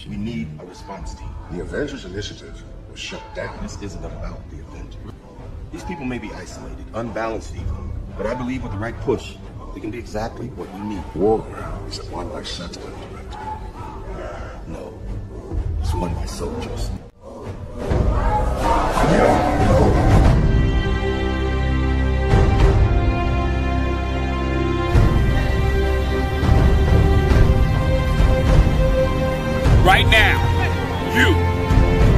We need a response team. The Avengers initiative was shut down. This isn't about the Avengers. These people may be isolated, unbalanced even, but I believe with the right push, they can be exactly what we need. War is it won by sentiment, Director? No, it's won by soldiers. Right now,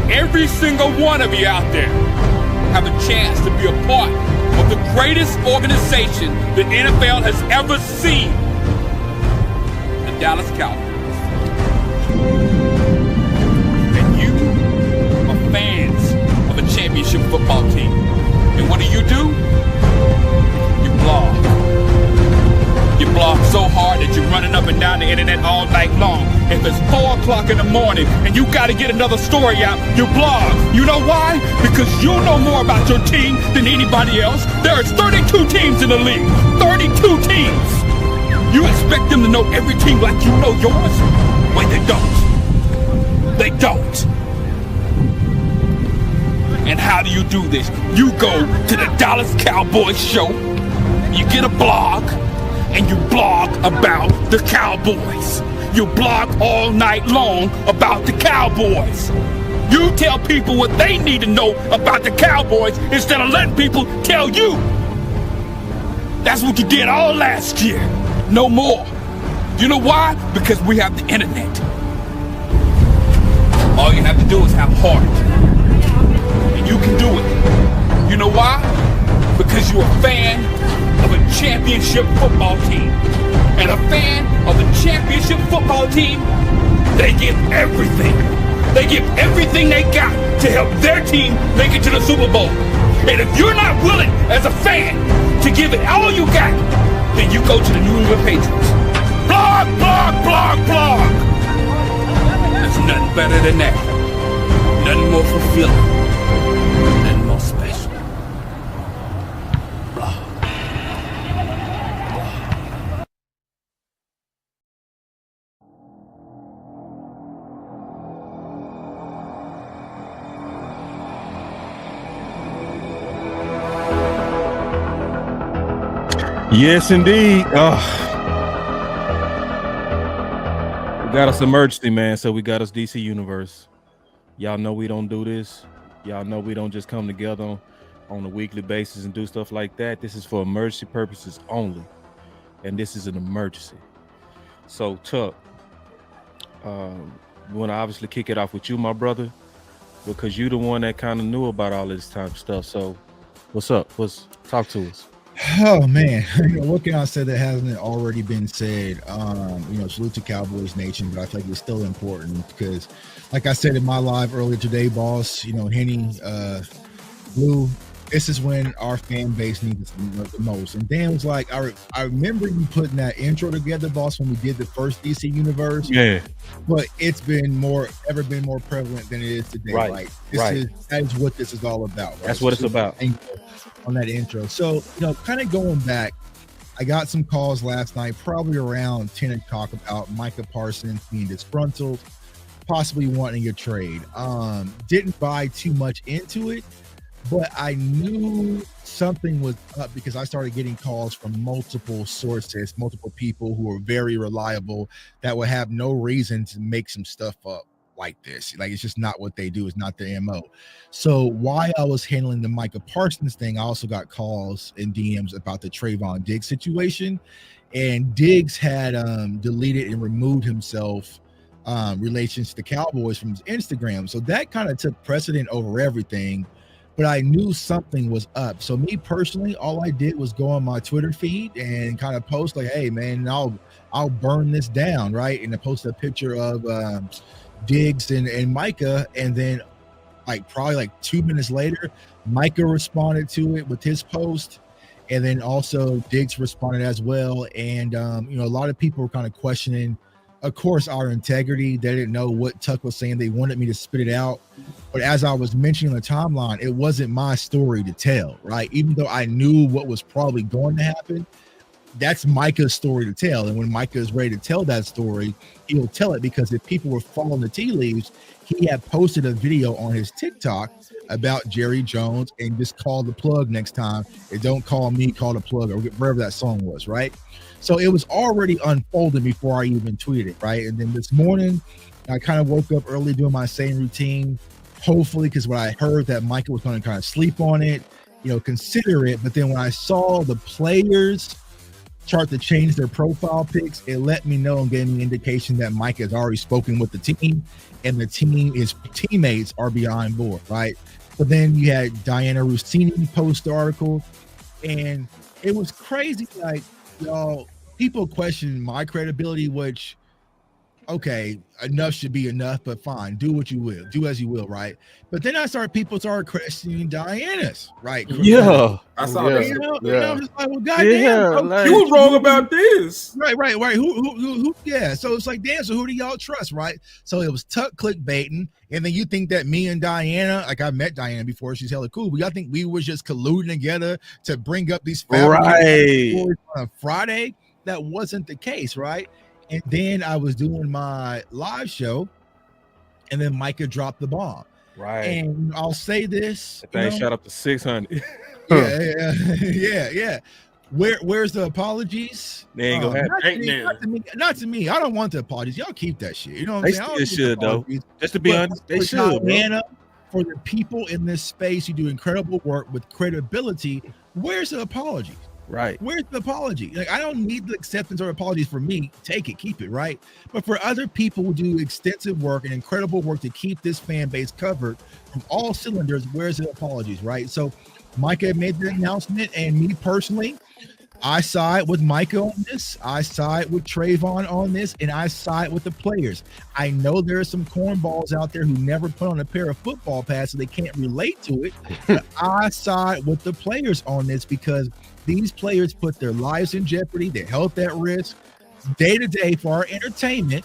every single one of you out there, have a chance to be a part of the greatest organization the NFL has ever seen, the Dallas Cowboys. And you are fans of a championship football team. And what do? You blog. You blog so hard that you're running up and down the internet all night long. If it's 4 o'clock in the morning and you got to get another story out, you blog. You know why? Because you know more about your team than anybody else. There is 32 teams in the league. 32 teams. You expect them to know every team like you know yours? Wait, they don't. They don't. And how do you do this? You go to the Dallas Cowboys show, you get a blog, and you blog about the Cowboys. You blog all night long about the Cowboys. You tell people what they need to know about the Cowboys instead of letting people tell you. That's what you did all last year. No more. You know why? Because we have the internet. All you have to do is have heart. And you can do it. You know why? Because you're a fan of a championship football team. And a fan of a championship football team, they give everything. They give everything they got to help their team make it to the Super Bowl. And if you're not willing, as a fan, to give it all you got, then you go to the New England Patriots. Blog, blog, blog, blog. There's nothing better than that. Nothing more fulfilling. Nothing more special. Yes, indeed. We got us emergency, man. So we got us DC Universe. Y'all know we don't do this. Y'all know we don't just come together on a weekly basis and do stuff like that. This is for emergency purposes only. And this is an emergency. So, Tuck, we want to obviously kick it off with you, my brother, because you the one that kind of knew about all this type of stuff. So, what's up? Talk to us. Oh man, what can I say that hasn't already been said? Salute to Cowboys Nation, but I feel like it's still important because, like I said in my live earlier today, boss, Henny, Blue, this is when our fan base needs it the most. And Dan was like, I remember you putting that intro together, boss, when we did the first DC Universe. Yeah. But it's been ever been more prevalent than it is today. Right. That is what this is all about. Right? That's what it's about. On that intro. So, kind of going back, I got some calls last night, probably around 10 o'clock, about Micah Parsons being disgruntled, possibly wanting a trade. Didn't buy too much into it, but I knew something was up because I started getting calls from multiple sources, multiple people who are very reliable that would have no reason to make some stuff up like this. Like, it's just not what they do. It's not their MO. So while I was handling the Micah Parsons thing, I also got calls and DMs about the Trayvon Diggs situation. And Diggs had deleted and removed himself relations to the Cowboys from his Instagram. So that kind of took precedent over everything. But I knew something was up. So me personally, all I did was go on my Twitter feed and kind of post like, hey man, I'll burn this down, right? And I posted a picture of Diggs and Micah, and then probably 2 minutes later, Micah responded to it with his post, and then also Diggs responded as well. And a lot of people were kind of questioning, of course, our integrity. They didn't know what Tuck was saying. They wanted me to spit it out, but as I was mentioning on the timeline, it wasn't my story to tell, right? Even though I knew what was probably going to happen, that's Micah's story to tell. And when Micah is ready to tell that story, he'll tell it, because if people were following the tea leaves, he had posted a video on his TikTok about Jerry Jones and just call the plug next time. And don't call me, call the plug, or wherever that song was, right? So it was already unfolding before I even tweeted it, right? And then this morning, I kind of woke up early doing my same routine, hopefully, because when I heard that Micah was going to kind of sleep on it, consider it. But then when I saw the players start to change their profile pics, it let me know and gave me indication that Micah has already spoken with the team, and the teammates are behind board, right? But then you had Diana Rossini post the article, and it was crazy. Like, y'all, people question my credibility, which, okay, enough should be enough, but fine, do what you will, do as you will, right? But then people started questioning Diana's, right? Yeah, I saw that. I was like, well, goddamn, Like, you was wrong about this. Right. Who? Yeah. So it's like, damn. So who do y'all trust, right? So it was tuck clickbaiting, and then you think that me and Diana, like, I met Diana before, she's hella cool. But y'all think we was just colluding together to bring up these stories on a Friday? That wasn't the case, right? And then I was doing my live show, and then Micah dropped the bomb. Right. And I'll say this. That thing shot up to 600. Yeah. Where's the apologies? They ain't gonna happen. Not to me. I don't want the apologies. Y'all keep that shit. You know what I'm saying? They should, though. Just to be honest, they should. Diana, for the people in this space who do incredible work with credibility, where's the apologies? Right. Where's the apology? Like, I don't need the acceptance or apologies for me. Take it, keep it, right? But for other people who do extensive work and incredible work to keep this fan base covered from all cylinders, where's the apologies, right? So Micah made the announcement, and me personally, I side with Micah on this. I side with Trayvon on this, and I side with the players. I know there are some cornballs out there who never put on a pair of football pads, so they can't relate to it. But I side with the players on this, because these players put their lives in jeopardy, their health at risk, day to day for our entertainment,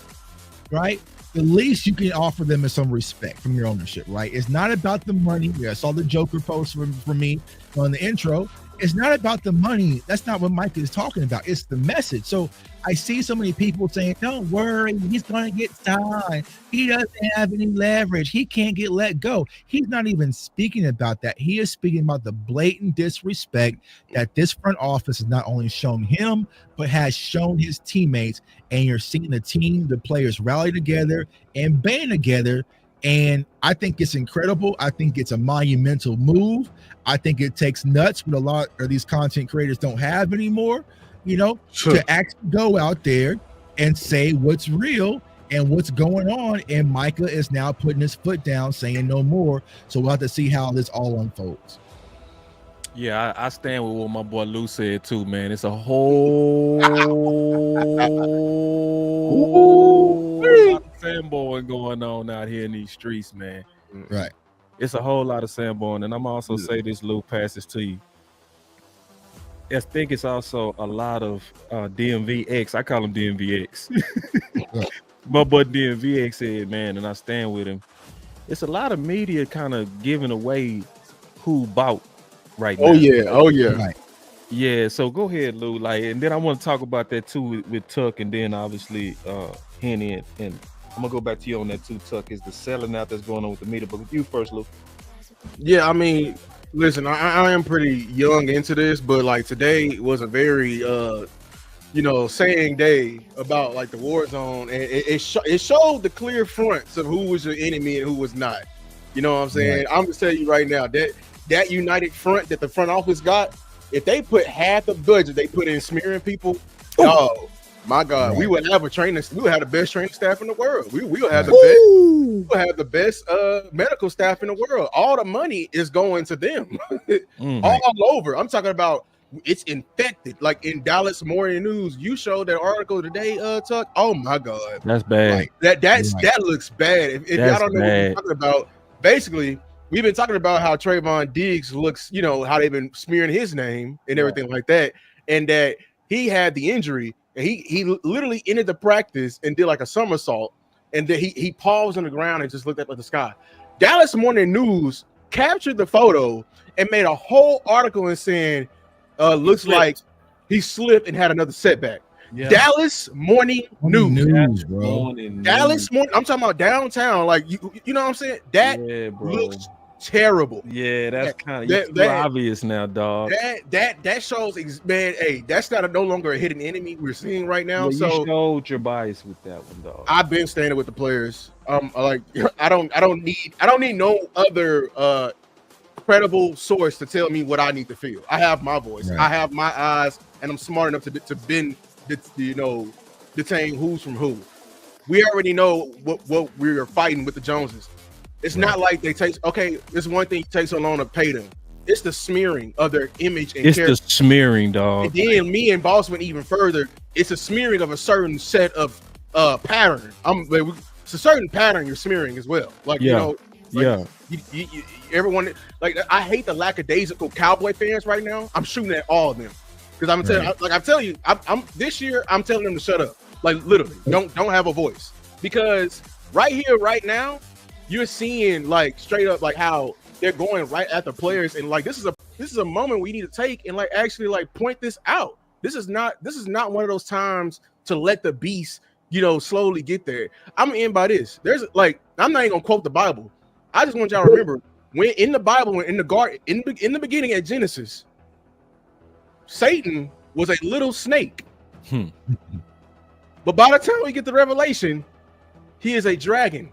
right? The least you can offer them is some respect from your ownership, right? It's not about the money. Yeah, I saw the Joker post from me on the intro. It's not about the money. That's not what Mike is talking about. It's the message. So I see so many people saying, don't worry, he's going to get signed. He doesn't have any leverage. He can't get let go. He's not even speaking about that. He is speaking about the blatant disrespect that this front office has not only shown him, but has shown his teammates. And you're seeing the team, the players rally together and band together. And I think it's incredible. I think it's a monumental move. I think it takes nuts, what a lot of these content creators don't have anymore, to actually go out there and say what's real and what's going on. And Micah is now putting his foot down, saying no more. So we'll have to see how this all unfolds. Yeah, I stand with what my boy Lou said too, man. It's a whole lot of fanboying going on out here in these streets, man. Right. It's a whole lot of sandboarding, and I'm also say this, Lou, pass this to you. I think it's also a lot of DMVX. I call him DMVX. My boy DMVX said, man, and I stand with him. It's a lot of media kind of giving away who bought right now. Oh yeah. Right. Yeah, so go ahead, Lou. And then I want to talk about that too with Tuck, and then obviously Henny and I'm gonna go back to you on that too, Tuck. Is the selling out that's going on with the media? But with you first, Lou. Yeah, I mean, listen, I am pretty young into this, but like today was a very saying day about like the war zone, and it showed the clear fronts of who was your enemy and who was not. You know what I'm saying? Right. I'm gonna tell you right now that united front that the front office got, if they put half the budget they put in smearing people, oh my God, we would have we would have the best training staff in the world. We will have the best medical staff in the world. All the money is going to them all over. I'm talking about it's infected. Like in Dallas Morning News, you showed that article today, Tuck. Oh my God, that's bad. Like, that looks bad. If y'all don't know what we're talking about, basically we've been talking about how Trayvon Diggs looks. You know how they've been smearing his name and everything like that, and that he had the injury. He literally ended the practice and did like a somersault, and then he paused on the ground and just looked up at the sky. Dallas Morning News captured the photo and made a whole article and saying, looks like he slipped and had another setback. Yeah. Dallas morning news, bro. Dallas morning. I'm talking about downtown. Like you know what I'm saying? That looks terrible. Yeah, that's kind of obvious now, dog. That shows, man. Hey, that's no longer a hidden enemy we're seeing right now. Yeah, so you showed your bias with that one, dog. I've been standing with the players. Like I don't need no other credible source to tell me what I need to feel. I have my voice. Right. I have my eyes, and I'm smart enough to bend. Detain who's from who. We already know what we're fighting with the Joneses. It's not like they take. Okay, it's one thing it takes so long to pay them. It's the smearing of their image and character. It's the smearing, dog. And then me and Boss went even further. It's a smearing of a certain set of pattern. It's a certain pattern you're smearing as well. Like everyone, like, I hate the lackadaisical Cowboy fans right now. I'm shooting at all of them. Because I'm telling you, I'm this year I'm telling them to shut up. Like literally, don't have a voice. Because right here, right now, you're seeing like straight up like how they're going right at the players, and like this is a moment we need to take and like actually like point this out. This is not one of those times to let the beast, slowly get there. I'm gonna end by this. There's like, I'm not even gonna quote the Bible. I just want y'all to remember when in the Bible, when in the garden, in the beginning at Genesis, Satan was a little snake. But by the time we get to Revelation, he is a dragon.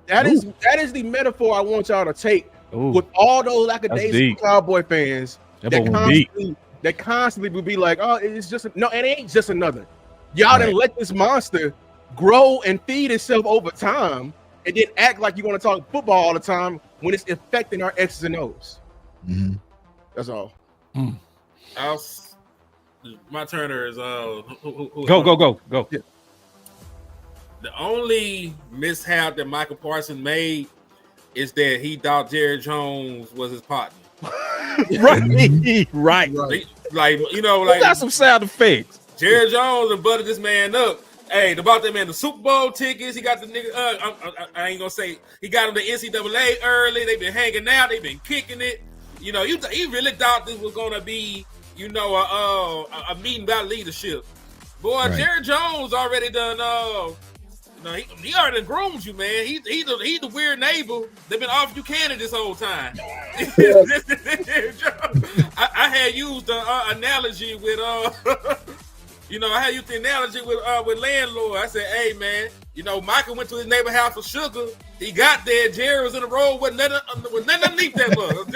That is the metaphor I want y'all to take with all those lackadaisical Cowboy fans that constantly will be like, oh, it's just no, it ain't just another. Y'all didn't let this monster grow and feed itself over time, and then act like you want to talk football all the time when it's affecting our X's and O's. That's all. My turner is go. Yeah. The only mishap that Micah Parsons made is that he thought Jerry Jones was his partner. right. Like we got some sound effects. Jerry Jones and buttered this man up. Hey, about that man, the Super Bowl tickets. He got the nigga. I ain't gonna say he got him the NCAA early. They've been hanging out. They've been kicking it. He really thought this was gonna be, a meeting about leadership. Boy, right. Jerry Jones already done. He already groomed you, man. He's the weird neighbor. They've been offering you candy this whole time. I had used the analogy with with landlord. I said, hey man, Michael went to his neighbor house for sugar. He got there. Jerry was in the road with nothing underneath that mug.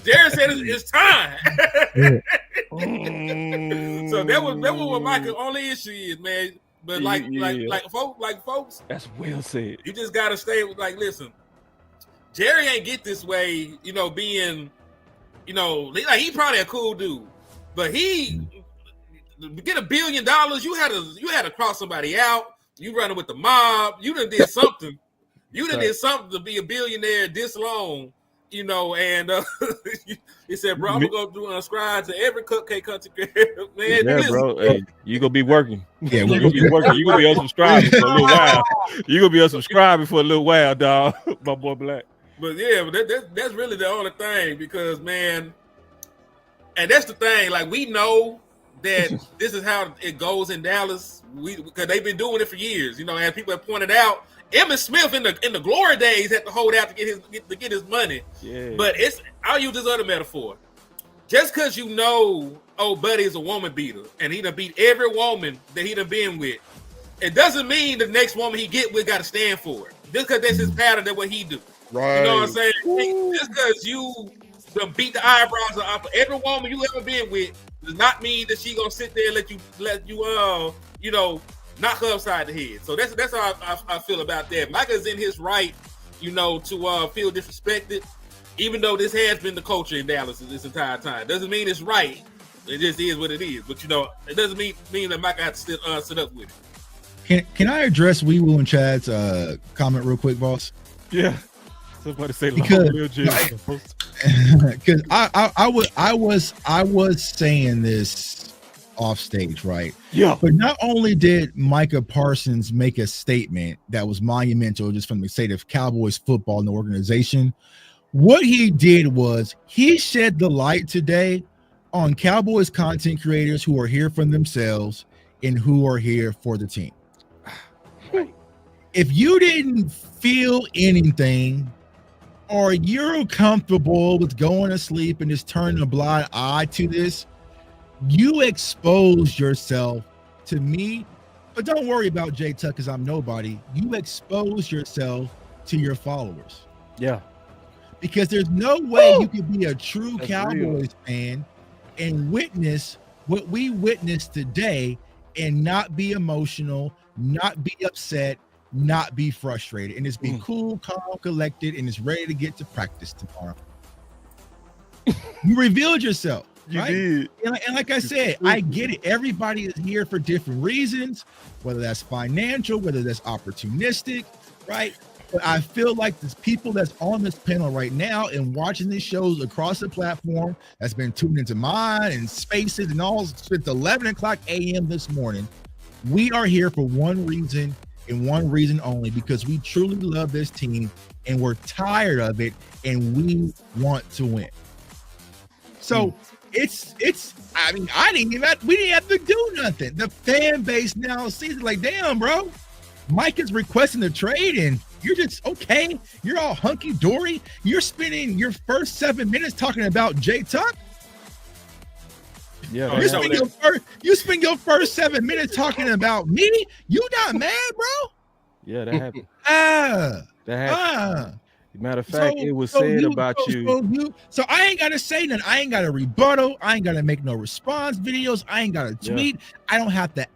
Jerry said it's time. So that was what Michael's only issue is, man. But like folks, that's well said. You just gotta stay with listen. Jerry ain't get this way, being, he probably a cool dude, but he get $1 billion. You had to cross somebody out. You running with the mob. You done did something. You done did something to be a billionaire this long, and he said, bro, I'm gonna go unscribe to every cupcake country, man. Yeah, bro. Hey, you gonna be working. Yeah, we're gonna be working. You gonna be unsubscribing for a little while. You gonna be unsubscribing for a little while, dog. My boy Black. But yeah, that's really the only thing, because man, and that's the thing. Like, we know that this is how it goes in Dallas. Because they've been doing it for years. As people have pointed out, Emmitt Smith in the glory days had to hold out to get his money. Yeah. But I'll use this other metaphor. Just because old buddy is a woman beater and he done beat every woman that he done been with, it doesn't mean the next woman he get with got to stand for it. Just because that's his pattern, that's what he do. Right. You know what I'm saying? Just because you done beat the eyebrows off of every woman you ever been with does not mean that she gonna sit there and let you knock her upside the head. So that's how I feel about that. Micah's in his right, to feel disrespected, even though this has been the culture in Dallas this entire time. Doesn't mean it's right. It just is what it is. But it doesn't mean that Micah has to sit up with it. Can I address Wee Woo and Chad's comment real quick, boss? Yeah. Somebody say because I was saying this off stage, right? Yeah. But not only did Micah Parsons make a statement that was monumental just from the state of Cowboys football and the organization, what he did was he shed the light today on Cowboys content creators who are here for themselves and who are here for the team. If you didn't feel anything, or you're comfortable with going to sleep and just turning a blind eye to this, you expose yourself to me. But don't worry about J Tuck, because I'm nobody. You expose yourself to your followers. Yeah. Because there's no way you can be a true Cowboys fan and witness what we witnessed today and not be emotional, not be upset, not be frustrated, and just be cool, calm, collected, and is ready to get to practice tomorrow. You revealed yourself. You right? did. And like I said, I get it. Everybody is here for different reasons, whether that's financial, whether that's opportunistic, right? But I feel like there's people that's on this panel right now and watching these shows across the platform that's been tuned into mine and Spaces and all since 11 o'clock a.m. this morning. We are here for one reason and one reason only, because we truly love this team and we're tired of it and we want to win. So I mean, we didn't have to do nothing. The fan base now sees it like, damn, bro, Mike is requesting a trade and you're just okay. You're all hunky dory. You're spending your first 7 minutes talking about J Tuck. Yeah, you spend your first 7 minutes talking about me. You not mad, bro? Yeah, that happened. That happened. Matter of fact, it was said about you. So I ain't gotta say nothing. I ain't got to rebuttal. I ain't gotta make no response videos. I ain't gotta tweet. I don't have to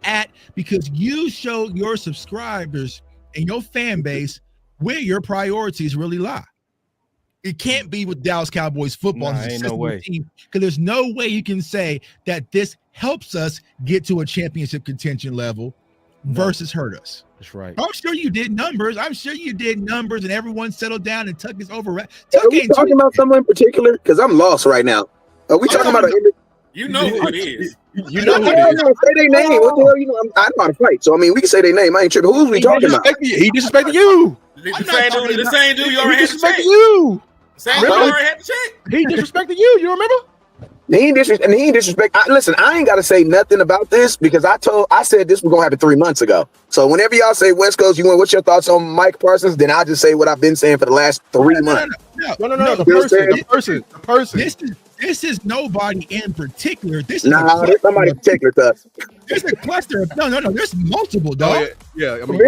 because you show your subscribers and your fan base where your priorities really lie. It can't be with Dallas Cowboys football. Ain't no way. Because there's no way you can say that this helps us get to a championship contention level versus hurt us. That's right. I'm sure you did numbers. And everyone settled down and Tuck is over. Are we talking about someone in particular? Because I'm lost right now. Are we talking about you know who it is. You know who it is. Say their name. What the hell? You know, I know how to fight. So I mean, we can say their name. I ain't tripping. Who's we talking about? He disrespected you. The same dude you already had to check. You. Same dude you already had to check. He disrespected you. You remember? He ain't disrespect. Listen, I ain't got to say nothing about this because I said this was gonna happen 3 months ago. So whenever y'all say West Coast, what's your thoughts on Mike Parsons? Then I'll just say what I've been saying for the last 3 months. No. The person. This is nobody in particular. There's somebody in particular to us. There's a cluster of no. There's multiple, dog. Yeah. I mean,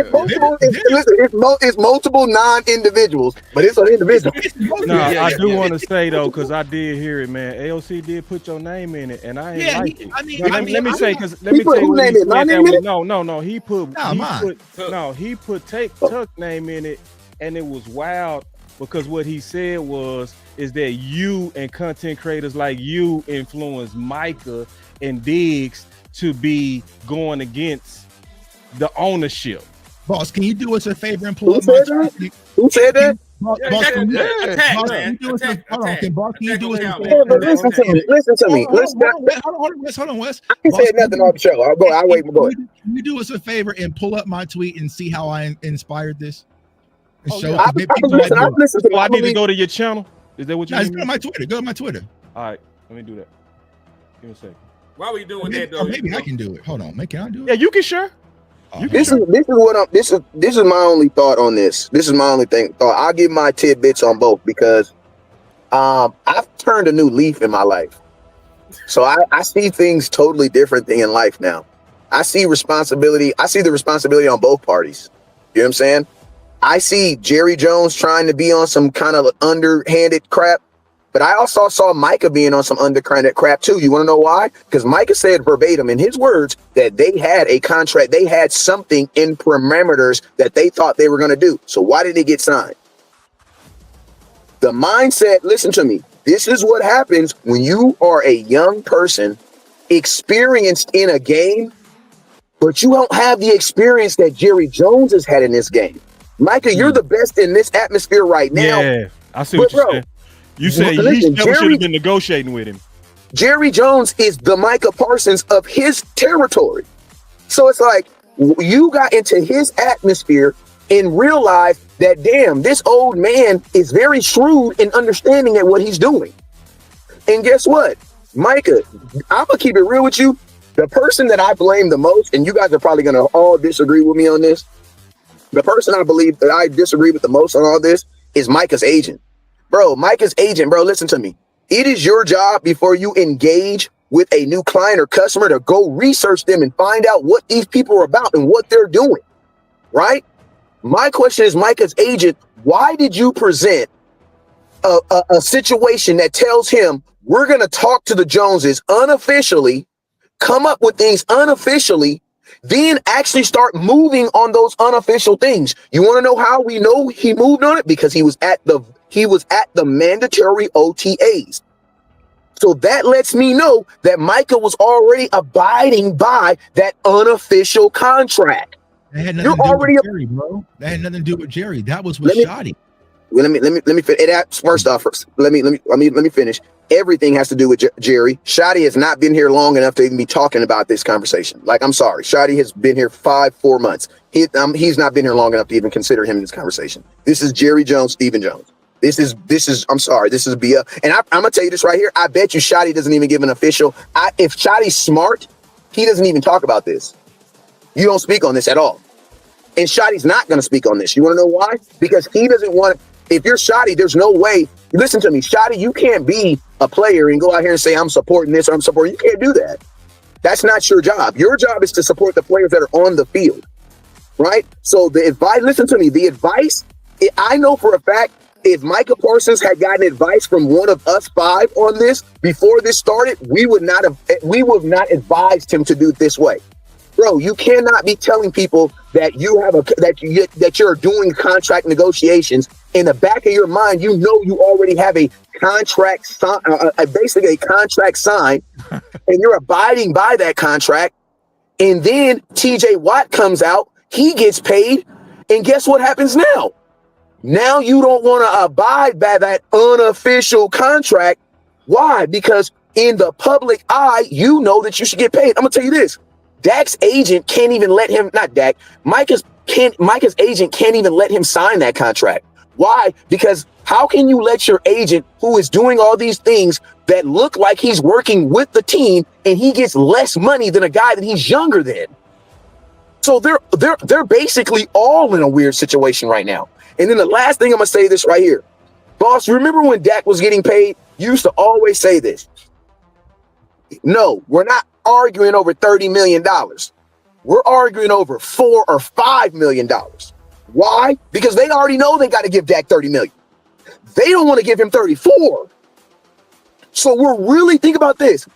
it's multiple non-individuals, but it's an individual. I do want to say though, because I did hear it, man. AOC did put your name in it, and I ain't like it. Let me say, because let me tell you what he said. No. He put Tuck name in it, and it was wild because what he said is that you and content creators like you influence Micah and Diggs to be going against the ownership. Boss, can you do us a favor and pull up my tweet? Who said that? Boss, can you do us a favor? Listen to me. Hold on, Wes. I ain't said nothing on the show. I'll wait. Go ahead. Can you do us a favor and pull up my tweet and see how I inspired this? I need to go to your channel. Is that what you mean? Go to my Twitter. All right, let me do that. Give me a second. Why were you doing that though? Maybe I can do it. Hold on, can I do it? Yeah, you can share. This is my only thought on this. This is my only thought. I'll give my tidbits on both because I've turned a new leaf in my life. So I see things totally different in life now. I see responsibility. I see the responsibility on both parties. You know what I'm saying? I see Jerry Jones trying to be on some kind of underhanded crap, but I also saw Micah being on some underhanded crap too. You want to know why? Because Micah said verbatim in his words that they had a contract. They had something in parameters that they thought they were going to do. So why did it get signed? The mindset, listen to me. This is what happens when you are a young person experienced in a game, but you don't have the experience that Jerry Jones has had in this game. Micah, you're the best in this atmosphere right now. Yeah, I see what you're saying. You said he never should have been negotiating with him. Jerry Jones is the Micah Parsons of his territory. So it's like you got into his atmosphere and realized that, damn, this old man is very shrewd in understanding at what he's doing. And guess what? Micah, I'm gonna keep it real with you. The person that I blame the most, and you guys are probably gonna all disagree with me on this. The person I believe that I disagree with the most on all this is Micah's agent. Bro, Micah's agent, bro, listen to me. It is your job before you engage with a new client or customer to go research them and find out what these people are about and what they're doing, right? My question is, Micah's agent, why did you present a situation that tells him we're going to talk to the Joneses unofficially, come up with things unofficially, then actually start moving on those unofficial things? You want to know how we know he moved on it? Because he was at the mandatory OTAs. So that lets me know that Micah was already abiding by that unofficial contract. That had nothing to do with Jerry, bro. That had nothing to do with Jerry. That was with Shoddy. Well, let me finish. First off, let me finish. Everything has to do with Jerry. Shoddy has not been here long enough to even be talking about this conversation. Like, I'm sorry, Shoddy has been here 4 months. He's not been here long enough to even consider him in this conversation. This is Jerry Jones, Stephen Jones. This is. I'm sorry. This is BS. And I'm gonna tell you this right here. I bet you Shoddy doesn't even give an official. If Shoddy's smart, he doesn't even talk about this. You don't speak on this at all. And Shoddy's not going to speak on this. You want to know why? Because he doesn't want. If you're Shoddy, there's no way. Listen to me, Shoddy. You can't be a player and go out here and say I'm supporting this or I'm supporting. You can't do that. That's not your job. Your job is to support the players that are on the field, right? So the advice. Listen to me. The advice. I know for a fact. If Micah Parsons had gotten advice from one of us 5 on this before this started, we would not have advised him to do it this way. Bro, you cannot be telling people that you're doing contract negotiations. In the back of your mind, you know you already have a contract, basically a contract signed, and you're abiding by that contract. And then TJ Watt comes out, he gets paid, and guess what happens now? Now you don't want to abide by that unofficial contract. Why? Because in the public eye, you know that you should get paid. I'm gonna tell you this. Dak's agent can't even let him, not Dak, Micah's agent can't even let him sign that contract. Why? Because how can you let your agent, who is doing all these things that look like he's working with the team, and he gets less money than a guy that he's younger than? So they're basically all in a weird situation right now. And then the last thing I'm gonna say this right here. Boss, remember when Dak was getting paid? You used to always say this. No, we're not arguing over $30 million. We're arguing over $4 or $5 million. Why? Because they already know they got to give Dak $30 million. They don't want to give him 34. So we're really, think about this.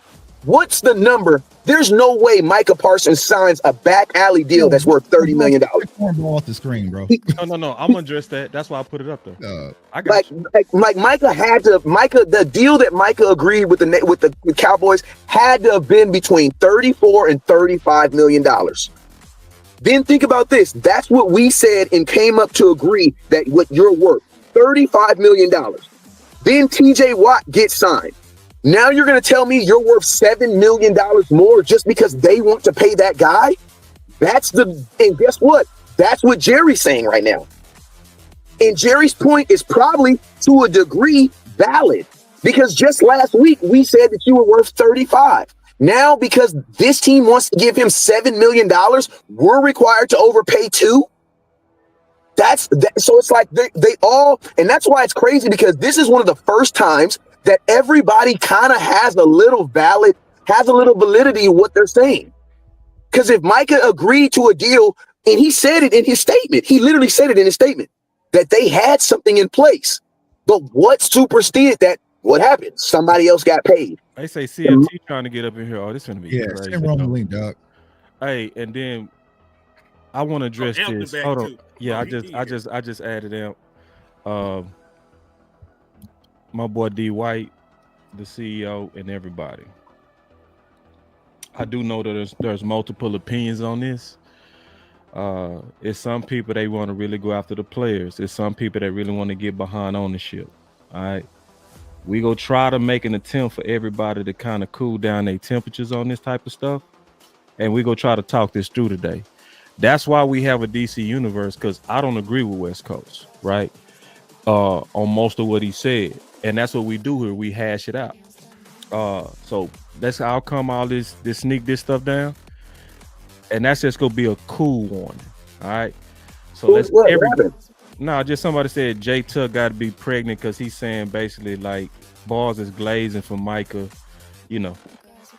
What's the number? There's no way Micah Parsons signs a back alley deal that's worth $30 million. Ball off the screen, bro. No. I'm gonna address that. That's why I put it up there. Like Micah had to. The deal that Micah agreed with the Cowboys had to have been between $34 and $35 million. Then think about this. That's what we said and came up to agree that what you're worth, $35 million. Then TJ Watt gets signed. Now you're going to tell me you're worth $7 million more just because they want to pay that guy? And guess what? That's what Jerry's saying right now. And Jerry's point is probably to a degree valid, because just last week we said that you were worth 35. Now, because this team wants to give him $7 million, we're required to overpay too. So it's like they all, and that's why it's crazy, because this is one of the first times that everybody kind of has a little validity in what they're saying. Because if Micah agreed to a deal, and he said it in his statement, he literally said it in his statement, that they had something in place. But what superseded that? What happened? Somebody else got paid. They say CFT trying to get up in here. Oh, this is gonna be crazy. Send Roman link, dog. Hey, and then I want to address this. Hold on. Yeah, I just added out. My boy D White, the CEO, and everybody. I do know that there's multiple opinions on this. It's some people, they want to really go after the players. It's some people that really want to get behind ownership. All right. We go try to make an attempt for everybody to kind of cool down their temperatures on this type of stuff. And we go try to talk this through today. That's why we have a DC universe, because I don't agree with West Coast, right? On most of what he said. And that's what we do here. We hash it out. So that's how come all this sneak this stuff down, and that's just gonna be a cool warning. All right. So let's just somebody said Jay Tuck got to be pregnant because he's saying basically like balls is glazing for Micah, you know.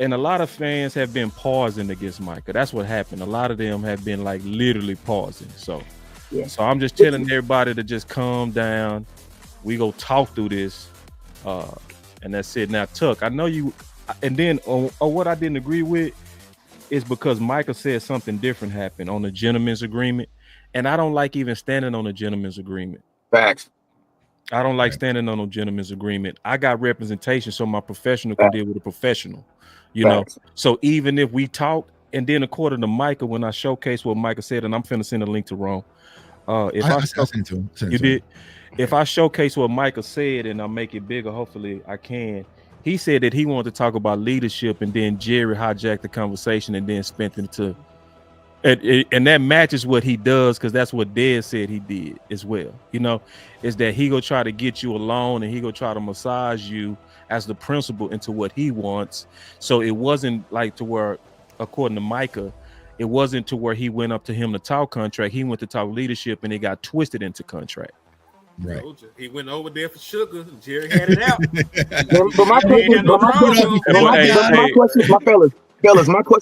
And a lot of fans have been pausing against Micah. That's what happened. A lot of them have been like literally pausing. So I'm just telling everybody to just calm down. We go talk through this, and that's it. Now, Tuck, I know you. And then what I didn't agree with is because Micah said something different happened on the gentleman's agreement, and I don't like even standing on a gentleman's agreement. Facts. I don't like standing on a gentleman's agreement. I got representation, so my professional can deal with a professional. You know, so even if we talk, and then according to Micah, when I showcase what Micah said, and I'm finna send a link to Rome. If I sent to him, you did. If I showcase what Micah said and I make it bigger, hopefully I can. He said that he wanted to talk about leadership, and then Jerry hijacked the conversation and then spent it to, and that matches what he does because that's what Dez said he did as well. You know, is that he go try to get you alone and he go try to massage you as the principal into what he wants. So it wasn't like to where, according to Micah, it wasn't to where he went up to him to talk contract. He went to talk leadership, and it got twisted into contract. Right. He went over there for sugar. Jerry had it out. But my question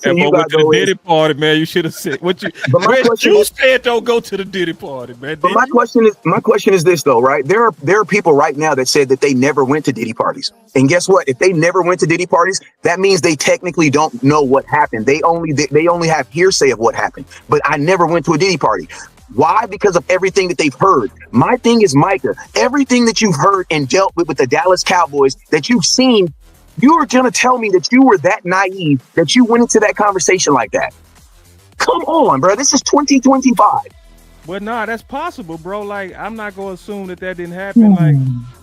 to you guys to the Diddy party, man. You should have said what you. But you said don't go to the Diddy party, man. But my question is this though, right? There are people right now that said that they never went to Diddy parties, and guess what? If they never went to Diddy parties, that means they technically don't know what happened. They only have hearsay of what happened. But I never went to a Diddy party. Why? Because of everything that they've heard. My thing is, Micah, everything that you've heard and dealt with the Dallas Cowboys that you've seen, you are going to tell me that you were that naive, that you went into that conversation like that. Come on, bro. This is 2025. Well, nah, that's possible, bro. Like, I'm not going to assume that didn't happen. Like,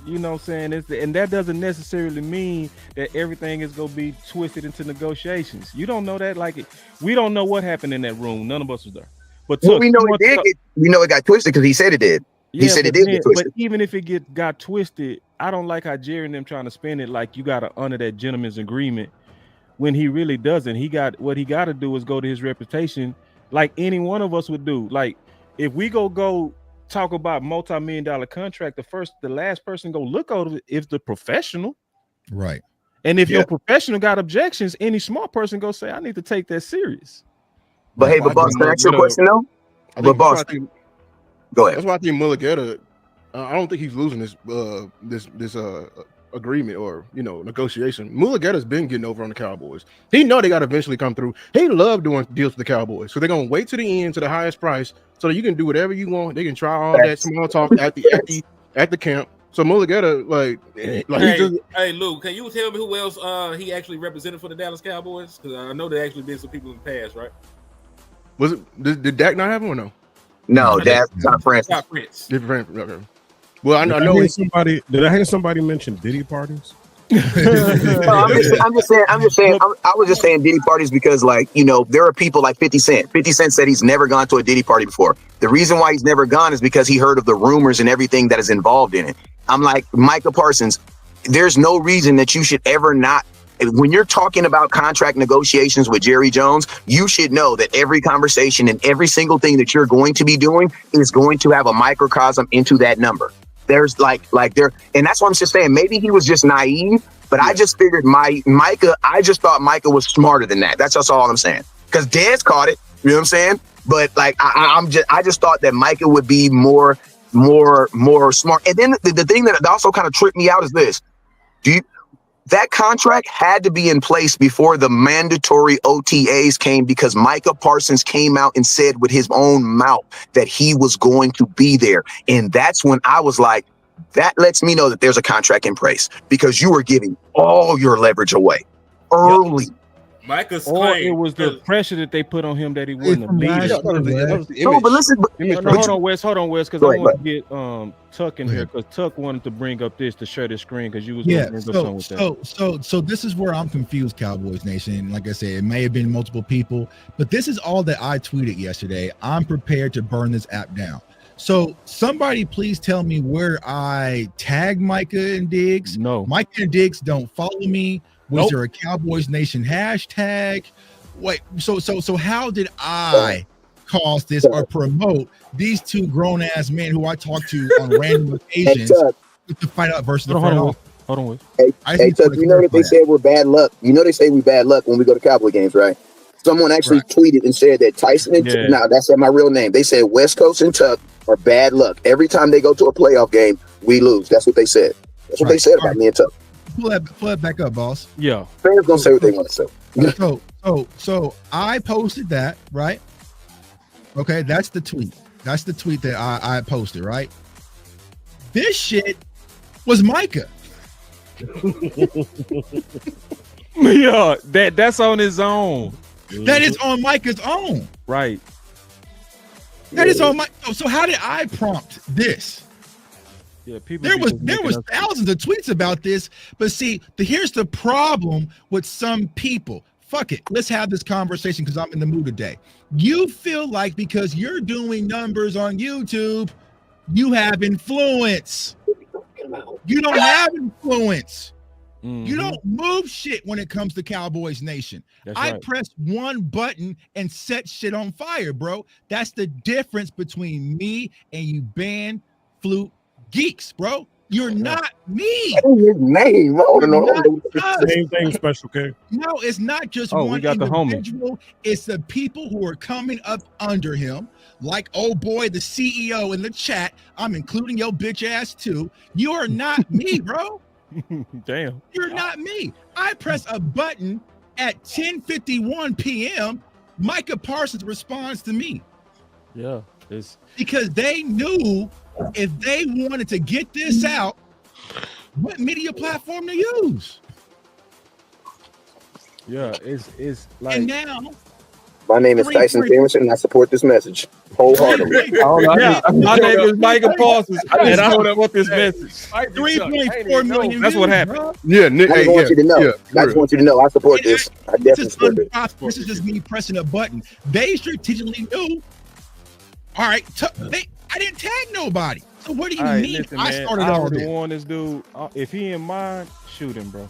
you know what I'm saying? And that doesn't necessarily mean that everything is going to be twisted into negotiations. You don't know that. Like, we don't know what happened in that room. None of us was there. But we know it did. We know it got twisted because he said it did. He said it did get twisted. But even if it got twisted, I don't like how Jerry and them trying to spin it like you got to honor that gentleman's agreement when he really doesn't. What he got to do is go to his reputation like any one of us would do. Like if we go talk about multi-million-dollar contract, the last person go look over it is the professional. Right. And if your professional got objections, any smart person go say, I need to take that serious. But hey, but boss, can I ask you a question though? But boss, go ahead. That's why I think Mulligata, I don't think he's losing this agreement or negotiation. Mulligata's been getting over on the Cowboys. He know they got to eventually come through. He loved doing deals with the Cowboys, so they're gonna wait to the end to the highest price so that you can do whatever you want. They can try all that small talk at the camp. So Mulligata, hey Lou, can you tell me who else he actually represented for the Dallas Cowboys? Because I know there actually been some people in the past, right? Was it? Did Dak not have one or no? No, Dak not Francis. Not Prince. Okay. Well, I know. Did I hear somebody mention Diddy parties? No, I'm just saying. I was just saying Diddy parties because, there are people like 50 Cent. 50 Cent said he's never gone to a Diddy party before. The reason why he's never gone is because he heard of the rumors and everything that is involved in it. I'm like, Micah Parsons, there's no reason that you should ever not. When you're talking about contract negotiations with Jerry Jones, you should know that every conversation and every single thing that you're going to be doing is going to have a microcosm into that number. There's and that's what I'm just saying. Maybe he was just naive, but I just figured Micah. I just thought Micah was smarter than that. That's just all I'm saying. Because Dez caught it, you know what I'm saying? But I just thought that Micah would be more smart. And then the thing that also kind of tripped me out is this: that contract had to be in place before the mandatory OTAs came, because Micah Parsons came out and said with his own mouth that he was going to be there. And that's when I was like, that lets me know that there's a contract in place, because you were giving all your leverage away early. Micah's or claim, it was the pressure that they put on him that he wouldn't have needed. No, but listen, hold on, Wes, because I want to get Tuck in here, because Tuck wanted to bring up this to share the screen, because you was going to bring up something with that. So this is where I'm confused, Cowboys Nation. Like I said, it may have been multiple people, but this is all that I tweeted yesterday. I'm prepared to burn this app down. So somebody please tell me where I tag Micah and Diggs. No. Micah and Diggs don't follow me. Was there a Cowboys Nation hashtag? Wait, so how did I cause this or promote these two grown ass men who I talk to on random occasions to fight out versus the front office? Hold on. Hey, Tuck, you know that they say we're bad luck. You know they say we bad luck when we go to Cowboy games, right? Someone actually tweeted and said that Tyson and now that's my real name. They said West Coast and Tuck are bad luck. Every time they go to a playoff game, we lose. That's what they said. That's what they said about me and Tuck. Pull that back up, boss. Yeah. Fans gonna say what they want to say. So I posted that, right? Okay, that's the tweet. That's the tweet that I posted, right? This shit was Micah. Yeah, that's on his own. That is on Micah's own. Right. That is on my. So how did I prompt this? Yeah, people. There was thousands of tweets about this, but see, here's the problem with some people. Fuck it, let's have this conversation because I'm in the mood today. You feel like because you're doing numbers on YouTube, you have influence. You don't have influence. Mm-hmm. You don't move shit when it comes to Cowboys Nation. I press one button and set shit on fire, bro. That's the difference between me and you band flute geeks, bro. You're not me. His name. Same thing, Special K. No, it's not just one individual. It's the people who are coming up under him. Like, oh boy, the CEO in the chat. I'm including your bitch ass too. You are not me, bro. Damn. You're not me. I press a button at 10:51 p.m. Micah Parsons responds to me. Yeah. Because they knew if they wanted to get this out, what media platform to use. Yeah, it's like. And now, my name is Tyson Jameson, and I support this message wholeheartedly. My name is Micah Parsons, and I support this message. 3.4 million. That's what happened. Bro. Yeah, Nick. I just want you to know. I just want you to know. I support this. I definitely support this. This is just me pressing a button. They strategically knew. All right, I didn't tag nobody. So what do you mean? Listen, I man, started I all already this. warned this dude. If he in mine, shoot him, bro.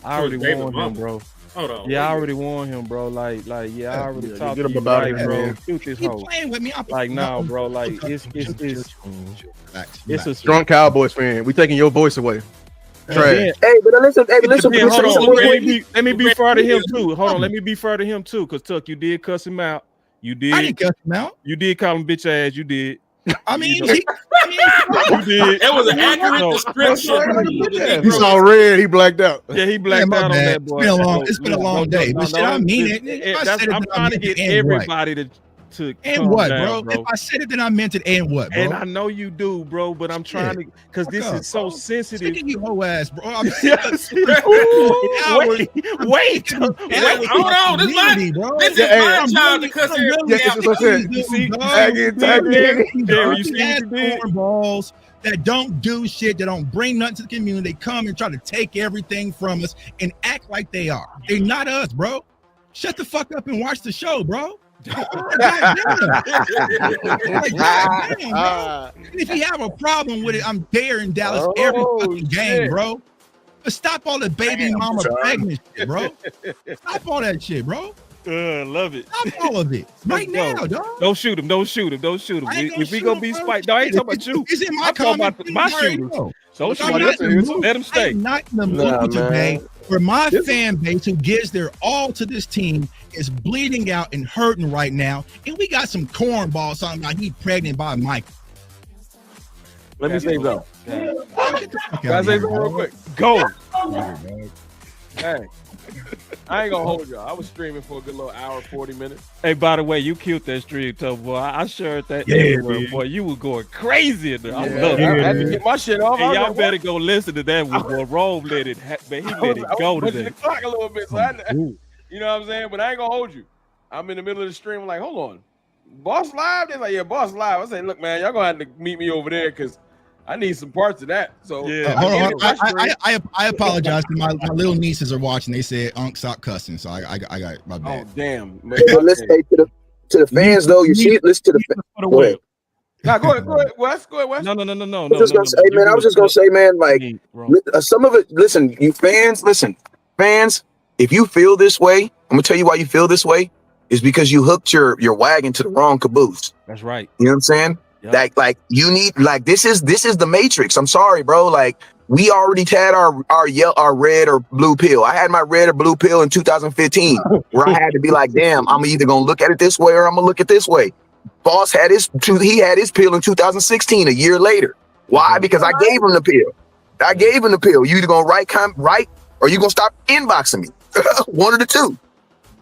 I already warned him, bro. Hold on. Yeah, I already warned him, bro. I already talked to him you about it, it, bro. man. Shoot this Keep hoe. playing with me. Like, no, bro. Like, it's a Strong Cowboys fan. We taking your voice away. Trash. Hey, but listen. Let me be fair to him too. Hold on, let me be fair to him too, because Tuck, you did cuss him out. You did. I didn't cuss him out. You did call him bitch ass. You did. I mean, you did. It was an accurate description. He saw red. He blacked out. Yeah, he blacked out on that boy. It's been a long day. But shit, I mean it. I'm trying to get everybody to and what, bro? If I said it, then I meant it. And what, bro? And I know you do, bro. But I'm trying to, because this is so sensitive. Look at you, whole ass, bro. I'm wait. Hold on. This is my child to cuss everybody. You see, tag in. You see balls that don't do shit, that don't bring nothing to the community. They come and try to take everything from us and act like they are. They're not us, bro. Shut the fuck up and watch the show, bro. And if you have a problem with it, I'm there in Dallas every fucking game, bro. But stop all the baby mama pregnant shit, bro. Stop all that shit, bro. Love it. Stop all of it right now, dog. Don't shoot him. If we gonna be spiked, I ain't talking about you. It's in my comment. My shooters. So let him stay. I'm not in the mood today where my fan base who gives their all to this team is bleeding out and hurting right now, and we got some cornballs talking about he pregnant by Mike. Let me say something. Can I say something real quick? Go. Hey, I ain't gonna hold y'all. I was streaming for a good little hour, 40 minutes. Hey, by the way, you killed that stream, tough boy. I shared that everywhere, boy. You was going crazy in there. I love it. I had to get my shit off. Hey, y'all better go listen to that one, boy. Rome let it happen. He let it go today. The clock a little bit, so you know what I'm saying? But I ain't gonna hold you. I'm in the middle of the stream. I'm like, hold on, Boss Live? They're like, yeah, Boss Live. I say, look, man, y'all gonna have to meet me over there because I need some parts of that. So I apologize to my little nieces are watching. They said Unc stop cussing, so I got my bad. Oh damn! Let's say to the fans though. You see, listen to the go ahead. Nah, go ahead, Wes. Go ahead, Wes. No. I was just gonna say, man, like some of it. Listen, you fans, listen. Fans, if you feel this way, I'm gonna tell you why you feel this way. Is because you hooked your wagon to the wrong caboose. That's right. You know what I'm saying? Yep. Like you need, like, this is the Matrix. I'm sorry, bro. Like, we already had our red or blue pill. I had my red or blue pill in 2015, where I had to be like, damn, I'm either gonna look at it this way or I'm gonna look at this way. Boss had his pill in 2016, a year later. Why? Because I gave him the pill. You either gonna write or you gonna stop inboxing me. One of the two.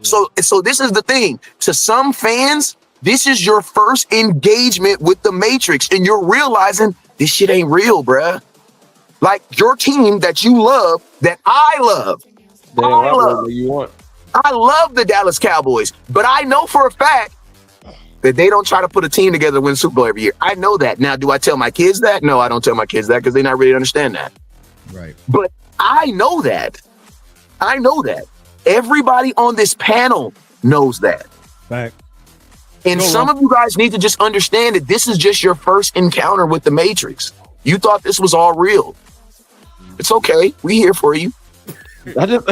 So this is the thing. To some fans, this is your first engagement with the Matrix, and you're realizing this shit ain't real, bruh. Like, your team that you love, that I love. I love the Dallas Cowboys, but I know for a fact that they don't try to put a team together to win Super Bowl every year. I know that. Now, do I tell my kids that? No, I don't tell my kids that because they not really understand that. Right. But I know that. Everybody on this panel knows that. Fact. And some of you guys need to just understand that this is just your first encounter with the Matrix. You thought this was all real. It's okay. We here for you. I just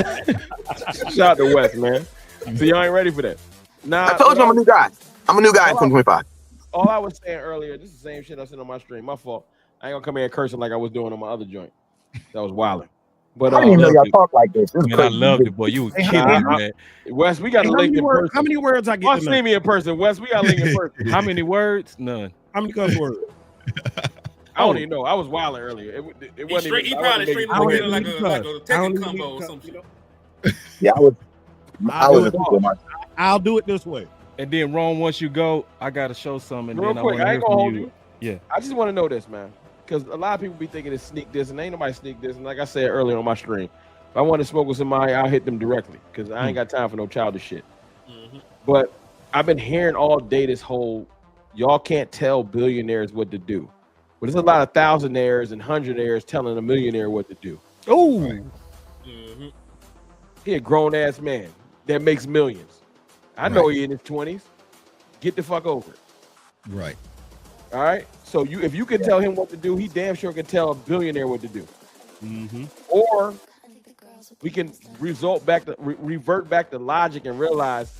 shout out to West, man. So y'all ain't ready for that. Nah, I told you I'm a new guy. I'm a new guy in 2025. All I was saying earlier, this is the same shit I said on my stream. My fault. I ain't gonna come here cursing like I was doing on my other joint. That was wilding. But I didn't even know y'all talk like this. Man, I loved it, boy. You was kidding, man. Wes, we got to link in person. How many words I get? Watch me in person, Wes. We got to link in person. How many words? None. How many cuss words? I don't even know. I was wilding earlier. It wasn't even. He probably streamed together like a Tekken combo or something. Yeah, I'll do it this way. And then, Ron, once you go, I got to show something. Real quick, I ain't gonna hold you. Yeah. I just want to know this, man, because a lot of people be thinking it's sneak this, and ain't nobody sneak this. And like I said earlier on my stream, if I want to smoke with somebody, I'll hit them directly because I ain't got time for no childish shit. Mm-hmm. But I've been hearing all day this whole y'all can't tell billionaires what to do. But there's a lot of thousandaires and hundredaires telling a millionaire what to do. Oh, mm-hmm. He a grown ass man that makes millions. I know he in his 20s. Get the fuck over it. Right. All right. So if you can tell him what to do, he damn sure can tell a billionaire what to do. Mm-hmm. Or we can revert back to logic and realize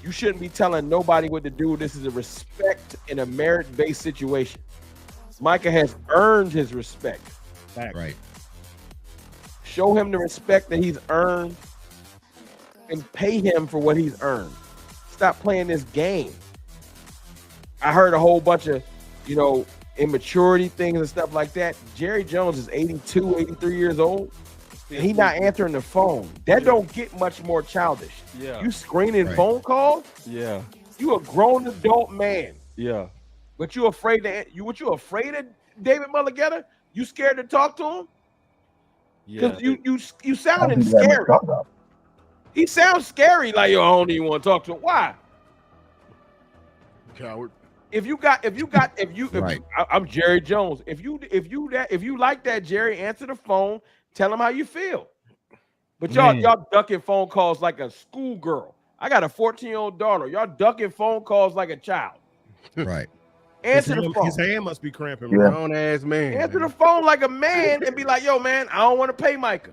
you shouldn't be telling nobody what to do. This is a respect and a merit-based situation. Micah has earned his respect. Right. Show him the respect that he's earned and pay him for what he's earned. Stop playing this game. I heard a whole bunch of, immaturity things and stuff like that. Jerry Jones is 82, 83 years old. And he not answering the phone. That don't get much more childish. Yeah. You screening phone calls? Yeah. You a grown adult man. Yeah. But you afraid you afraid of David Mulligetta? You scared to talk to him? Yeah. Because you sounding scary. He sounds scary, like, yo, I don't even want to talk to him. Why? Coward. I'm Jerry Jones. If you like that, Jerry, answer the phone. Tell him how you feel. But y'all ducking phone calls like a schoolgirl. I got a 14-year-old daughter. Y'all ducking phone calls like a child. Right. Answer the phone. His hand must be cramping. Grown ass man. Answer the phone like a man and be like, yo, man, I don't want to pay Micah.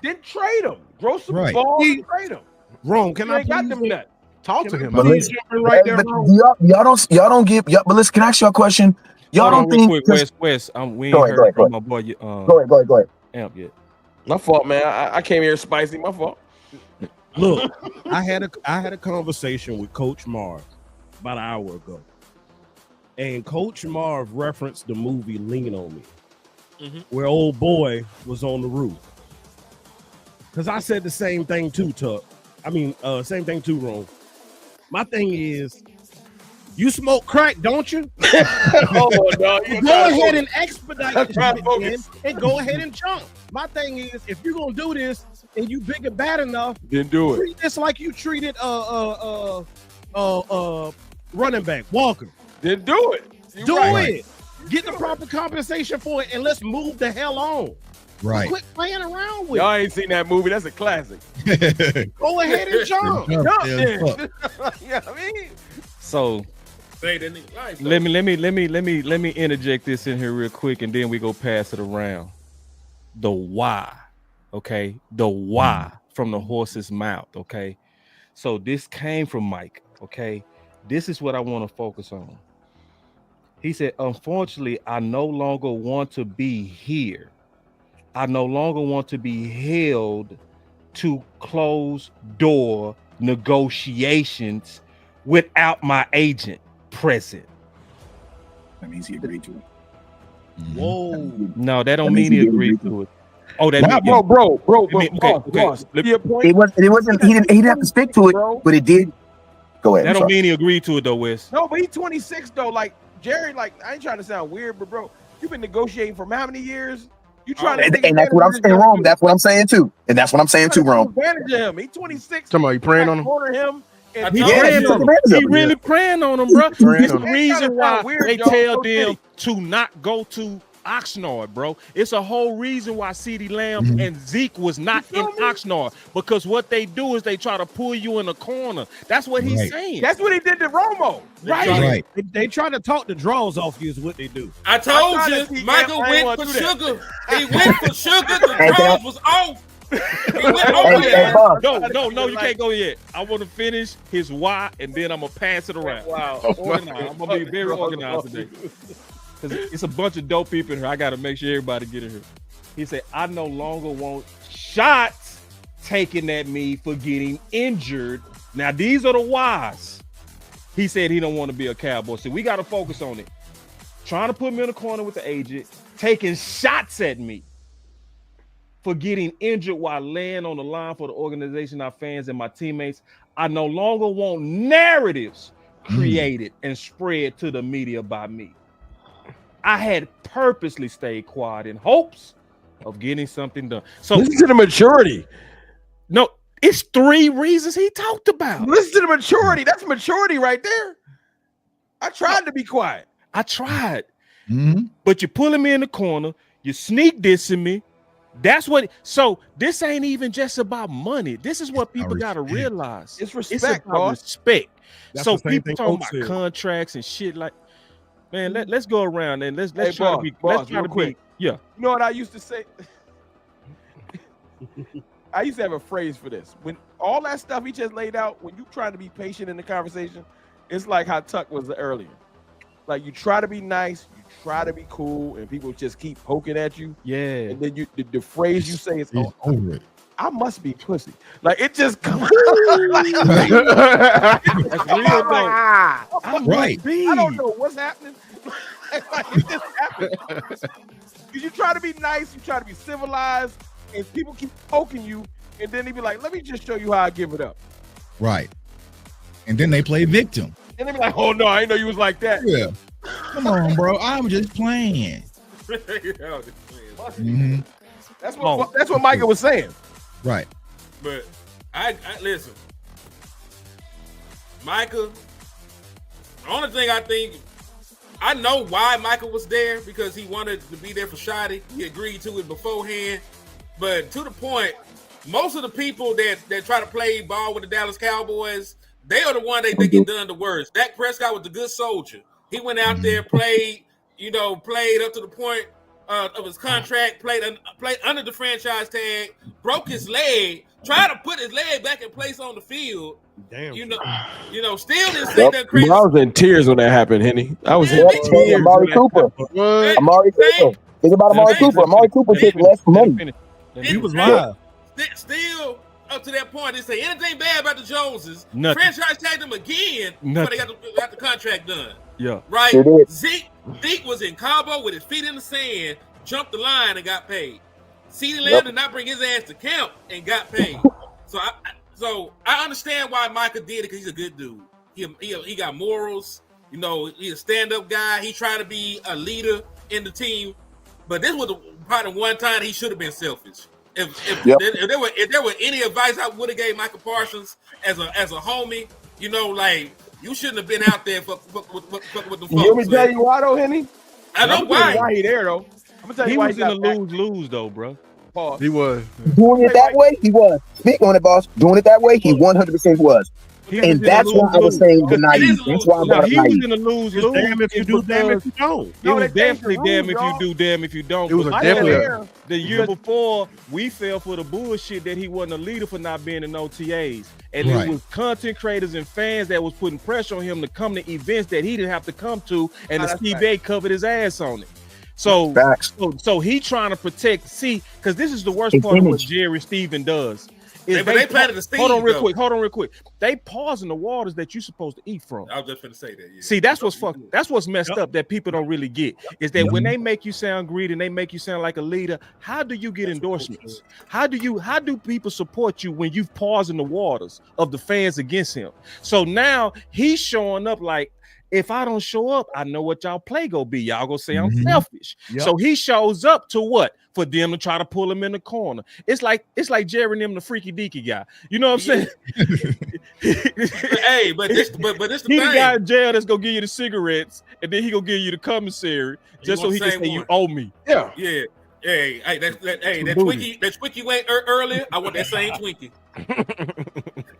Then trade him. Grow some balls and trade him. Wrong. Can I got them nuts? Talk to him. But listen, y'all don't give. But listen, can I ask y'all a question? Y'all don't think? West. We ain't heard from my boy. Go ahead. Amp yet. My fault, man. I came here spicy. My fault. Look, I had a conversation with Coach Marv about an hour ago, and Coach Marv referenced the movie "Lean on Me," where old boy was on the roof. Because I said the same thing too, Tuck. Same thing too, Ron. My thing is, you smoke crack, don't you? Hold on, dog. Go ahead and expedite this and go ahead and jump. My thing is, if you're gonna do this and you big and bad enough, then do it. Treat this like you treated running back Walker. Then do it. Do it. Get the proper compensation for it, and let's move the hell on. Right. Quit playing around with. Y'all ain't seen that movie. That's a classic. Go ahead and jump. Jump then. Yeah, I mean. So let me interject this in here real quick, and then we go pass it around. The why. Okay, the why from the horse's mouth. Okay, so this came from Mike. Okay, this is what I want to focus on. He said, unfortunately, I no longer want to be here. I no longer want to be held to closed door negotiations without my agent present. That means he agreed to it. Whoa. No, that don't mean he agreed to it. Oh, that means, bro. Boss. It wasn't. He didn't have to stick to it, but it did. Go ahead. That don't mean he agreed to it though, Wes. No, but he's 26 though. Like Jerry, like I ain't trying to sound weird, but bro, you've been negotiating for how many years? You trying to? And that's what I'm saying, Rome. That's what I'm saying too. And that's what I'm saying too, Rome. Advantage of him. He's 26. Somebody praying on him. Corner him. And He really praying on them, bro. It's the reason why they tell them to not go to Oxnard, bro. It's a whole reason why CeeDee Lamb and Zeke was not in Oxnard, because what they do is they try to pull you in a corner. That's what he's saying. That's what he did to Romo. Right. They try to talk the draws off you is what they do. I told you, Michael went for sugar. He went for sugar. The draws was off. No, you can't go yet. I want to finish his why, and then I'm gonna pass it around. Wow, I'm gonna be very organized today, because it's a bunch of dope people in here. I got to make sure everybody get in here. He said, "I no longer want shots taken at me for getting injured." Now these are the whys. He said he don't want to be a Cowboy, so we got to focus on it. Trying to put me in the corner with the agent, taking shots at me for getting injured while laying on the line for the organization, our fans, and my teammates. I no longer want narratives created and spread to the media by me. I had purposely stayed quiet in hopes of getting something done. So listen to the maturity. No, it's 3 reasons he talked about. Listen to the maturity. That's maturity right there. I tried to be quiet. I tried. But you're pulling me in the corner. You sneak dissing me. That's what. So this ain't even just about money. This is what people got to realize. It's respect, it's about boss. respect. That's So the same people thing talking Coach about said. contracts and shit like, man, let's go around and let's Hey, try boss, to be. boss, Let's try real to be. quick. Yeah. You know what I used to say? I used to have a phrase for this. When all that stuff he just laid out, when you trying to be patient in the conversation, it's like how Tuck was earlier. Like you try to be nice, you try to be cool, and people just keep poking at you. Yeah. And then the phrase you say is, He's over it. I must be pussy. Like it just comes. That's real though. Right. I don't know what's happening. Like, it just happens. Because you try to be nice, you try to be civilized, and people keep poking you, and then they be like, let me just show you how I give it up. Right. And then they play victim. And they be like, oh no, I didn't know you was like that. Yeah. Come on, bro. I'm just playing. That's what Micah was saying. Right. But I listen, Micah. The only thing I think, I know why Micah was there, because he wanted to be there for Shotty. He agreed to it beforehand. But to the point, most of the people that try to play ball with the Dallas Cowboys, they are the one that get done the worst. Dak Prescott was the good soldier. He went out there, played up to the point of his contract, played under the franchise tag, broke his leg, tried to put his leg back in place on the field. Damn. You know, still didn't say that crazy. I was in tears when that happened, Henny. I was in tears. Amari Cooper. Amari Cooper. Think about Amari Cooper. Amari Cooper took less money. He was live. Still up to that point, they say anything bad about the Joneses. Nothing. Franchise tagged them again before they got the contract done. Yeah. Right? Sure did. Zeke was in Cabo with his feet in the sand, jumped the line and got paid. CeeDee Lamb did not bring his ass to camp and got paid. So I understand why Micah did it, because he's a good dude. He got morals. You know, he's a stand-up guy. He tried to be a leader in the team. But this was probably one time he should have been selfish. If there were any advice I would have gave Micah Parsons as a homie, you know, like, you shouldn't have been out there with the folks. You want me to tell you why though, Henny? I know why he there though. I'm gonna tell you He why was in a lose-lose though, bro. Pause. He was Doing it that way, he was. Speak on it, boss. Doing it that way, he 100% was. And that's why I was saying the naive. That's why I brought up he was naive. in a lose-lose. Damn if you do, damn if you don't. It No, was they changed definitely the damn rules, if y'all. you do, damn if you don't. It was But definitely the year before, we fell for the bullshit that he wasn't a leader for not being in OTAs. And Right. it was content creators and fans that was putting pressure on him to come to events that he didn't have to come to, and the that's CBA covered his ass on it. So, Facts. so he trying to protect. See, because this is the worst part of what Jerry Stephen does. Is But they planted the seed. Hold on real though. quick. They pausing the waters that you're supposed to eat from. I was just gonna say that. Yeah. See, that's what's messed up that people don't really get is that when they make you sound greedy and they make you sound like a leader, how do you get endorsements? How do people support you when you've pausing the waters of the fans against him? So now he's showing up like, if I don't show up, I know what y'all play go be. Y'all gonna say I'm selfish. Yep. So he shows up to what? For them to try to pull him in the corner. It's like Jerry and them, the freaky deaky guy. You know what I'm saying? Hey, but this the He the thing. guy in jail that's gonna give you the cigarettes, and then he gonna give you the commissary just so want he the can same say you one. owe me. Yeah. Yeah. Hey, that Twinkie you ate earlier. I want that same Twinkie.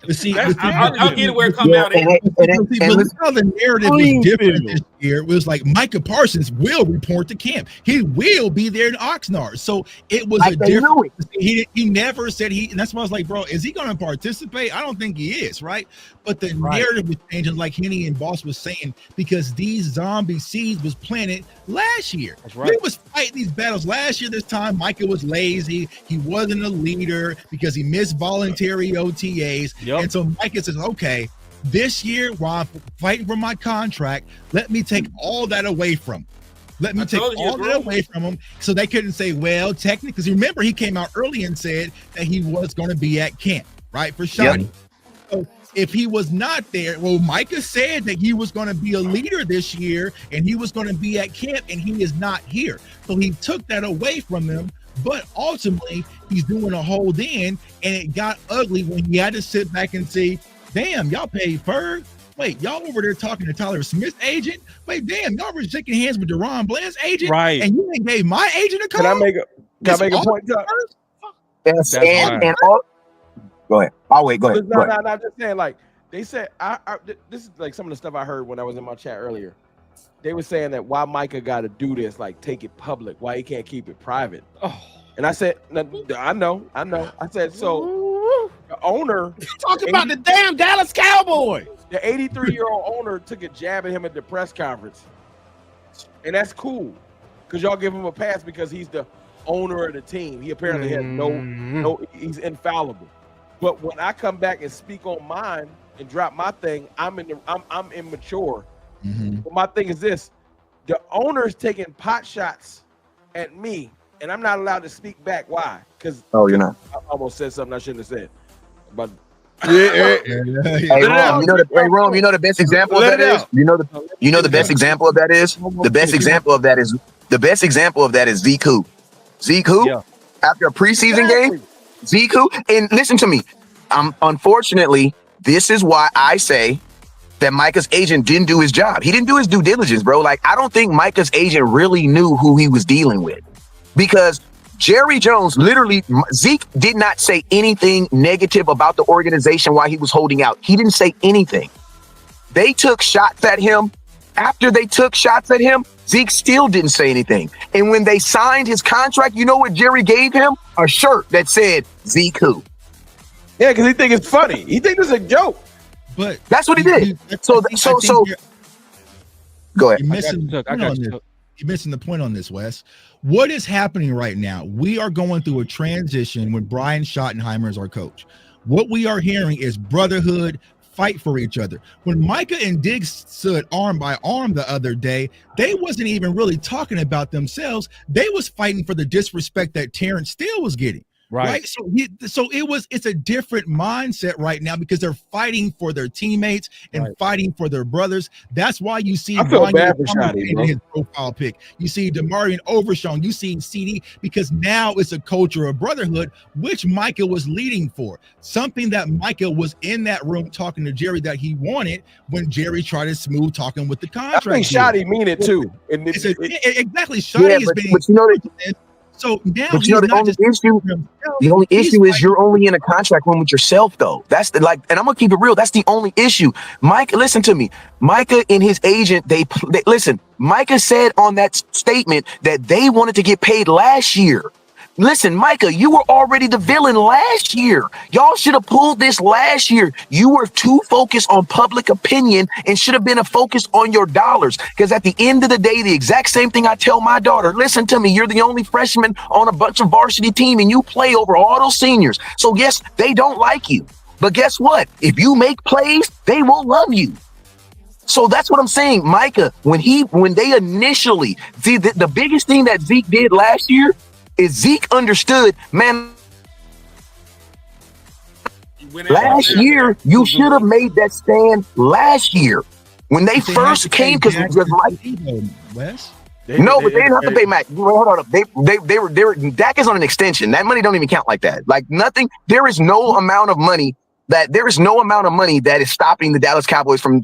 But see, I'll get it where it come out. And how the narrative was different this year. It was like Micah Parsons will report to camp. He will be there in Oxnard. So it was a different. He never said he, and that's why I was like, bro, is he going to participate? I don't think he is, right? But the narrative was changing, like Henny and Boss was saying, because these zombie seeds was planted last year. That's right. We was fighting these battles last year. This time, Micah was lazy. He wasn't a leader because he missed voluntary OTAs. Yep. And so Micah says, okay, this year while I'm fighting for my contract, let me take all that away from him. Let me take all that away from him so they couldn't say, well, technically, because remember, he came out early and said that he was going to be at camp, right, for Shotty. Yep. So if he was not there, well, Micah said that he was going to be a leader this year and he was going to be at camp, and he is not here. So he took that away from him. But ultimately, he's doing a hold in, and it got ugly when he had to sit back and say, damn, y'all paid Ferg. Wait, y'all over there talking to Tyler Smith's agent? Wait, damn, y'all were shaking hands with Deron Bland's agent? Right. And you ain't gave my agent a call? Can I make a point? Yes, and all, go ahead. I'll wait. Go ahead. No, just saying, like, they said, this is like some of the stuff I heard when I was in my chat earlier. They were saying that why Micah got to do this, like take it public, why he can't keep it private. Oh, and I said, I know. I said, so the owner Talk about the damn Dallas Cowboys. The 83-year-old owner took a jab at him at the press conference, and that's cool because y'all give him a pass because he's the owner of the team. He apparently has no, he's infallible. But when I come back and speak on mine and drop my thing, I'm immature. But my thing is this: the owner's taking pot shots at me, and I'm not allowed to speak back. Why? Because you're not. I almost said something I shouldn't have said. But Hey, Rome, you know the best example of that is? You know the best example of that is? The best example of that is Zeke Who. Zeke Who, after a preseason game, Zeke Who, and listen to me. Unfortunately, this is why I say that Micah's agent didn't do his job. He didn't do his due diligence, bro. Like, I don't think Micah's agent really knew who he was dealing with, because Jerry Jones, literally, Zeke did not say anything negative about the organization while he was holding out. He didn't say anything. They took shots at him. After they took shots at him, Zeke still didn't say anything. And when they signed his contract, you know what Jerry gave him? A shirt that said Zeke Who. Yeah, because he think it's funny. He think it's a joke. But that's what he did. So go ahead. You're missing the point on this, Wes. What is happening right now? We are going through a transition when Brian Schottenheimer is our coach. What we are hearing is brotherhood, fight for each other. When Micah and Diggs stood arm by arm the other day, they wasn't even really talking about themselves. They was fighting for the disrespect that Terrence Steele was getting. Right. So it's a different mindset right now because they're fighting for their teammates and fighting for their brothers. That's why you see I feel bad for Shotty, bro. His profile pic. You see DeMarion Overshown. You see CD, because now it's a culture of brotherhood, which Micah was leading for. Something that Micah was in that room talking to Jerry that he wanted when Jerry tried to smooth talking with the contract. I think Shotty mean it too. Exactly. Shotty has been. But you know that. So now But he's you know, the not only just issue, the only he's issue is fighting- you're only in a contract room with yourself, though. That's the and I'm gonna keep it real. That's the only issue. Mike, listen to me. Micah and his agent, they listen. Micah said on that statement that they wanted to get paid last year. Listen, Micah, you were already the villain last year. Y'all should have pulled this last year. You were too focused on public opinion and should have been a focus on your dollars. Because at the end of the day, the exact same thing I tell my daughter, listen to me, you're the only freshman on a bunch of varsity team and you play over all those seniors. So yes, they don't like you. But guess what? If you make plays, they will love you. So that's what I'm saying, Micah, when they initially, see, the biggest thing that Zeke did last year is Zeke understood, man, last year, you should have made that stand last year. When they first came, because Mike, Wes? no, but they didn't have to pay Mac. Hold on, they were Dak is on an extension. That money don't even count like that. Like nothing. There is no amount of money that is stopping the Dallas Cowboys from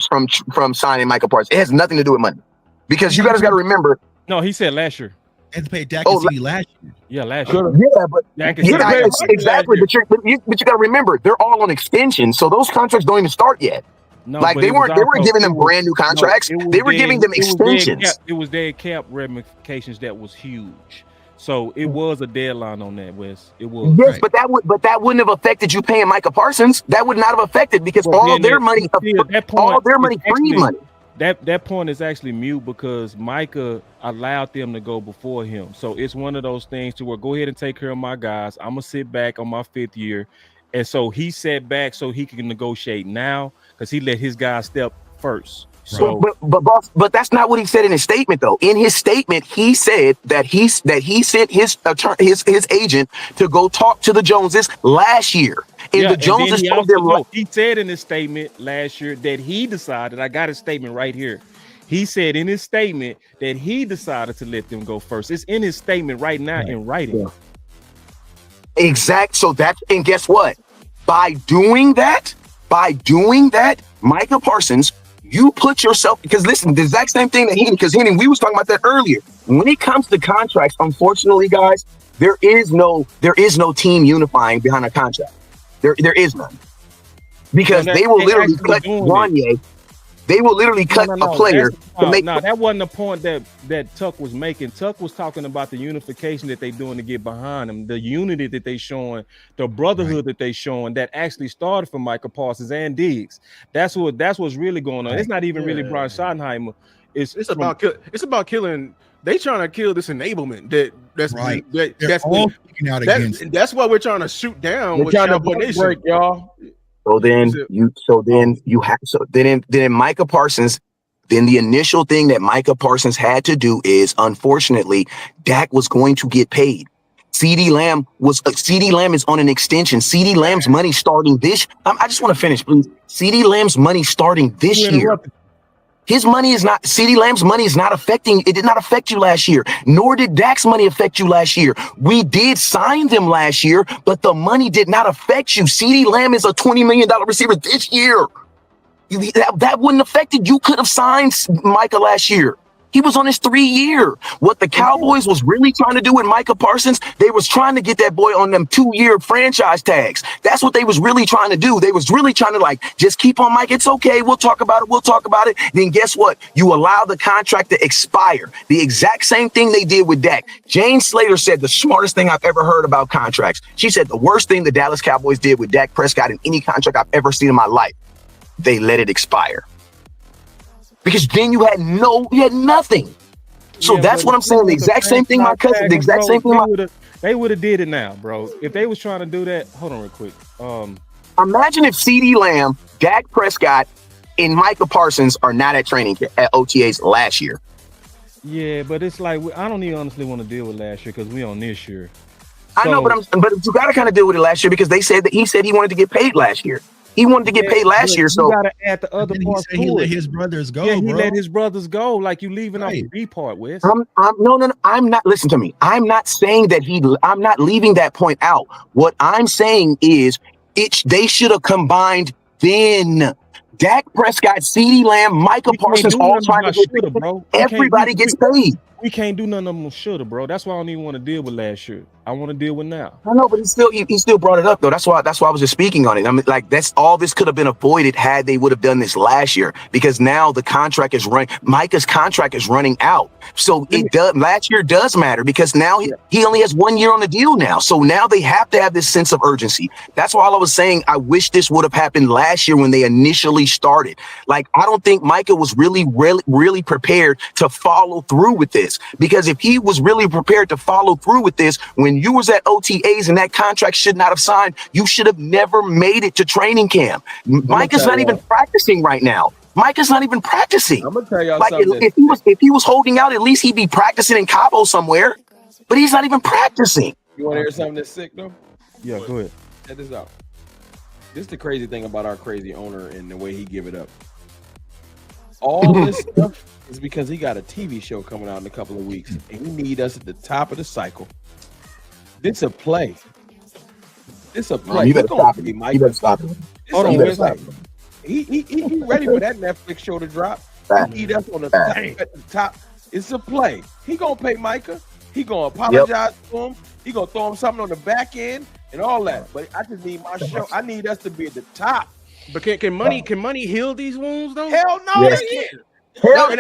signing Micah Parsons. It has nothing to do with money, because you guys got to remember. No, he said last year. They had to pay Dak and CD last year. Yeah, last year. Yeah, but exactly. But you got to remember, they're all on extension, so those contracts don't even start yet. No, like they weren't giving them brand new contracts. They were giving them extensions. It was their cap ramifications that was huge. So it was a deadline on that, Wes. It was. Yes, right. but that wouldn't have affected you paying Micah Parsons. That would not have affected because all their money free money. That point is actually mute because Micah allowed them to go before him. So it's one of those things to where go ahead and take care of my guys. I'm gonna sit back on my 5th year. And so he sat back so he can negotiate now because he let his guys step first. So, but that's not what he said in his statement, though. In his statement, he said that he sent his agent to go talk to the Joneses last year. And the Joneses told them. He said in his statement last year that he decided. I got his statement right here. He said in his statement that he decided to let them go first. It's in his statement right now in writing. Yeah. Exact. So and guess what? By doing that, Micah Parsons, you put yourself, because listen, the exact same thing that Henning, we was talking about that earlier. When it comes to contracts, unfortunately, guys, there is no team unifying behind a contract. There is none. Because they will literally cut Wanye. They will literally cut a player to make. No, that wasn't the point that Tuck was making. Tuck was talking about the unification that they're doing to get behind them, the unity that they showing, the brotherhood that they showing that actually started from Micah Parsons and Diggs. That's what's really going on. Right. It's not even really Brian Schottenheimer. It's about killing. They trying to kill this enablement that's right. That's what we're trying to shoot down. We're trying to break, y'all. So then Micah Parsons, then the initial thing that Micah Parsons had to do is, unfortunately, Dak was going to get paid. CeeDee Lamb is on an extension. CeeDee Lamb's money starting this. I just want to finish, please. CeeDee Lamb's money starting this year. His money is not, CeeDee Lamb's money is not affecting, it did not affect you last year, nor did Dak's money affect you last year. We did sign them last year, but the money did not affect you. CeeDee Lamb is a $20 million receiver this year. That wouldn't affect it. You could have signed Micah last year. He was on his 3-year. What the Cowboys was really trying to do with Micah Parsons, they was trying to get that boy on them 2-year franchise tags. That's what they was really trying to do. They was really trying to just keep on Mike. It's okay. We'll talk about it. Then guess what? You allow the contract to expire. The exact same thing they did with Dak. Jane Slater said the smartest thing I've ever heard about contracts. She said the worst thing the Dallas Cowboys did with Dak Prescott in any contract I've ever seen in my life, they let it expire. Because then you had nothing. So that's what I'm saying. The exact same thing my cousin, the exact same thing. They would have did it now, bro. If they was trying to do that, hold on real quick. Imagine if CeeDee Lamb, Dak Prescott, and Micah Parsons are not at training at OTAs last year. Yeah, but it's like I don't even honestly want to deal with last year because we on this year. I know, but you got to kind of deal with it last year because he said he wanted to get paid last year. He wanted to get paid last year, so you gotta add the other part to it. He let his brothers go. Yeah, he let his brothers go. Like you leaving out the B part, Wes. No. I'm not. Listen to me. I'm not saying that I'm not leaving that point out. What I'm saying is, they should have combined then. Dak Prescott, CeeDee Lamb, Micah Parsons, all trying to get paid. Everybody gets paid. we can't do none of them shoulda, bro. That's why I don't even want to deal with last year. I want to deal with now. I know, but he still brought it up though. That's why I was just speaking on it. I mean, like that's all this could have been avoided had they would have done this last year, because now the contract is running. Micah's contract is running out, so it does. Last year does matter because now he only has 1 year on the deal now. So now they have to have this sense of urgency. That's why I was saying I wish this would have happened last year when they initially started. Like I don't think Micah was really prepared to follow through with this, because if he was really prepared to follow through with this when you was at OTAs and that contract should not have signed, you should have never made it to training camp. Micah's not even practicing right now. Micah's not even practicing. I'm gonna tell y'all like something. If he was holding out, at least he'd be practicing in Cabo somewhere. But he's not even practicing. You want to hear something that's sick though? Yeah, go ahead. Check this out. This is the crazy thing about our crazy owner and the way he give it up. All this stuff is because he got a TV show coming out in a couple of weeks, and he need us at the top of the cycle. This a play. This a play. You better stop it. You better stop it. Hold on, you better stop it. He ready for that Netflix show to drop. He need us on the top, at the top. It's a play. He gonna pay Micah. He gonna apologize to him. He gonna throw him something on the back end and all that. But I just need my show. I need us to be at the top. But can money heal these wounds though? Hell no, Yes. they can't. I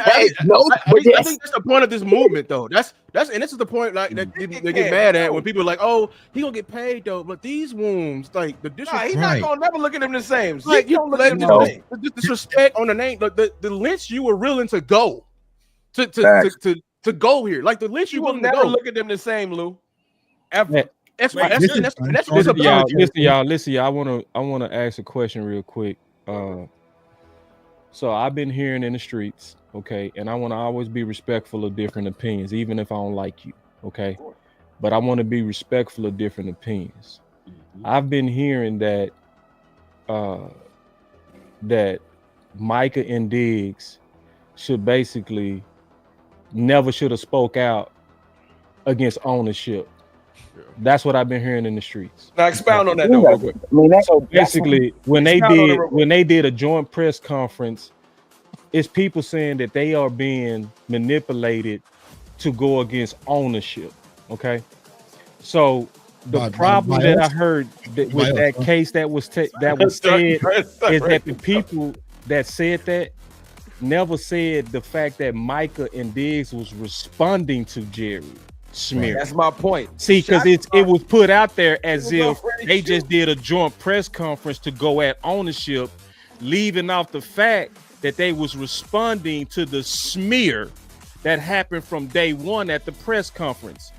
think that's the point of this movement, though. That's and this is the point like that they get mad at when people are like, "Oh, he gonna get paid though." But these wounds, like the disrespect, He's not gonna never look at them the same. like You don't look at them the same. the disrespect on the name, the lengths you were willing to go to go here, like the lengths You you will willing to never go. look at them the same, Lou. Ever. That's Listen, y'all. I wanna ask a question real quick. So I've been hearing in the streets, okay, and I want to always be respectful of different opinions, even if I don't like you, okay, but I want to be respectful of different opinions. I've been hearing that that Micah and Diggs should basically never should have spoke out against ownership. That's what I've been hearing in the streets. Now expound on that though, real quick. So basically, when they did a joint press conference, it's people saying that they are being manipulated to go against ownership. Okay, so the problem that I heard with that case that was said is that the people that said that never said the fact that Micah and Diggs was responding to Jerry smear. That's my point. See, because it was put out there as if they just did a joint press conference to go at ownership, leaving off the fact that they was responding to the smear that happened from day one at the press conference.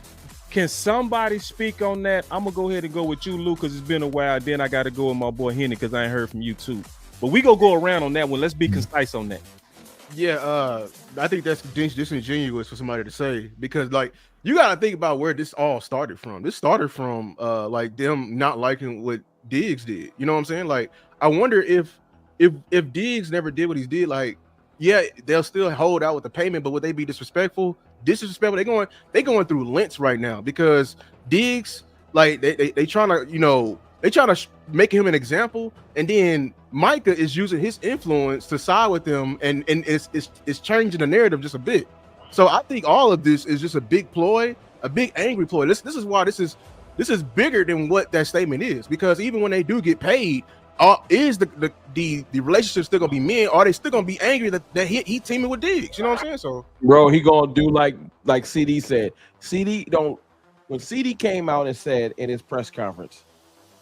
Can somebody speak on that? I'm gonna go ahead and go with you, Lou, because it's been a while. Then I got to go with my boy Henny because I ain't heard from you too. But we go around on that one. Let's be concise on that. Yeah, I think that's disingenuous for somebody to say, because like you got to think about where this all started from. This started from like them not liking what Diggs did. You know what I'm saying? Like I wonder if Diggs never did what he did, like yeah, they'll still hold out with the payment, but would they be disrespectful? They going through lengths right now because Diggs, like they trying to make him an example, and then Micah is using his influence to side with them, and it's changing the narrative just a bit. So I think all of this is just a big ploy, a big angry ploy. This is why this is bigger than what that statement is, because even when they do get paid, is the relationship still gonna be men? Or are they still gonna be angry that he teaming with Diggs? You know what I'm saying? So bro, he gonna do like CD said. When CD came out and said in his press conference,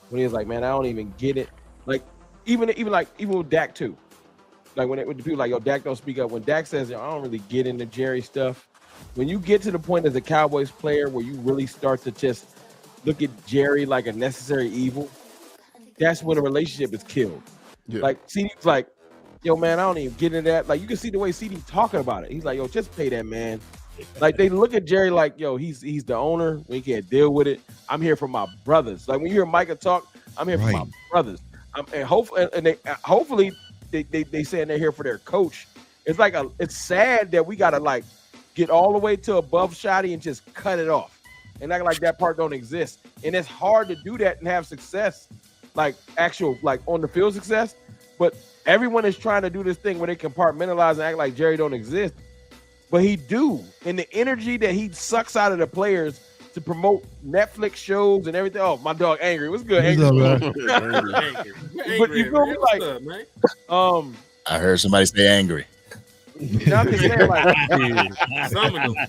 when he was like, man, I don't even get it. Like even with Dak too. Like when the people like, yo, Dak don't speak up. When Dak says, yo, I don't really get into Jerry stuff. When you get to the point as a Cowboys player where you really start to just look at Jerry like a necessary evil, that's when a relationship is killed. Yeah. Like CD's like, yo, man, I don't even get into that. Like you can see the way CD talking about it. He's like, yo, just pay that man. Like they look at Jerry like, yo, he's the owner. We can't deal with it. I'm here for my brothers. Like when you hear Micah talk, I'm here for my brothers. And hopefully they saying they're here for their coach. It's like it's sad that we gotta like get all the way to above Shotty and just cut it off and act like that part don't exist. And it's hard to do that and have success, like actual like on the field success. But everyone is trying to do this thing where they compartmentalize and act like Jerry don't exist. but he do. And the energy that he sucks out of the players to promote Netflix shows and everything. Oh, my dog Angry. What's good, Angry? But you feel me? Like, I heard somebody say angry. I'm just saying, like,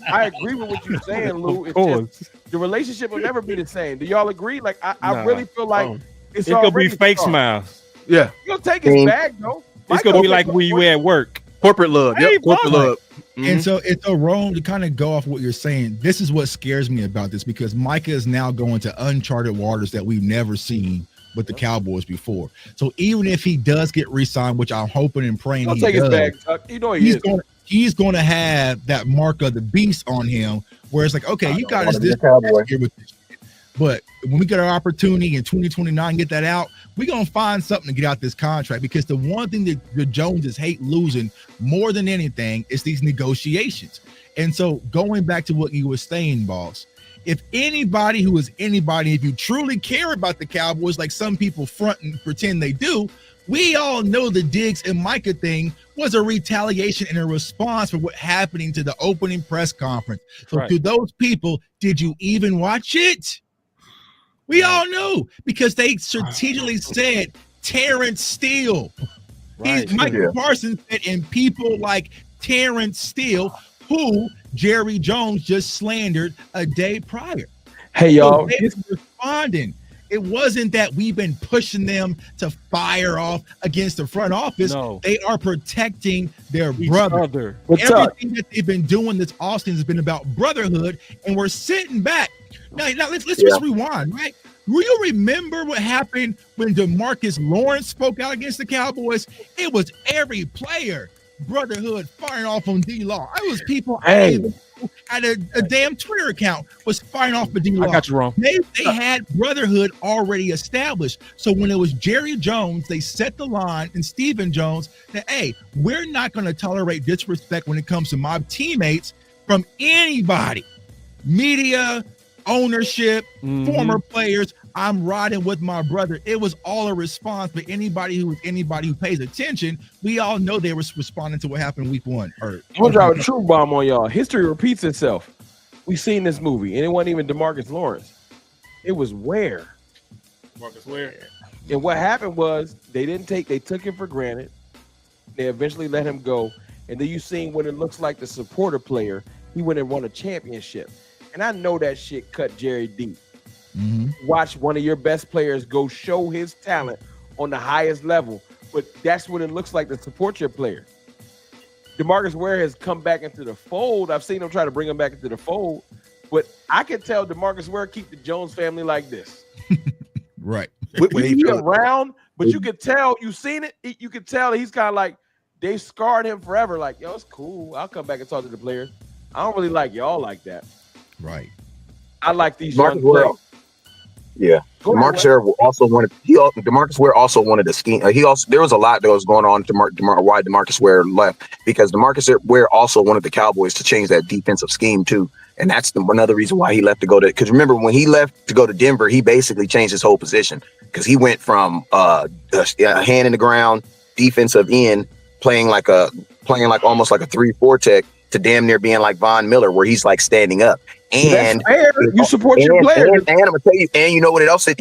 I agree with what you're saying, Lou. It's just, the relationship will never be the same. Do y'all agree? Like, I really feel like it's gonna be fake smiles. Yeah, you'll take his bag though. It's gonna be like when you at work. Corporate love. Yep, corporate love. And so it's a wrong to kind of go off what you're saying. This is what scares me about this, because Micah is now going to uncharted waters that we've never seen with the Cowboys before. So even if he does get re-signed, which I'm hoping and praying He'll take his bag. You know he's going to have that mark of the beast on him, where it's like, okay, you got us this year with this shit. But when we get our opportunity in 2029, get that out, we're going to find something to get out this contract, because the one thing that the Joneses hate losing more than anything is these negotiations. And so going back to what you were saying, boss, if anybody who is anybody, if you truly care about the Cowboys, like some people front and pretend they do, we all know the Diggs and Micah thing was a retaliation and a response for what happening to the opening press conference. So to those people, did you even watch it? We all know, because they strategically said Terrence Steele. Micah Parsons said, and people like Terrence Steele, who Jerry Jones just slandered a day prior. Hey, y'all. So they were responding. It wasn't that we've been pushing them to fire off against the front office. No. They are protecting their brother. Everything that they've been doing this offseason has been about brotherhood, and we're sitting back. Now let's just rewind, right? Will you remember what happened when DeMarcus Lawrence spoke out against the Cowboys? It was every player, brotherhood, firing off on D-Law. It was people had a damn Twitter account was firing off for D-Law. I got you wrong. They had brotherhood already established. So when it was Jerry Jones, they set the line, and Stephen Jones said, hey, we're not going to tolerate disrespect when it comes to my teammates from anybody. Media, ownership, former players. I'm riding with my brother. It was all a response, but anybody who pays attention, we all know they were responding to what happened week one. I'm gonna drop a true bomb on y'all. History repeats itself. We've seen this movie, and it wasn't even DeMarcus Lawrence. It was Ware. Marcus Ware. And what happened was they took him for granted. They eventually let him go. And then you seen when it looks like the supporter player, he went and won a championship. And I know that shit cut Jerry deep. Watch one of your best players go show his talent on the highest level, but that's what it looks like to support your player. DeMarcus Ware has come back into the fold. I've seen him try to bring him back into the fold, but I can tell DeMarcus Ware keep the Jones family like this. Right. He's around, but you could tell, you seen it, you could tell he's kind of like, they scarred him forever. Like, yo, it's cool. I'll come back and talk to the players. I don't really like y'all like that. Right. I like these young Ware. players. Yeah, DeMarcus Ware also wanted. DeMarcus Ware also wanted a scheme. There was a lot that was going on. Why DeMarcus Ware left, because DeMarcus Ware also wanted the Cowboys to change that defensive scheme too, and that's another reason why he left to go to. Because remember, when he left to go to Denver, he basically changed his whole position, because he went from a hand in the ground defensive end, playing like almost like a 3-4 tech, to damn near being like Von Miller, where he's like standing up. And you support your players. And I'm gonna tell you, and you know what it also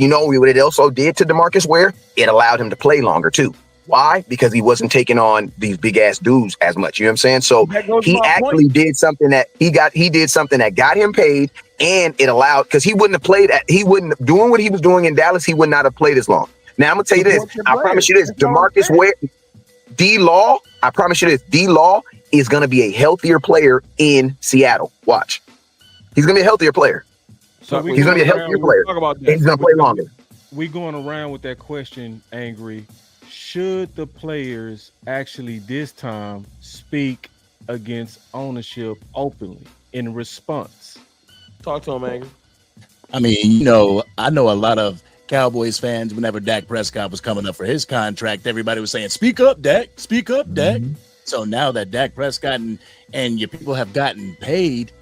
did to DeMarcus Ware? It allowed him to play longer too. Why? Because he wasn't taking on these big ass dudes as much. You know what I'm saying? So he actually did something that he did something that got him paid, and it allowed, because he wouldn't have played doing what he was doing in Dallas, he would not have played as long. Now I'm gonna tell you this. I promise you this, DeMarcus Ware, D-Law, I promise you this, D-Law is gonna be a healthier player in Seattle. Watch. He's gonna be a healthier player. So he's gonna be a healthier player. And he's gonna play longer. We going around with that question, Angry. Should the players actually this time speak against ownership openly in response? Talk to him, Angry. I mean, I know a lot of Cowboys fans, whenever Dak Prescott was coming up for his contract, everybody was saying, speak up, Dak, speak up, Dak. So now that Dak Prescott and your people have gotten paid,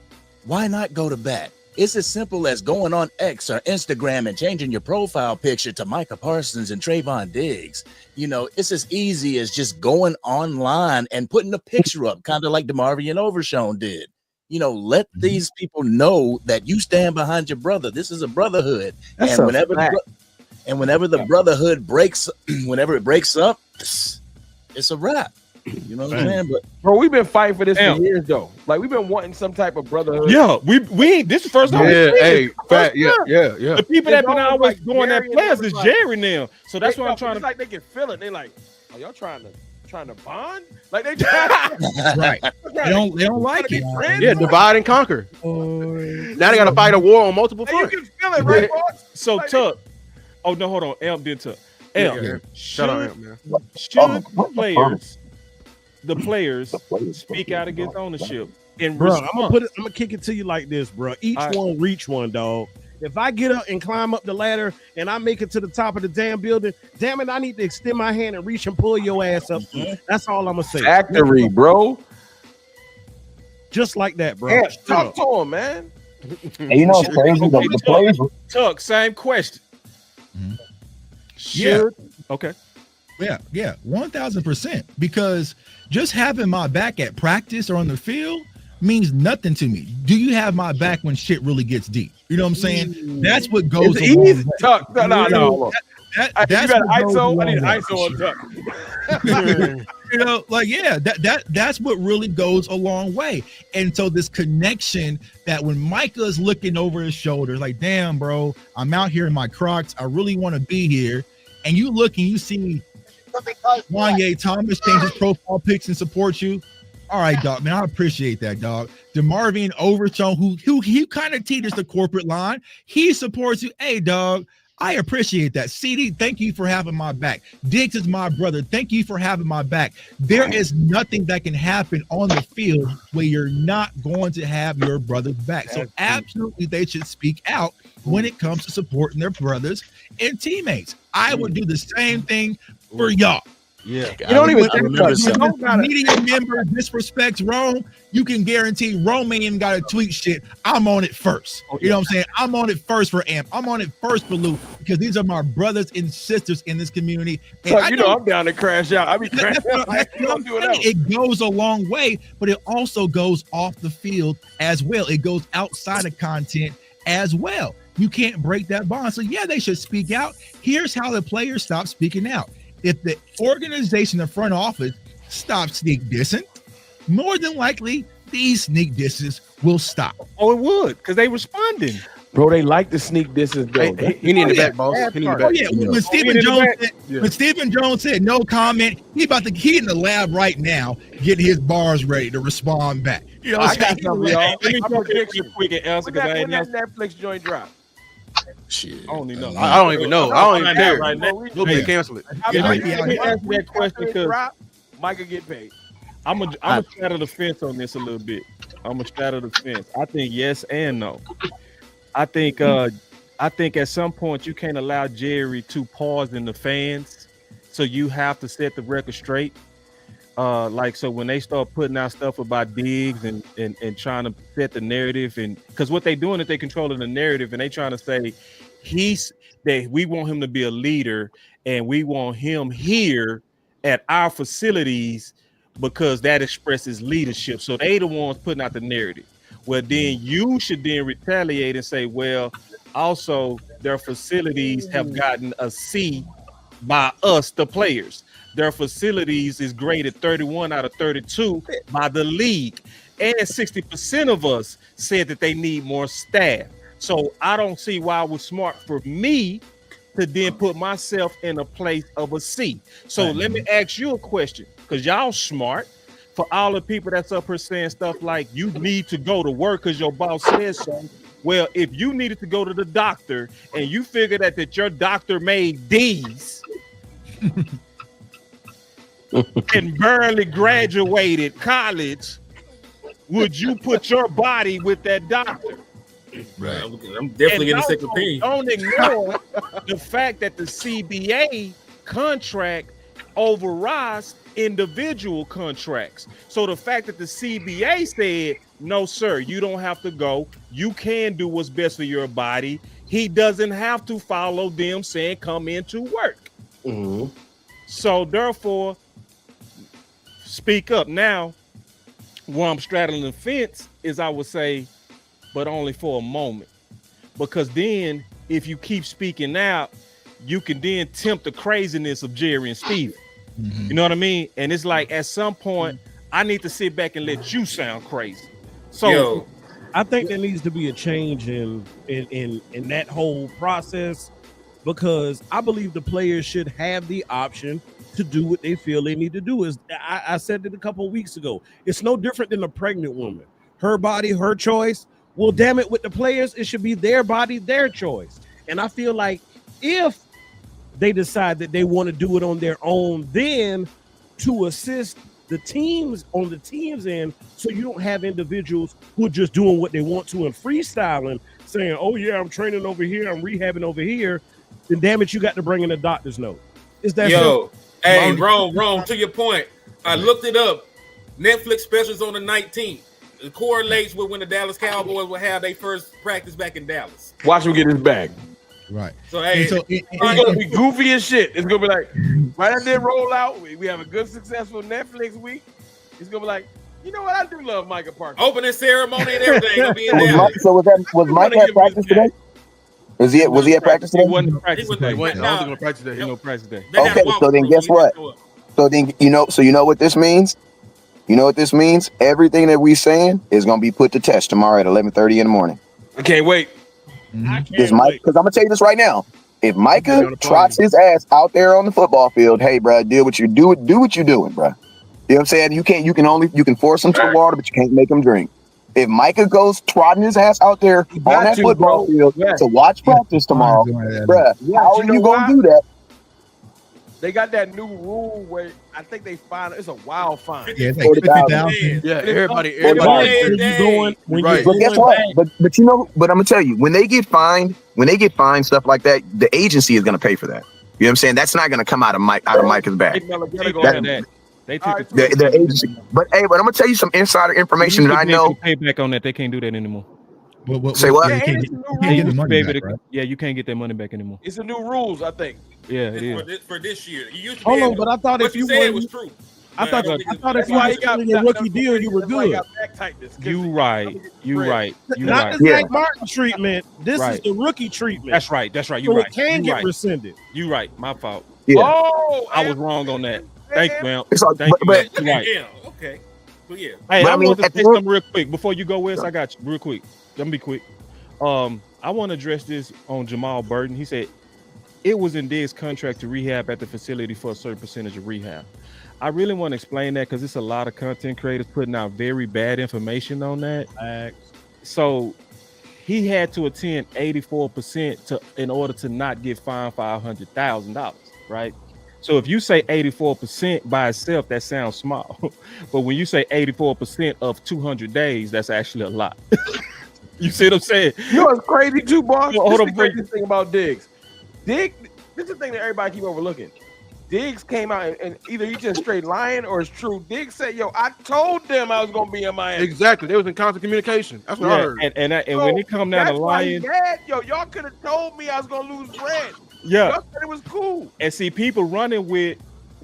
why not go to bat? It's as simple as going on X or Instagram and changing your profile picture to Micah Parsons and Trayvon Diggs. You know, it's as easy as just going online and putting a picture up, kind of like DeMarvion Overshown did. You know, let these people know that you stand behind your brother. This is a brotherhood. That's and whenever the brotherhood breaks, whenever it breaks up, it's a wrap. You know what I'm saying? But bro, we've been fighting for this for years though. Like we've been wanting some type of brotherhood. Yeah, we this is the first time. Yeah, hey, fact, yeah. The people that been always going at players is Jerry now. So that's what I'm trying to. Like they can feel it. They like, are y'all trying to bond? Like they right. They don't like it. Yeah, divide and conquer. Now they got to fight a war on multiple fronts. You can feel it, right, boss? So like, Tuck. Oh no, hold on. Elm did Tuck. Elm. Shout out, Elm, man. Should the players speak out against ownership? And bro, I'm gonna kick it to you like this, bro. Each one reach one, dog. If I get up and climb up the ladder and I make it to the top of the damn building, damn it, I need to extend my hand and reach and pull your ass up. That's all I'm gonna say. Factory, bro. Just like that, bro. Yeah, talk to him, man. And you know what's crazy? The players. Tuck, same question. Should okay. Yeah, 1000%. Because just having my back at practice or on the field means nothing to me. Do you have my back when shit really gets deep? You know what I'm saying? That's what goes easy. Tuck, no. That's you got ISO. I need an ISO on Tuck. You know, like that's what really goes a long way. And so this connection that when Micah is looking over his shoulder, like, damn, bro, I'm out here in my Crocs. I really want to be here. And you look and you see Wanye Thomas change his profile pics and support you. All right, dog, man, I appreciate that, dog. DeMarvion Overshown, who he kind of teeters the corporate line, he supports you. Hey, dog, I appreciate that. CD, thank you for having my back. Diggs is my brother. Thank you for having my back. There is nothing that can happen on the field where you're not going to have your brother's back. So absolutely, they should speak out when it comes to supporting their brothers and teammates. I would do the same thing for y'all. Yeah, you don't even media member disrespects Rome. You can guarantee Rome ain't even got to tweet shit. I'm on it first. You know what I'm saying? I'm on it first for Amp. I'm on it first for Lou because these are my brothers and sisters in this community. And I'm down to crash out. I be crashing out. It goes a long way, but it also goes off the field as well. It goes outside of content as well. You can't break that bond. So yeah, they should speak out. Here's how the players stop speaking out. If the organization, the front office, stops sneak dissing, more than likely these sneak disses will stop. Oh, it would, because they responding. Bro, they like the sneak disses, though. He need the back, boss. He need the back. Oh, yeah. When Stephen Jones said no comment, he in the lab right now getting his bars ready to respond back. You know, I got something, y'all. Let me talk quick and answer because I ain't that Netflix joint drop. Shit. I don't even know. I don't even know. I don't even care. Right now. Nobody cancel it. Let me answer that question because Micah get paid. I'm a straddle the fence on this a little bit. I'm a straddle the fence. I think yes and no. I think at some point you can't allow Jerry to pause in the fans, so you have to set the record straight. So when they start putting out stuff about Diggs and trying to set the narrative, and because what they doing is they controlling the narrative and they trying to say we want him to be a leader and we want him here at our facilities because that expresses leadership. So they the ones putting out the narrative. Well, then you should then retaliate and say, well, also their facilities have gotten a C by us, the players. Their facilities is graded 31 out of 32 by the league. And 60% of us said that they need more staff. So I don't see why it was smart for me to then put myself in a place of a C. So let me ask you a question, because y'all smart. For all the people that's up here saying stuff like you need to go to work because your boss says so. Well, if you needed to go to the doctor and you figured that your doctor made D's and barely graduated college, would you put your body with that doctor? Right. I'm definitely in the second opinion. Don't ignore the fact that the CBA contract overrides individual contracts. So the fact that the CBA said No, sir, you don't have to go. You can do what's best for your body. He doesn't have to follow them saying come into work. Mm-hmm. So therefore, speak up. Now, where I'm straddling the fence is I would say, but only for a moment. Because then if you keep speaking out, you can then tempt the craziness of Jerry and Steve. Mhm. You know what I mean? And it's like at some point, I need to sit back and let you sound crazy. So Yo, I think there needs to be a change in that whole process, because I believe the players should have the option to do what they feel they need to do. Is I said it a couple of weeks ago. It's no different than a pregnant woman. Her body, her choice. Well, damn it, with the players, it should be their body, their choice. And I feel like if they decide that they want to do it on their own, then to assist the teams on the team's end, so you don't have individuals who are just doing what they want to and freestyling, saying, oh yeah, I'm training over here, I'm rehabbing over here, then damn it, you got to bring in a doctor's note. Is that yo, simple? hey, Rome, to your point, I looked it up. Netflix specials on the 19th. It correlates with when the Dallas Cowboys will have their first practice back in Dallas. Watch him get his bag. Right. So, hey, It's gonna be goofy as shit. It's gonna be like, right after they roll out, we have a good, successful Netflix week. It's gonna be like, you know what? I do love Micah Parsons. opening ceremony and everything gonna be in Dallas. So was Mike at practice today? Was he at practice today? He wasn't practice was- today. he wasn't- I don't think I'm gonna practice today. He no practice today. They had Okay, so then walkthrough, guess so you what? can show up. So then you know what this means? You know what this means? Everything that we saying is gonna be put to test tomorrow at 11:30 in the morning. I can't wait. Because I'm gonna tell you this right now. If Micah trots his ass out there on the football field, hey, bro, do what you're doing, bro. You know what I'm saying? You can force him to the water, but you can't make him drink. If Micah goes trotting his ass out there on that football field to watch practice tomorrow, bro, how are you gonna do that? They got that new rule where I think they find it's a wild fine. Yeah, it's like 50,000. Yeah, everybody. When Right. But guess what? But you know, but I'm gonna tell you, when they get fined stuff like that, the agency is gonna pay for that. You know what I'm saying? That's not gonna come out of Micah's bag. They took The agency. But I'm gonna tell you some insider information that I know. Pay back on that. They can't do that anymore. Say what? Yeah, you can't get the money back, right? Yeah, you can't get that money back anymore. It's the new rules, I think. Yeah, it is. For this year. You used to Hold be on, able- but I thought what if you said were- was true. I thought if That's you why were he got in your rookie deal, you were that's why he good. got back tightness. You right. Not the Zach Martin treatment. This is Right. the rookie treatment. That's right. You So right. it can You get right. rescinded. You right. My fault. Yeah. Oh, I was wrong on that. Thank you, man. It's like, Thank you. but- Man. You right. Yeah, okay. But yeah. Hey, But I I mean, want to at say the end- something real quick before you go, Wes. I got you real quick. Let me be quick. I want to address this on Jamal Burton. He said it was in Diggs' contract to rehab at the facility for a certain percentage of rehab. I really want to explain that because it's a lot of content creators putting out very bad information on that. So he had to attend 84% in order to not get fined $500,000, right? So if you say 84% by itself, that sounds small. But when you say 84% of 200 days, that's actually a lot. You see what I'm saying? You know what's crazy too, boss? Hold This on, is the crazy thing about Diggs. This is the thing that everybody keep overlooking. Diggs came out and either you just straight lying or it's true. Diggs said, "Yo, I told them I was gonna be in Miami." Exactly. They was in constant communication. That's what I heard. And when it come down to that's why he lying, mad. Yo, y'all could have told me I was gonna lose bread. yeah. Y'all said it was cool. And see, people running with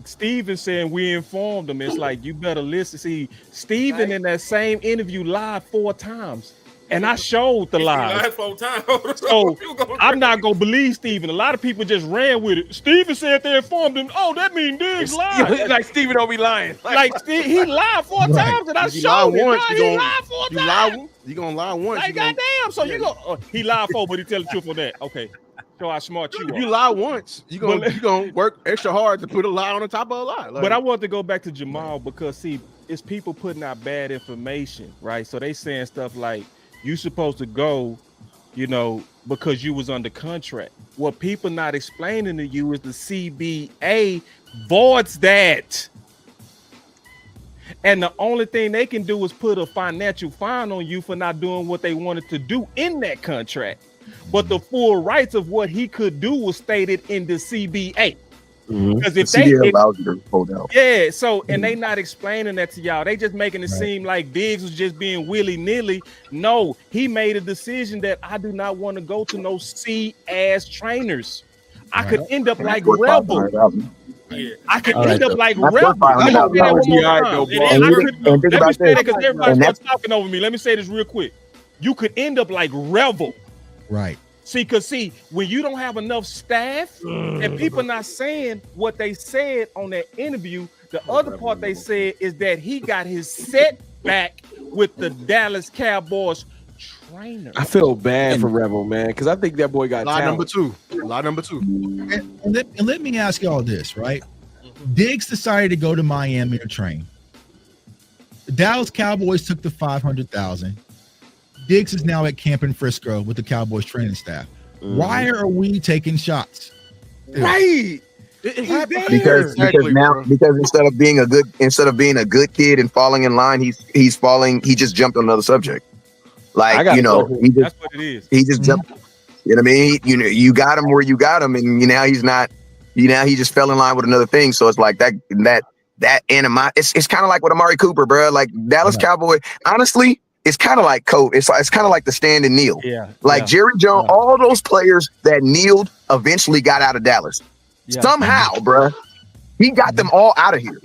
Steven saying we informed them. It's like you better listen. See, Steven in that same interview lied 4 times. And I showed the lies. Lied 4 times. So I'm not gonna believe Steven. A lot of people just ran with it. Steven said they informed him. Oh, that means Diggs lied. Like Steven don't be lying. Like he lied 4 times, and I If you lie showed him. once, Nah, you he gonna- lied 4 You times. lie. You gonna lie once. Like you gonna- goddamn. So you go. He lied 4, but he tell the truth on that. Okay. Show how smart you If are. you lie once, you gonna work extra hard to put a lie on the top of a lie. Like, But I want to go back to Jamal because see, it's people putting out bad information, right? So they saying stuff like you supposed to go, you know, because you was under contract. What people not explaining to you is the CBA voids that. And the only thing they can do is put a financial fine on you for not doing what they wanted to do in that contract. But the full rights of what he could do was stated in the CBA. Mhm. if CD they allows you to hold out. yeah, so and they not explaining that to y'all. They just making it seem like Diggs was just being willy-nilly. No, he made a decision that I do not want to go to no C-ass trainers. I could end up like Rebel. Yeah. I could All end right, up like that's Rebel. $500. I'm gonna say that one more Yeah, time. though, And And think let me about say that this. because everybody And starts talking over me. Let me say this real quick. You could end up like Rebel. Right. See, when you don't have enough staff and people not saying what they said on that interview, the other part they said is that he got his setback with the Dallas Cowboys trainer. I feel bad for Rebel, man, because I think that boy got Lie talent. number two. Lie number two. And let me ask y'all this, right? Diggs decided to go to Miami to train. The Dallas Cowboys took the $500,000. Diggs is now at camp in Frisco with the Cowboys training staff. Why are we taking shots? Right. Because instead of being a good kid and falling in line, he just jumped on another subject. Like, That's what it is. He just jumped. You know what I mean? You got him where you got him, and now he's not. He just fell in line with another thing. So it's like that anima. It's kind of like with Amari Cooper, bro. Like Dallas Cowboy. Honestly, it's kind of like Coach. It's kind of like the stand and kneel. Yeah. Like Jerry Jones, all those players that kneeled eventually got out of Dallas. Yeah. Somehow, bruh. He got them all out of here.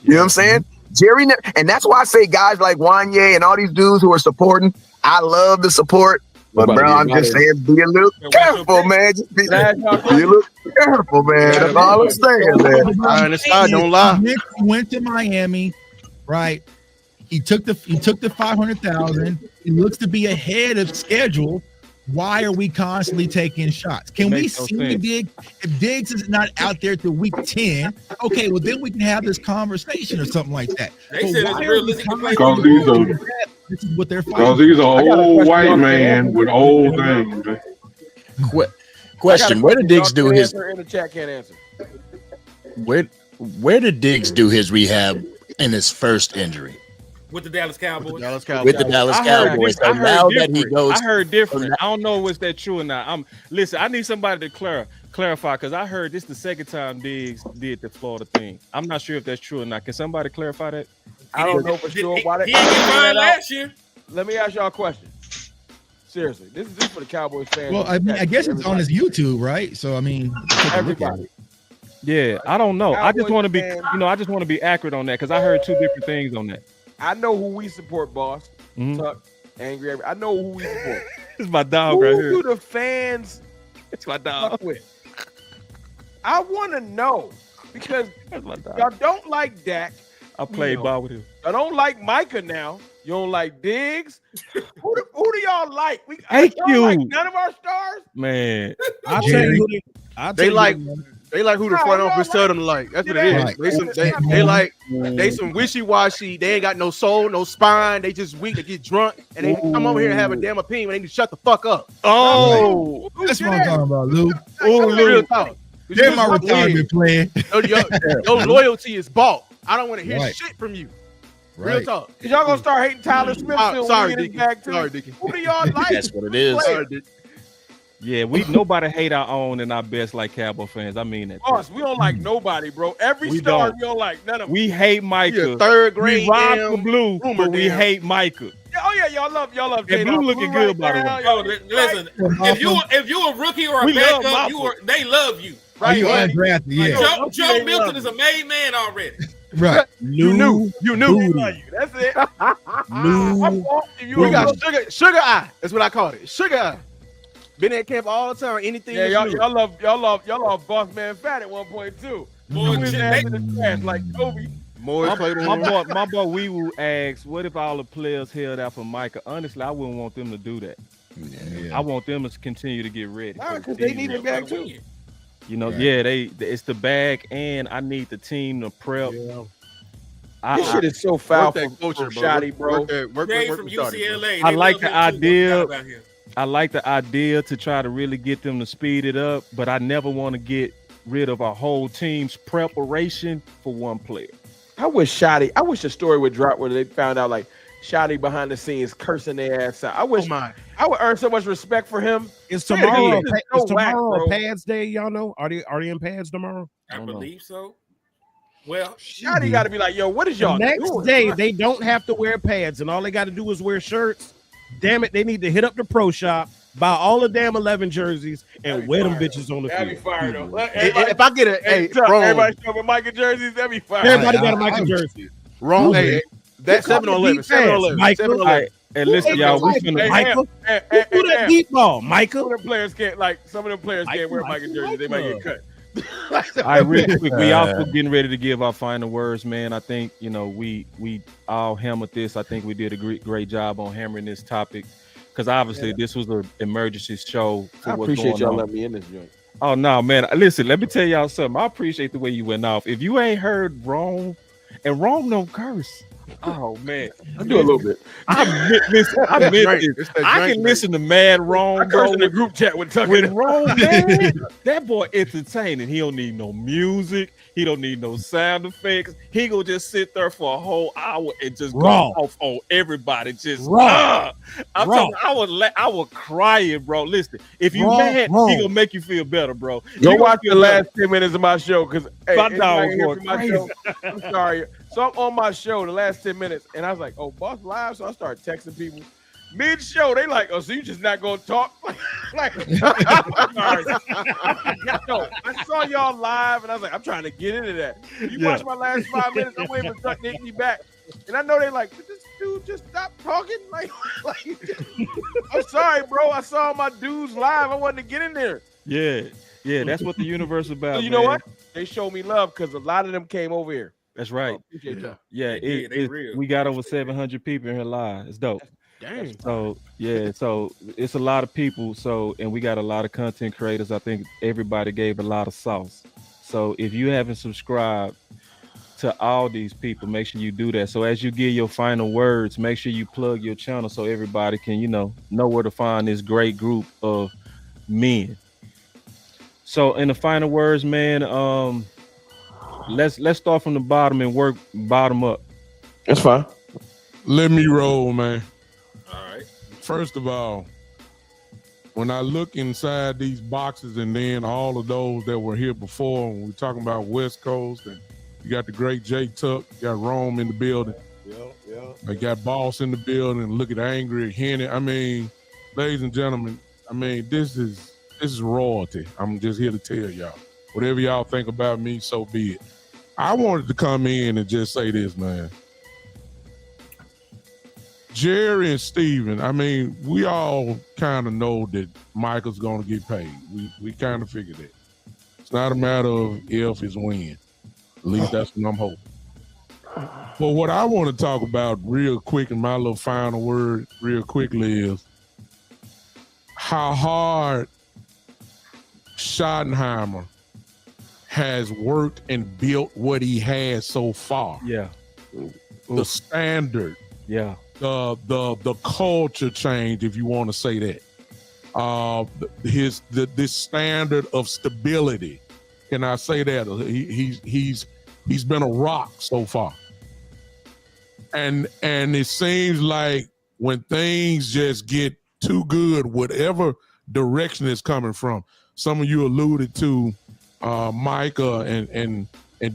You know what I'm saying? Jerry, and that's why I say guys like Wanye and all these dudes who are supporting, I love the support. But bro, I'm just saying, be a little careful, man. Just be a little careful, man. That's all I'm saying, man. I understand. Don't lie. Nick went to Miami, right? He took the $500,000. He looks to be ahead of schedule. Why are we constantly taking shots? Can we see Diggs? If Diggs is not out there till week 10, okay, well then we can have this conversation or something like that. They said it's realistic to play. This is what they're fighting. Because he's an old white man with old things. Man. Question: Where did Diggs do his? In the chat can't answer. Where did Diggs do his rehab in his first injury? With the Dallas Cowboys. With the Dallas Cowboys. So now that he goes, I heard different. I don't know if that's true or not. Listen. I need somebody to clarify because I heard this the second time Diggs did the Florida thing. I'm not sure if that's true or not. Can somebody clarify that? I don't know for sure. He didn't get fined last year. Let me ask y'all a question. Seriously, this is for the Cowboys fans. Well, I guess it's on his YouTube, right? So I mean, everybody. Yeah, I don't know. I just Cowboys want to be, fans- I just want to be accurate on that because I heard two different things on that. I know who we support, boss. Tuck, Angry. I know who we support. It's my dog Who right here. do the fans It's my dog. fuck with? I want to know because That's my dog. y'all don't like Dak. I played ball with him. I don't like Micah now. You don't like Diggs. Who do y'all like? Thank y'all you. Like none of our stars. Man, I'll tell you who They like who the front office tell them to like. That's what it is. Right. They some wishy-washy. They ain't got no soul, no spine. They just weak. They get drunk and they come over here and have a damn opinion. They need to shut the fuck up. oh, That's what I'm talking about, Lou. Real talk. They're my retirement plan. Your loyalty is bought. I don't want to hear Right. shit from you. Right. Real talk. Cause y'all gonna start hating Tyler Smith. Sorry, Dickie. Sorry, Dickie. Who do y'all like? that's what it is. Sorry, Dickie. yeah. Nobody hate our own and our best like Cowboy fans. I mean that. Boss, we don't like nobody, bro. Every We star don't. we don't like. None of them. We hate Micah. You a third grade we rock the damn blue, rumor but we damn. hate Micah. Oh yeah, y'all love And J-Dog. Blue looking good, by the now, way. y'all- Listen, if you a rookie or a We love backup, Mopper. they love you. Are you Like, undrafted? Yeah. Joe Milton is a made man already. Right. You knew. That's it. We got sugar eye. That's what I called it. Sugar eye. Been at camp all the time. Anything. Yeah, that's new. y'all love Boss Man Fat at one point too. Boy, His they- ass in the trash like Kobe. More played on. My boy Wee Woo asks, what if all the players held out for Micah? Honestly, I wouldn't want them to do that. I want them to continue to get ready. for the Because they season. need it back too. You know, it's the bag, and I need the team to prep. This shit is so foul Work for that culture, bro. Shotty, bro. Jay from UCLA. I they like love the him too. idea. About him. I like the idea to try to really get them to speed it up, but I never want to get rid of our whole team's preparation for one player. I wish the story would drop where they found out like Shotty behind the scenes cursing their ass out. I wish I would earn so much respect for him. Is tomorrow whack, a pads day? Y'all know? Are they in pads tomorrow? I believe so. Well, Shotty got to be like, yo, what is y'all next doing? day? They don't have to wear pads, and all they got to do is wear shirts. Damn it, they need to hit up the pro shop, buy all the damn 11 jerseys, and wear them bitches on the field. That'd be fire though. If I get everybody show up with Micah jerseys, that'd be fire. Everybody got a Micah jersey. Wrong. Hey, that's 7-11. 7-11. 7-11. And listen, y'all, we finna Michael. Who that deep ball, Michael? Some of them players can't wear Micah jerseys. They might get cut. All right, real quick, we also getting ready to give our final words, man. I think we all hammered this. I think we did a great job on hammering this topic because obviously this was an emergency show. I appreciate y'all letting me in this joint. Oh no, man! Listen, let me tell y'all something. I appreciate the way you went off. If you ain't heard Rome, and Rome don't curse. Oh man, I do a little bit. I meant this. I can listen to Mad Rome. I curse in the group chat with Tucker. With Rome, man, that boy entertaining. He don't need no music. He don't need no sound effects. He gonna just sit there for a whole hour and just go off on everybody. Just I'm telling you, I was crying, bro. Listen, if you mad, he gonna make you feel better, bro. Go watch the last 10 minutes of my show because my dog was going crazy. I'm sorry. So I'm on my show the last 10 minutes, and I was like, "Oh, Boss Live." So I started texting people mid-show. They like, "Oh, so you just not gonna talk?" like, I'm sorry. No, I saw y'all live, and I was like, "I'm trying to get into that." You watch my last 5 minutes. I'm waiting for Chuck to hit me back, and I know they like, "Did this dude just stop talking?" Like, I'm sorry, bro. I saw my dudes live. I wanted to get in there. Yeah, that's what the universe is about. So you know what? They showed me love because a lot of them came over here. That's right. Appreciate that. Yeah, we got over 700 people in here live. It's dope. Dang. So so it's a lot of people. So and we got a lot of content creators. I think everybody gave a lot of sauce. So if you haven't subscribed to all these people, make sure you do that. So as you give your final words, make sure you plug your channel so everybody can know where to find this great group of men. So in the final words, man, let's start from the bottom and work bottom up. That's fine. Let me roll, man. All right. First of all, when I look inside these boxes and then all of those that were here before, when we're talking about West Coast, and you got the great Jay Tuck, you got Rome in the building. Yeah. They got Boss in the building. Look at Angry Henny. I mean, ladies and gentlemen, I mean, this is royalty. I'm just here to tell y'all. Whatever y'all think about me, so be it. I wanted to come in and just say this, man. Jerry and Steven, I mean, we all kind of know that Michael's going to get paid. We kind of figured that. It's not a matter of if, it's when. At least that's what I'm hoping. But what I want to talk about real quick, and my little final word real quickly, is how hard Schottenheimer has worked and built what he has so far. Yeah. The standard. Yeah. The culture change, if you want to say that. This standard of stability. Can I say that? He's been a rock so far. And it seems like when things just get too good, whatever direction it's coming from, some of you alluded to Micah and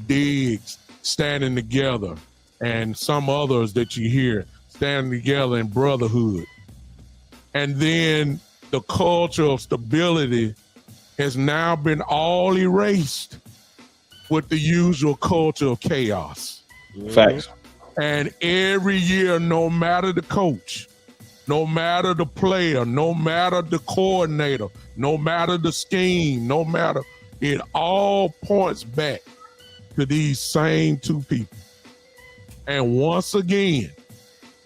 Diggs standing together, and some others that you hear standing together in brotherhood. And then the culture of stability has now been all erased with the usual culture of chaos. Facts. And every year, no matter the coach, no matter the player, no matter the coordinator, no matter the scheme, no matter, it all points back to these same two people. And once again,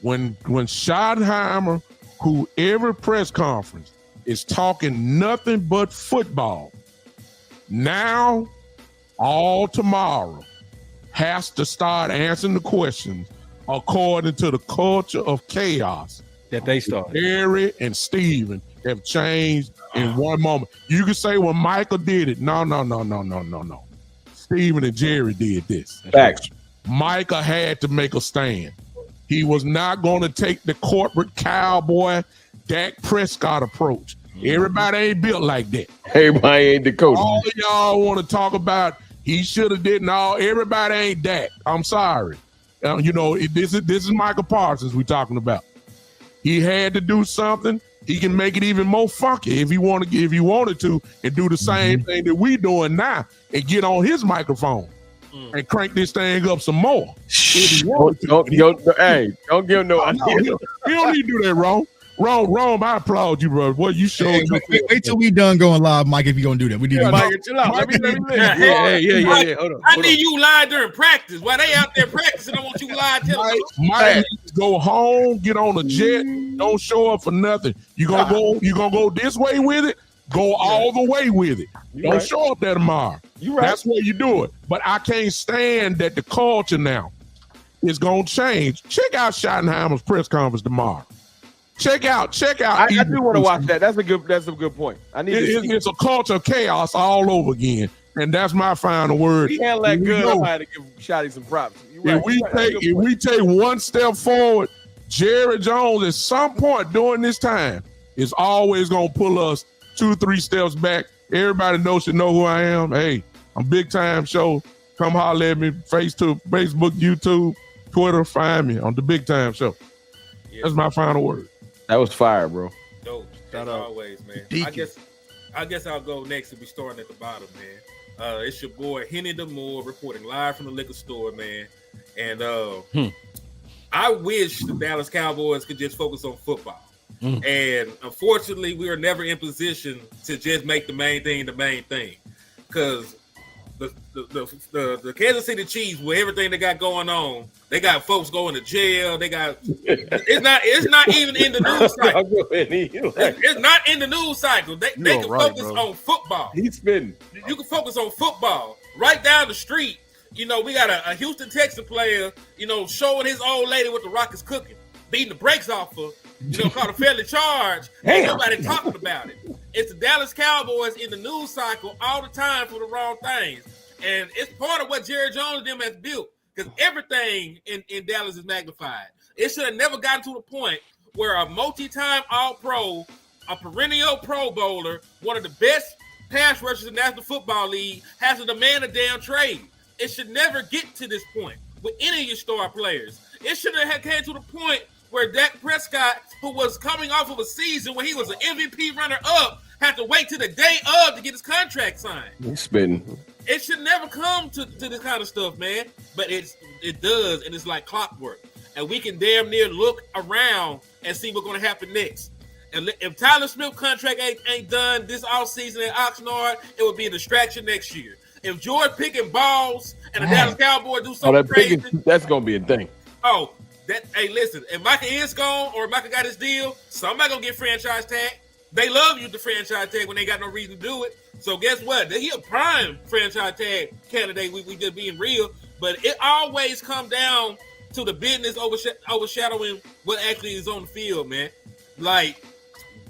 when Schottenheimer, who every press conference is talking nothing but football, now all tomorrow has to start answering the questions according to the culture of chaos that they started. Harry and Steven have changed in one moment. You can say, well, Michael did it. No. Steven and Jerry did this. Facts. Micah had to make a stand. He was not going to take the corporate cowboy Dak Prescott approach. Everybody ain't built like that. Everybody ain't the coach. All of y'all want to talk about he should have did. No, everybody ain't Dak. I'm sorry. This is Micah Parsons we talking about. He had to do something. He can make it even more funky if he wanted to, and do the same thing that we doing now, and get on his microphone and crank this thing up some more. Don't give him no idea. He don't need to do that, Rome. Rome, I applaud you, bro. What you showed. Wait till we done going live, Mike. If you're gonna do that, we need to. Mike, chill out. Let me Yeah. Hold on. I need you live during practice. While they out there practicing, I want you live. Mike, go home, get on a jet. Don't show up for nothing. You gonna go this way with it. Go all the way with it. Don't show up there tomorrow. That's where you do it. But I can't stand that the culture now is gonna change. Check out Schottenheimer's press conference tomorrow. Check out. I do want to watch that. That's a good point. I need. It's a culture of chaos all over again, and that's my final word. He handled that good. I had to give Shotty some props. If we take one step forward, Jerry Jones at some point during this time is always gonna pull us 2-3 steps back. Everybody should know who I am. Hey, I'm Big Time Show. Come holler at me. Facebook, YouTube, Twitter. Find me on the Big Time Show. That's my final word. That was fire, bro. Dope. As always, man. I guess I'll go next and be starting at the bottom, man. It's your boy Henny DeMoore reporting live from the liquor store, man. And I wish the Dallas Cowboys could just focus on football. And unfortunately, we are never in position to just make the main thing the main thing, because the Kansas City Chiefs, with everything they got going on, they got folks going to jail. They got it's not even in the news cycle. It's not in the news cycle. They can focus on football. He's spinning. You can focus on football. Right down the street, we got a Houston Texans player, showing his old lady what the Rock is cooking, beating the brakes off her. Called a fairly charge. Ain't nobody talking about it. It's the Dallas Cowboys in the news cycle all the time for the wrong things. And it's part of what Jerry Jones and them has built, because everything in Dallas is magnified. It should have never gotten to the point where a multi-time All-Pro, a perennial Pro Bowler, one of the best pass rushers in the National Football League, has to demand a damn trade. It should never get to this point with any of your star players. It should have came to the point where Dak Prescott, who was coming off of a season where he was an MVP runner-up, had to wait till the day of to get his contract signed. He's spitting. It should never come to this kind of stuff, man. But it does, and it's like clockwork. And we can damn near look around and see what's going to happen next. And if Tyler Smith's contract ain't done this offseason at Oxnard, it will be a distraction next year. If George Pickens balls and the Dallas Cowboys do something crazy, that's going to be a thing. Hey, listen, if Micah is gone or Micah got his deal, somebody gonna get franchise tag. They love you the franchise tag when they got no reason to do it. So guess what? He a prime franchise tag candidate. We just being real, but it always come down to the business overshadowing what actually is on the field, man. Like,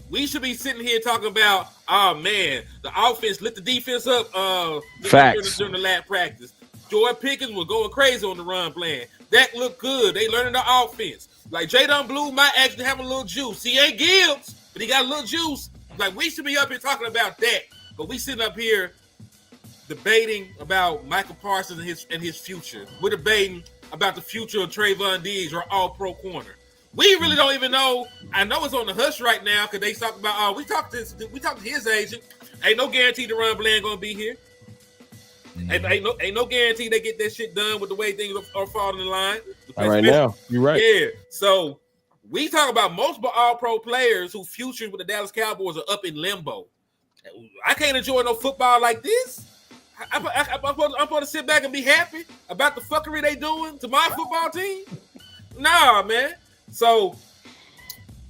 we should be sitting here talking about, oh man, the offense lit the defense up during the last practice. George Pickens was going crazy on the run plan. That looked good. They learning the offense. Like, Jadon Blue might actually have a little juice. He ain't Gibbs, but he got a little juice. Like, we should be up here talking about that. But we sitting up here debating about Micah Parsons and his future. We're debating about the future of Trayvon Diggs, or all-pro corner. We really don't even know. I know it's on the hush right now because they talk about, we talked to his agent. Ain't no guarantee the run Bland gonna be here. Ain't no guarantee they get that shit done with the way things are falling in line. Right now, you're right. Yeah. So we talk about multiple All-Pro players whose futures with the Dallas Cowboys are up in limbo. I can't enjoy no football like this. I'm supposed to sit back and be happy about the fuckery they doing to my football team? Nah, man. So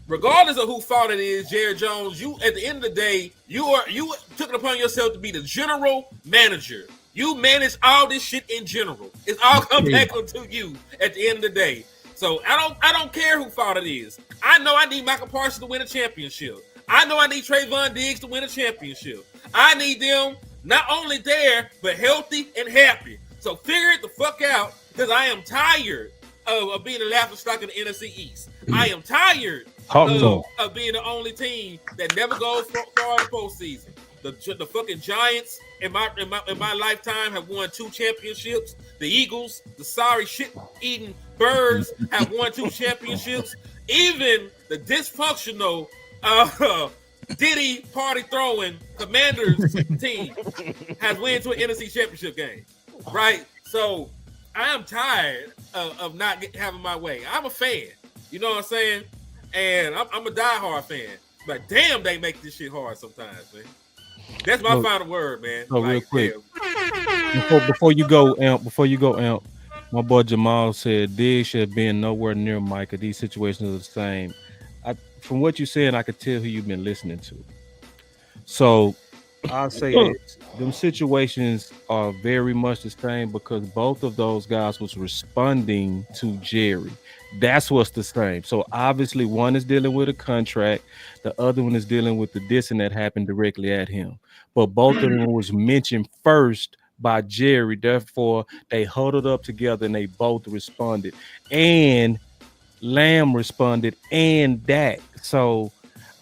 regardless of whose fault it is, Jerry Jones, you at the end of the day, you took it upon yourself to be the general manager. You manage all this shit in general. It's all come back onto you at the end of the day. So I don't care who fault it is. I know I need Micah Parsons to win a championship. I know I need Trayvon Diggs to win a championship. I need them not only there, but healthy and happy. So figure it the fuck out, because I am tired of being the laughingstock of the NFC East. I am tired of being the only team that never goes far in the postseason. The fucking Giants in my lifetime have won 2 championships. The Eagles, the sorry shit-eating birds, have won 2 championships. Even the dysfunctional Diddy party throwing Commanders team has won to an NFC championship game. Right? So I'm tired of not having my way. I'm a fan. You know what I'm saying? And I'm a diehard fan. But damn, they make this shit hard sometimes, man. That's my final word, man. So real quick, before you go, Amp, my boy Jamal said Diggs should have been nowhere near Micah. These situations are the same. From what you're saying, I could tell who you've been listening to. So I'll say this. Them situations are very much the same because both of those guys was responding to Jerry. That's what's the same. So obviously one is dealing with a contract. The other one is dealing with the dissing that happened directly at him. But both of them was mentioned first by Jerry. Therefore, they huddled up together and they both responded. And Lamb responded and Dak. So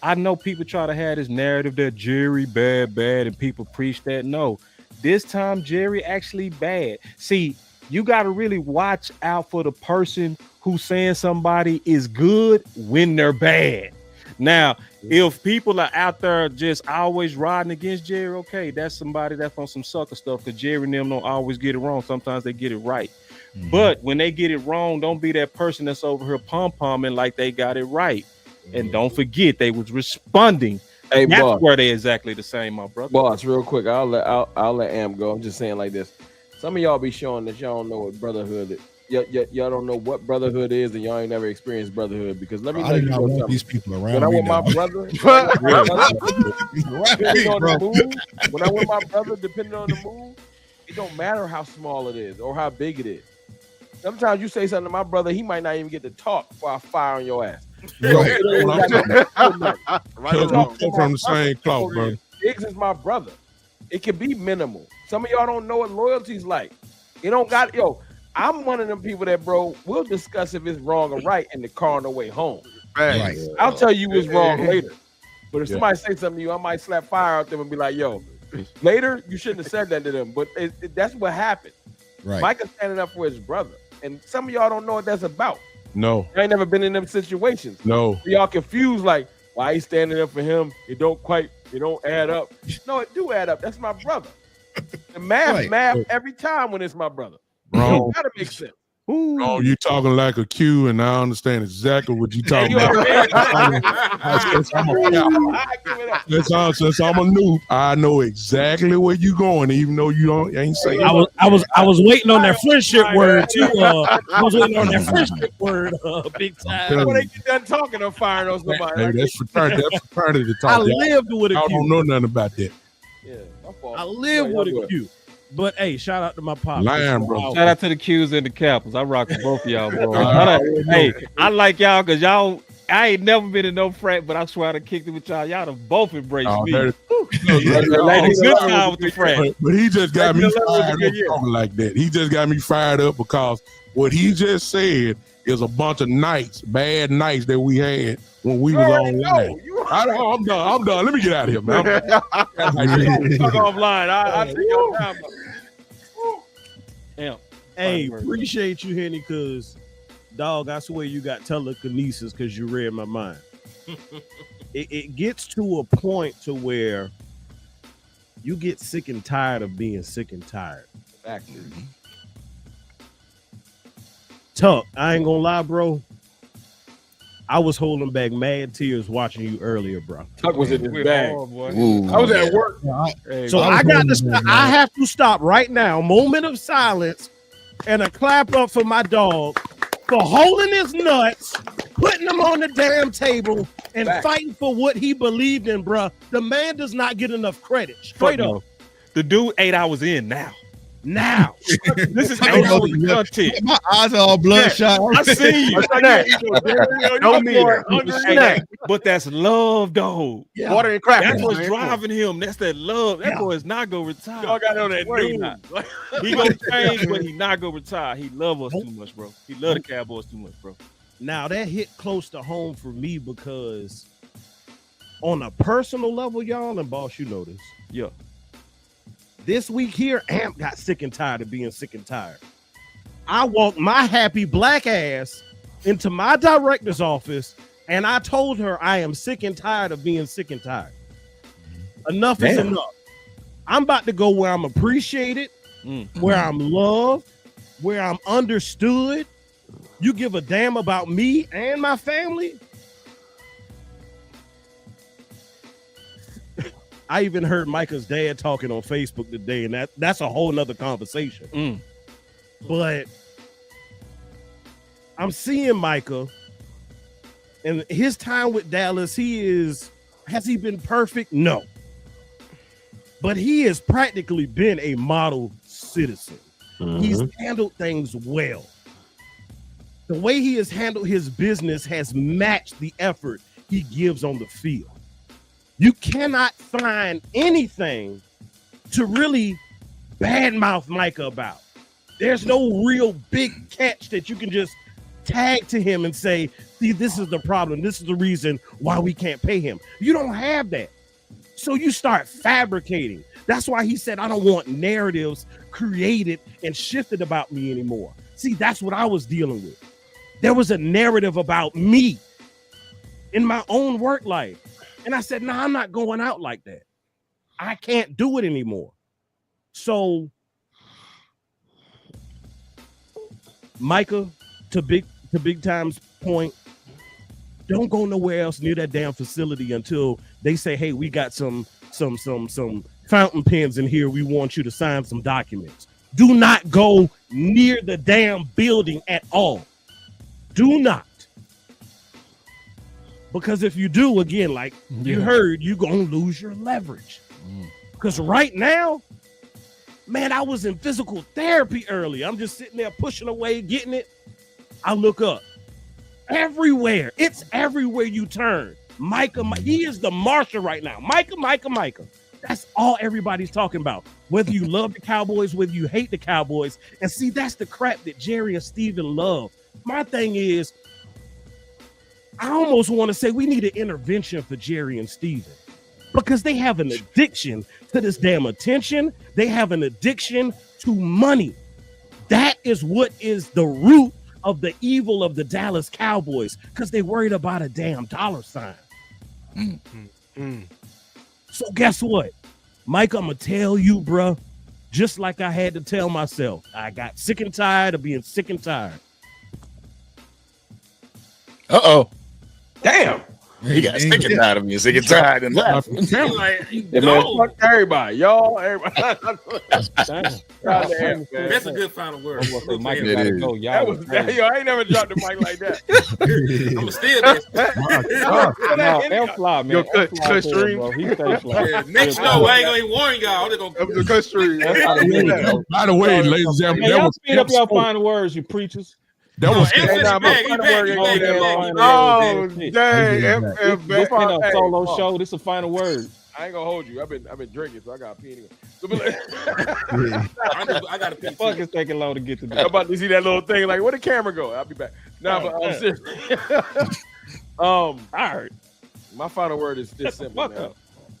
I know people try to have this narrative that Jerry bad, and people preach that. No, this time Jerry actually bad. See, you got to really watch out for the person who's saying somebody is good when they're bad. Now, if people are out there just always riding against Jerry, okay, that's somebody that's on some sucker stuff because Jerry and them don't always get it wrong. Sometimes they get it right. Mm-hmm. But when they get it wrong, don't be that person that's over here pom-pomming like they got it right. And don't forget, they was responding. Hey, that's boss, where they exactly the same, my brother. Boss, real quick, I'll let Am go. I'm just saying like this. Some of y'all be showing that y'all don't know what brotherhood is. Y'all don't know what brotherhood is, and y'all ain't never experienced brotherhood. Because let me tell you something. These people around when I with my brother, when I with my brother, depending on the move, it don't matter how small it is or how big it is. Sometimes you say something to my brother, he might not even get to talk before I fire on your ass. Right. From the same cloth, bro. Diggs is my brother. It can be minimal. Some of y'all don't know what loyalty's like. You don't got I'm one of them people that, bro, we'll discuss if it's wrong or right in the car on the way home. Right. I'll tell you it's wrong later. But if somebody say something to you, I might slap fire out them and be like, yo, later you shouldn't have said that to them. But that's what happened. Right. Micah's standing up for his brother. And some of y'all don't know what that's about. No. I ain't never been in them situations. No. Y'all confused like, why he standing up for him? It don't add up. No, it do add up. That's my brother. The math every time when it's my brother. Wrong. It gotta make sense. Oh, you talking like a Q, and I understand exactly what you talking about. Since I'm a noob, I know exactly where you going, even though you ain't saying. I was waiting on that friendship word too. I was waiting on that friendship word, big time. When they get done talking, I'm firing on somebody. Hey, that's fraternity talk. I lived with a Q. I don't know nothing about that. Yeah, my fault. I live with a Q. But hey, shout out to my pop. Lion, bro. Shout out to the Qs and the Capitals. I rock with both of y'all, bro. Hey, I like y'all because y'all. I ain't never been in no frat, but I swear I done kicked it with y'all. Y'all have both embraced me. Like a good time with the frat. But he just got me fired up talking like that. He just got me fired up because what he just said is a bunch of nights, bad nights that we had when we was online. I'm done. Let me get out of here, man. Fuck offline. I take your time. Yeah. Hey, appreciate you, Henny, because dog, I swear you got telekinesis because you read my mind. It gets to a point to where you get sick and tired of being sick and tired. Exactly. Tuck, I ain't gonna lie, bro. I was holding back mad tears watching you earlier, bro. Tuck was in his bag. I was at work. So I got to stop. I have to stop right now. Moment of silence and a clap up for my dog for holding his nuts, putting them on the damn table, and fighting for what he believed in, bro. The man does not get enough credit. Straight up. The dude 8 hours in now. Now, this is I know content. my eyes are all bloodshot. I see you. Don't need it. But that's love, though. Yeah. Water and crackers. That's what's man. driving him. That's that love. That boy is not gonna retire. Y'all got on that Swear he news. not. He gonna change, but he not gonna retire. He love us too much, bro. He love the Cowboys too much, bro. Now that hit close to home for me because on a personal level, y'all, and boss, you know this. Yeah. This week here, Amp got sick and tired of being sick and tired. I walked my happy black ass into my director's office and I told her I am sick and tired of being sick and tired. Enough is enough. I'm about to go where I'm appreciated, where I'm loved, where I'm understood. You give a damn about me and my family. I even heard Micah's dad talking on Facebook today, and that's a whole nother conversation. But I'm seeing Micah and his time with Dallas. Has he been perfect? No. But he has practically been a model citizen. He's handled things well. The way he has handled his business has matched the effort he gives on the field. You cannot find anything to really badmouth Micah about. There's no real big catch that you can just tag to him and say, see, this is the problem. This is the reason why we can't pay him. You don't have that. So you start fabricating. That's why he said, I don't want narratives created and shifted about me anymore. See, that's what I was dealing with. There was a narrative about me in my own work life. And I said, I'm not going out like that. I can't do it anymore. So, Micah, to Big Time's point, don't go nowhere else near that damn facility until they say, hey, we got some fountain pens in here. We want you to sign some documents. Do not go near the damn building at all. Do not. Because if you do, again, like you heard, you're going to lose your leverage. Because right now, man, I was in physical therapy early. I'm just sitting there pushing away, getting it. I look up. Everywhere. It's everywhere you turn. Micah, he is the marshal right now. Micah. That's all everybody's talking about. Whether you love the Cowboys, whether you hate the Cowboys. And see, that's the crap that Jerry and Steven love. My thing is, I almost want to say we need an intervention for Jerry and Steven because they have an addiction to this damn attention. They have an addiction to money. That is what is the root of the evil of the Dallas Cowboys because they worried about a damn dollar sign. So guess what? Mike, I'm going to tell you, bro, just like I had to tell myself, I got sick and tired of being sick and tired. Uh-oh. Damn. He got sick and tired of being sick and tired and left. Fuck everybody, y'all. Everybody. That's a good final word. Mike gotta go. Yo, I ain't never dropped the mic like that. I'm still this. No, F-Fly, man. Yo, cut stream. Bro. He stay fly. Yeah, next show, I ain't gonna even warn y'all. They're gonna cut stream. By the way, ladies and gentlemen, Man, that y'all was speed up your final words, you preachers. that was Oh, dang. This ain't a solo show. This is a final word. I ain't gonna hold you. I've been drinking, so I got to pee anyway. So I got to pee. Fuck, it's taking long to get to I'm that. about to see that little thing. Like, where the camera go? I'll be back. Nah, but I'm serious. All right. My final word is this simple, Fuck man. up.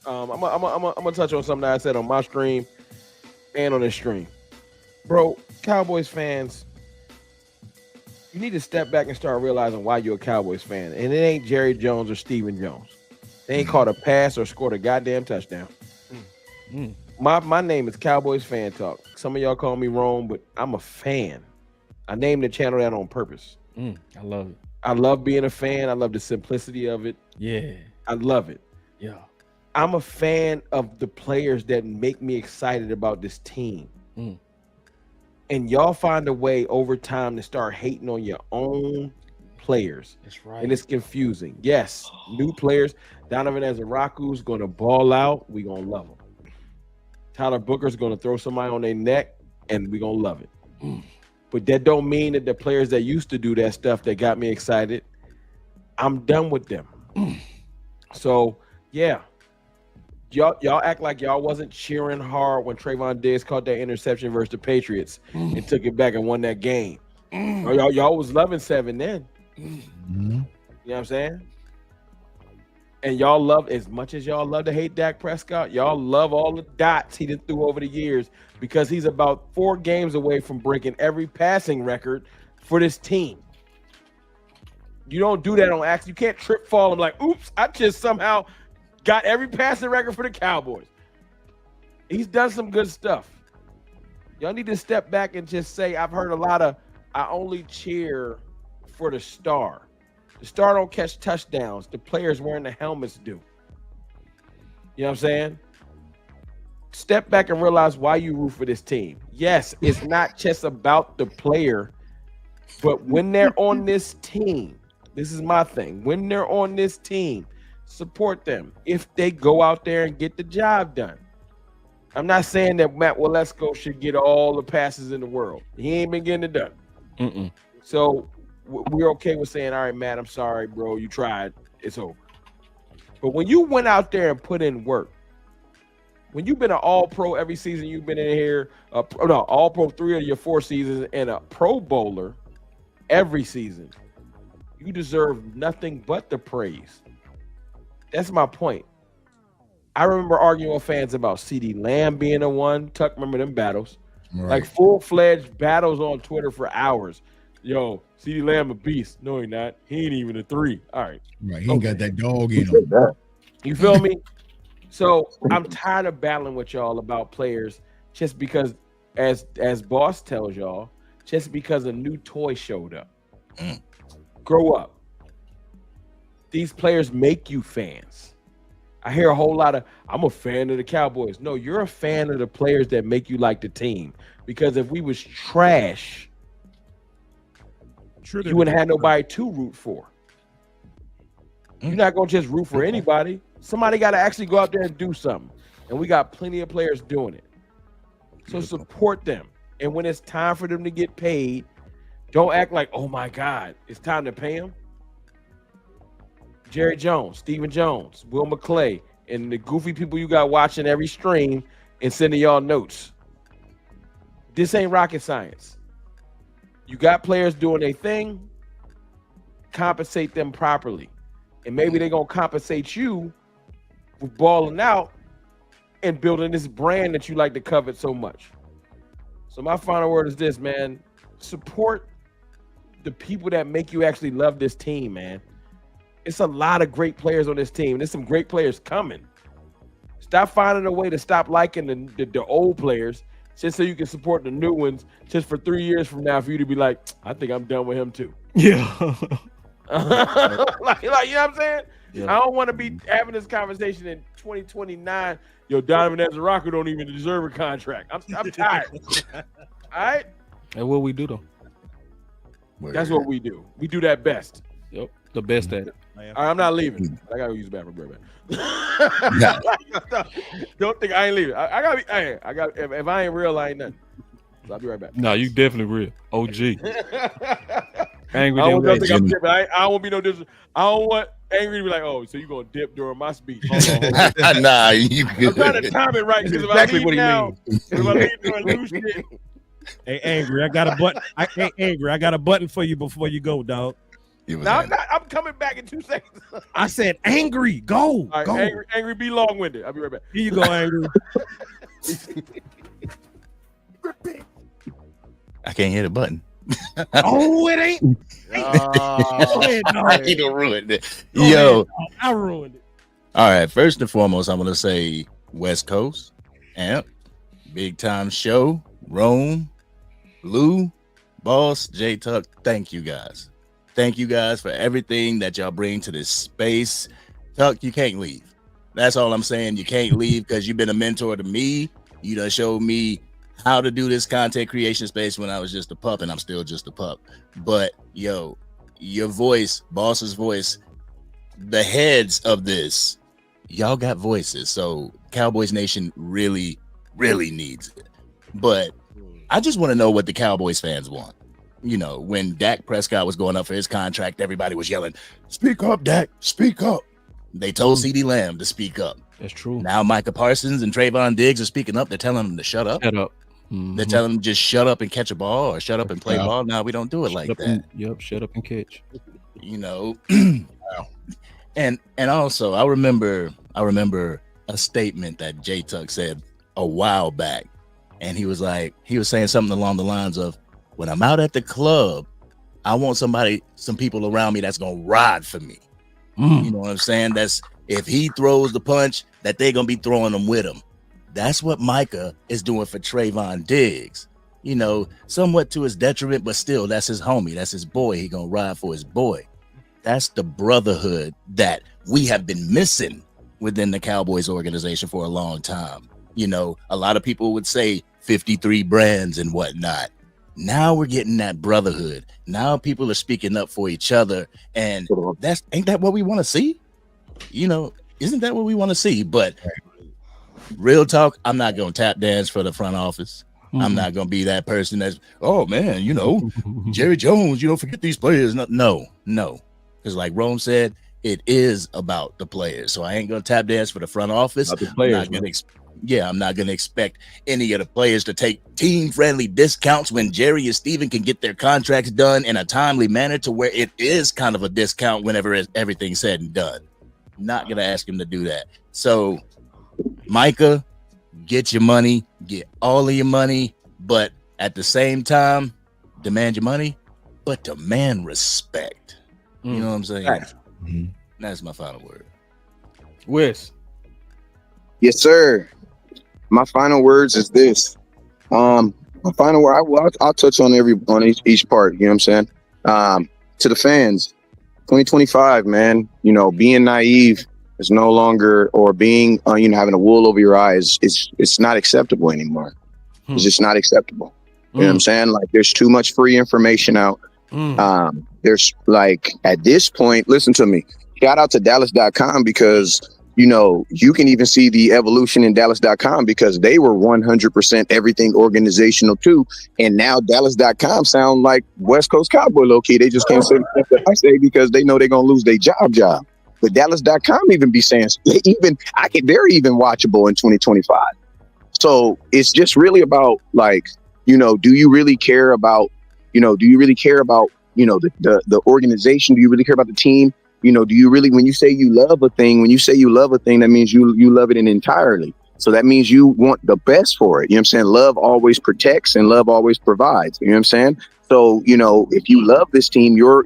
I'm gonna touch on something that I said on my stream and on this stream, bro. Cowboys fans, you need to step back and start realizing why you're a Cowboys fan, and it ain't Jerry Jones or Steven Jones. They ain't caught a pass or scored a goddamn touchdown. My name is Cowboys Fan Talk. Some of y'all call me wrong, but I'm a fan. I named the channel that on purpose. I love it. I love being a fan. I love the simplicity of it. Yeah. I love it. Yeah. I'm a fan of the players that make me excited about this team. And y'all find a way over time to start hating on your own players. That's right. And it's confusing. Yes, new players. Donovan Azaraku's going to ball out. We're going to love him. Tyler Booker's going to throw somebody on their neck. and we're gonna love it. But that don't mean that the players that used to do that stuff that got me excited, I'm done with them. So yeah, y'all act like y'all wasn't cheering hard when Trayvon Diggs caught that interception versus the Patriots and took it back and won that game. Y'all was loving 7 then. You know what I'm saying? And y'all love, as much as y'all love to hate Dak Prescott, y'all love all the dots he done threw over the years because he's about 4 games away from breaking every passing record for this team. You don't do that on accident. You can't trip fall and like, oops, I just somehow got every passing record for the Cowboys. He's done some good stuff. Y'all need to step back and just say, I've heard a lot of, I only cheer for the star. The star don't catch touchdowns. The players wearing the helmets do. You know what I'm saying? Step back and realize why you root for this team. Yes, it's not just about the player, but when they're on this team, this is my thing. When they're on this team, support them if they go out there and get the job done. I'm not saying that Matt Waletzko should get all the passes in the world. He ain't been getting it done. So we're okay with saying, all right, Matt, I'm sorry, bro. You tried. It's over. But when you went out there and put in work, when you've been an all-pro every season you've been in here, all-pro 3 of your 4 seasons, and a Pro Bowler every season, you deserve nothing but the praise. That's my point. I remember arguing with fans about CeeDee Lamb being a one. Tuck, remember them battles? Right. Like full-fledged battles on Twitter for hours. Yo, CeeDee Lamb a beast. No, he not. He ain't even a 3. All right. Right. He ain't got that dog in him. You feel me? So I'm tired of battling with y'all about players just because, as Boss tells y'all, just because a new toy showed up. Grow up. These players make you fans. I hear a whole lot of, I'm a fan of the Cowboys. No, you're a fan of the players that make you like the team. Because if we was trash, you wouldn't have nobody to root for. You're not going to just root for anybody. Somebody got to actually go out there and do something. And we got plenty of players doing it. So support them. And when it's time for them to get paid, don't act like, oh my God, it's time to pay them. Jerry Jones, Stephen Jones, Will McClay, and the goofy people you got watching every stream and sending y'all notes. This ain't rocket science. You got players doing their thing, compensate them properly. And maybe they're going to compensate you with balling out and building this brand that you like to covet so much. So my final word is this, man. Support the people that make you actually love this team, man. It's a lot of great players on this team. There's some great players coming. Stop finding a way to stop liking the old players just so you can support the new ones just for 3 years from now for you to be like, I think I'm done with him too. Yeah. like, you know what I'm saying? Yeah. I don't want to be having this conversation in 2029. Yo, Donovan Ezra don't even deserve a contract. I'm tired. All right? That's what we do, though. That's what we do. We do that best. Yep. The best at it. All right, I'm not leaving. I gotta go use the bathroom. Don't think I ain't leaving. I gotta be. If I ain't real, I ain't nothing. So I'll be right back. No, you definitely real. OG. Angry. I don't think I'm dipping. I don't want to be no different. I don't want Angry to be like, oh, so you gonna dip during my speech? Hold on. Nah, you good. I'm trying to time it right because if exactly I leave now, if I leave doing new shit. Hey, Angry, I got a button. I got a button for you before you go, dog. No, I'm coming back in 2 seconds. I said, Angry, go. All right, go. Angry, be long-winded. I'll be right back. Here you go, Angry. I can't hit a button. Oh, it ain't. I ain't ruined it. Yo, I ruined it. All right. First and foremost, I'm gonna say West Coast, Amp, Big Time Show, Rome, Lou, Boss, J Tuck. Thank you guys. Thank you guys for everything that y'all bring to this space. Tuck, you can't leave. That's all I'm saying. You can't leave because you've been a mentor to me. You done showed me how to do this content creation space when I was just a pup, and I'm still just a pup. But yo, your voice, Boss's voice, the heads of this, y'all got voices. So Cowboys Nation really, really needs it. But I just want to know what the Cowboys fans want. You know, when Dak Prescott was going up for his contract, everybody was yelling, "Speak up, Dak, speak up." They told CeeDee Lamb to speak up. That's true. Now Micah Parsons and Trayvon Diggs are speaking up. They're telling them to shut up. Shut up. They're telling them just shut up and catch a ball or shut up and play ball. No, we don't do it like that. Shut up and catch. You know, and also I remember a statement that J Tuck said a while back, and he was saying something along the lines of, when I'm out at the club, I want some people around me that's gonna ride for me. You know what I'm saying? That's if he throws the punch, that they're gonna be throwing them with him. That's what Micah is doing for Trayvon Diggs. You know, somewhat to his detriment, but still, that's his homie, that's his boy. He gonna ride for his boy. That's the brotherhood that we have been missing within the Cowboys organization for a long time. You know, a lot of people would say 53 brands and whatnot. Now we're getting that brotherhood. Now people are speaking up for each other, and ain't that what we want to see? You know, isn't that what we want to see? But real talk, I'm not gonna tap dance for the front office. I'm not gonna be that person that's, oh man, you know, Jerry Jones, you don't forget these players. No. Because like Rome said, it is about the players. So I ain't gonna tap dance for the front office. I'm not gonna expect any of the players to take team-friendly discounts when Jerry and Steven can get their contracts done in a timely manner to where it is kind of a discount whenever everything's said and done. Not gonna ask him to do that. So Micah, get your money, get all of your money, but at the same time, demand your money, but demand respect. You know what I'm saying? That's my final word. Wes. Yes, sir. My final words is this. My final word, I'll touch on each part, you know what I'm saying? To the fans, 2025, man, you know, being naive is no longer, or being, having a wool over your eyes, it's not acceptable anymore. It's just not acceptable. You know what I'm saying? Like, there's too much free information out. There's like, at this point, listen to me, shout out to Dallas.com, because you know, you can even see the evolution in Dallas.com, because they were 100% everything organizational too. And now Dallas.com sound like West Coast Cowboy low key. They just can't say what I say because they know they're going to lose their job. But Dallas.com even be saying, they're even watchable in 2025. So it's just really about, like, you know, do you really care about the organization? Do you really care about the team? You know, do you really, when you say you love a thing, that means you love it entirely. So that means you want the best for it. You know what I'm saying? Love always protects and love always provides. You know what I'm saying? So, you know, if you love this team, you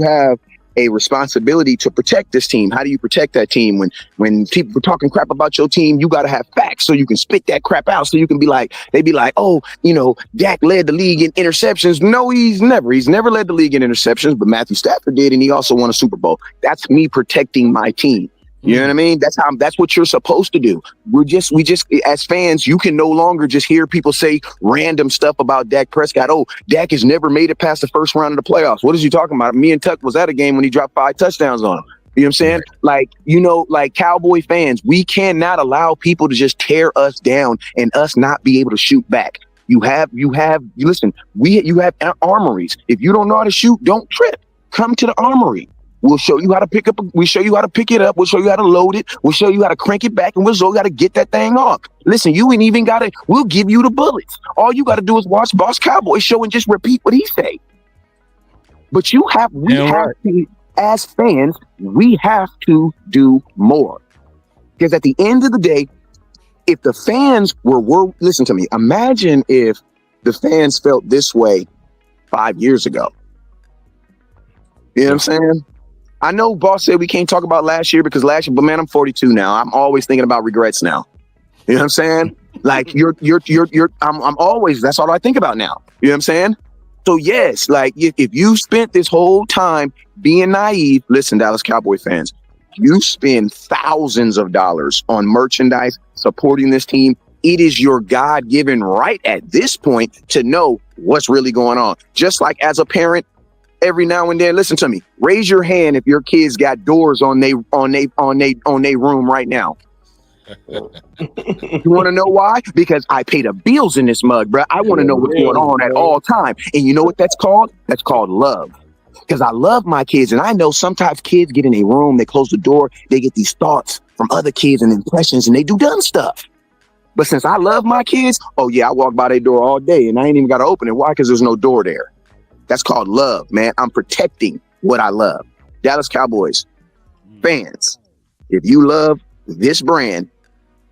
have a responsibility to protect this team. How do you protect that team? When people are talking crap about your team, you got to have facts so you can spit that crap out. So you can be like, oh, you know, Dak led the league in interceptions. No, he's never led the league in interceptions, but Matthew Stafford did, and he also won a Super Bowl. That's me protecting my team. You know what I mean? That's what you're supposed to do. We just as fans, you can no longer just hear people say random stuff about Dak Prescott. Oh, Dak has never made it past the first round of the playoffs. What is he talking about? Me and Tuck was at a game when he dropped 5 touchdowns on him. You know what I'm saying? Like, you know, like Cowboy fans, we cannot allow people to just tear us down and us not be able to shoot back. You have armories. If you don't know how to shoot, don't trip. Come to the armory. We'll show you how to pick it up. We'll show you how to load it. We'll show you how to crank it back, and we'll show you how to get that thing off. Listen, you ain't even got to, we'll give you the bullets. All you got to do is watch Boss Cowboy show and just repeat what he say. But we have to, as fans, we have to do more. Because at the end of the day, if the fans were listen to me, imagine if the fans felt this way 5 years ago. You know what I'm saying? I know Boss said we can't talk about last year because last year, but man, I'm 42 now. I'm always thinking about regrets now. You know what I'm saying? Like I'm always, that's all I think about now. You know what I'm saying? So yes, like if you spent this whole time being naive, listen, Dallas Cowboy fans, you spend thousands of dollars on merchandise supporting this team. It is your God-given right at this point to know what's really going on. Just like as a parent, every now and then, listen to me. Raise your hand if your kids got doors on they room right now. You want to know why? Because I pay the bills in this mug, bro. I want to know what's going on at all time. And you know what that's called? That's called love. Because I love my kids, and I know sometimes kids get in a room, they close the door, they get these thoughts from other kids and impressions, and they do dumb stuff. But since I love my kids, oh yeah, I walk by their door all day, and I ain't even got to open it. Why? Because there's no door there. That's called love, man. I'm protecting what I love. Dallas Cowboys fans, if you love this brand,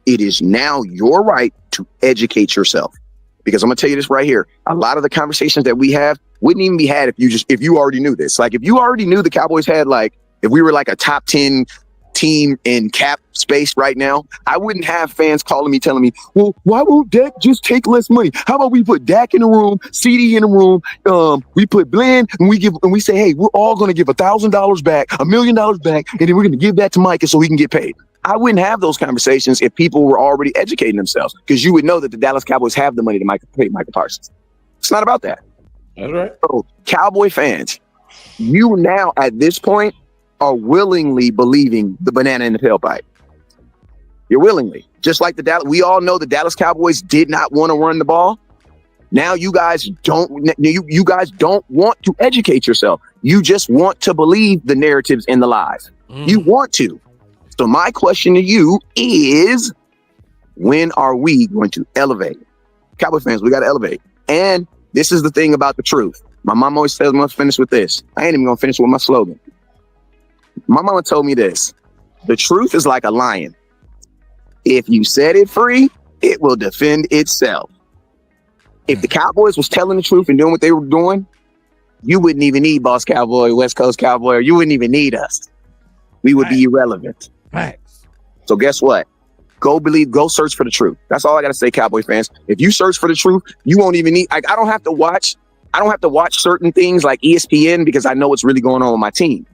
it is now your right to educate yourself. Because I'm gonna tell you this right here. A lot of the conversations that we have wouldn't even be had if you already knew this. Like if you already knew the Cowboys had if we were like a top 10 team in cap space right now, I wouldn't have fans calling me telling me, well, why won't Dak just take less money? How about we put Dak in the room, CD in the room, we put Glenn, and we say, hey, we're all gonna give $1,000 back, $1 million back, and then we're gonna give that to Micah so he can get paid. I wouldn't have those conversations if people were already educating themselves, because you would know that the Dallas Cowboys have the money to pay Micah Parsons. It's not about that. That's right. So, Cowboy fans, you now at this point are willingly believing the banana in the tailpipe. You're willingly, just like we all know the Dallas Cowboys did not want to run the ball. Now you guys don't want to educate yourself. You just want to believe the narratives and the lies. You want to. So my question to you is, when are we going to elevate? Cowboy fans, we got to elevate. And this is the thing about the truth. My mom always says, I'm going to finish with this. I ain't even going to finish with my slogan. My mama told me this. The truth is like a lion. If you set it free, it will defend itself. If the Cowboys was telling the truth and doing what they were doing, you wouldn't even need Boss Cowboy, West Coast Cowboy, or you wouldn't even need us. We would be irrelevant. Facts. So guess what? Go search for the truth. That's all I got to say, Cowboy fans. If you search for the truth, you won't even need, I don't have to watch certain things like ESPN because I know what's really going on with my team.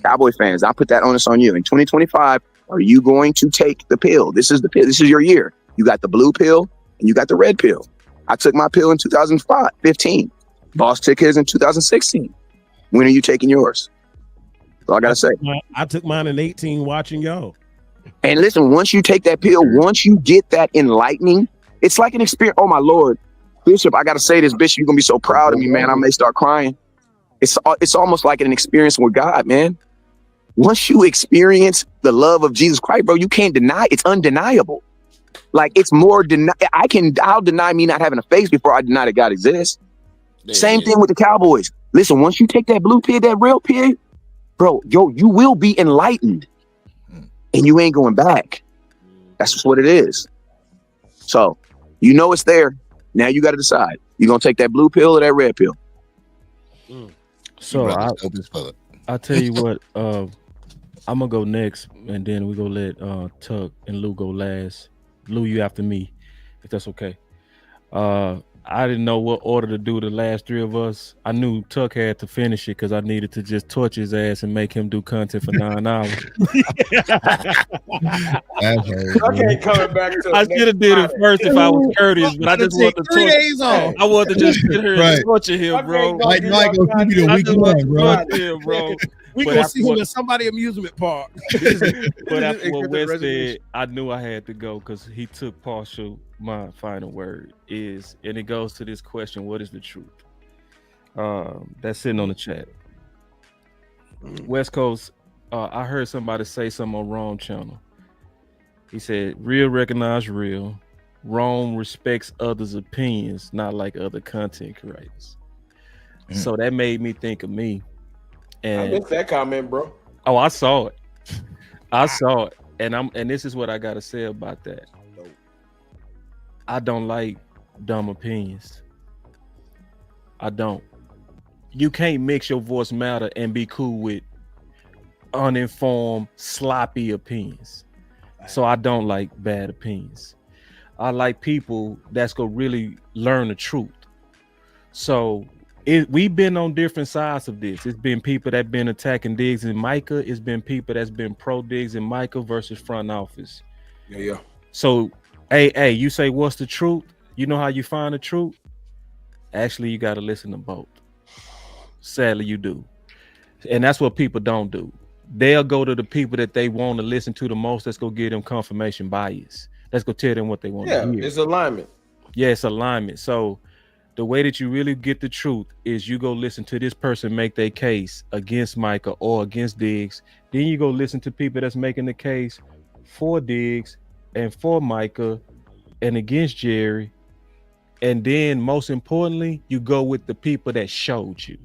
Cowboy fans, I'll put that onus on you. In 2025, are you going to take the pill? This is the pill. This is your year. You got the blue pill and you got the red pill. I took my pill in 2015. Boss took his in 2016. When are you taking yours? That's all I got to say. I took mine in 18 watching y'all. And listen, once you take that pill, once you get that enlightening, it's like an experience. Oh, my Lord. Bishop, I got to say this, Bishop, you're going to be so proud of me, man. I may start crying. It's almost like an experience with God, man. Once you experience the love of Jesus Christ, bro, you can't deny. It's undeniable. Like it's more I'll deny me not having a face before I deny that God exists. Same thing with the Cowboys. Listen, once you take that blue pill, that real pill, bro, you will be enlightened and you ain't going back. That's just what it is. So, you know it's there. Now you got to decide. You going to take that blue pill or that red pill? So I'll tell you what, I'm gonna go next, and then we gonna let Tuck and Lou go last. Lou, you after me, if that's okay. I didn't know what order to do the last three of us. I knew Tuck had to finish it because I needed to just torch his ass and make him do content for 9 hours. I can't coming back to I should have did it first if I was courteous, but I just want to 3 days off. I want to just sit here and torture him, bro. Like Michael, give me the week one, bro. We gonna see him in somebody amusement park. But after what Wes said, I knew I had to go because he took partial. My final word is, and it goes to this question: what is the truth? That's sitting on the chat. West Coast. I heard somebody say something on Rome channel. He said, "Real recognize real. Rome respects others' opinions, not like other content creators." So that made me think of me. And I missed that comment, bro. Oh, I saw it. I saw it. And this is what I gotta say about that. I don't like dumb opinions. I don't. You can't mix your voice matter and be cool with uninformed, sloppy opinions. So I don't like bad opinions. I like people that's gonna really learn the truth. So we've been on different sides of this. It's been people that been attacking Diggs and Micah. It's been people that's been pro Diggs and Micah versus front office. Yeah. So, hey, you say, what's the truth? You know how you find the truth? Actually, you got to listen to both. Sadly, you do. And that's what people don't do. they'll go to the people that they want to listen to the most. Let's go give them confirmation bias. Let's go tell them what they want to hear. It's alignment. Yeah, it's alignment. So the way that you really get the truth is you go listen to this person make their case against Micah or against Diggs. Then you go listen to people that's making the case for Diggs and for Micah and against Jerry. And then most importantly, you go with the people that showed you.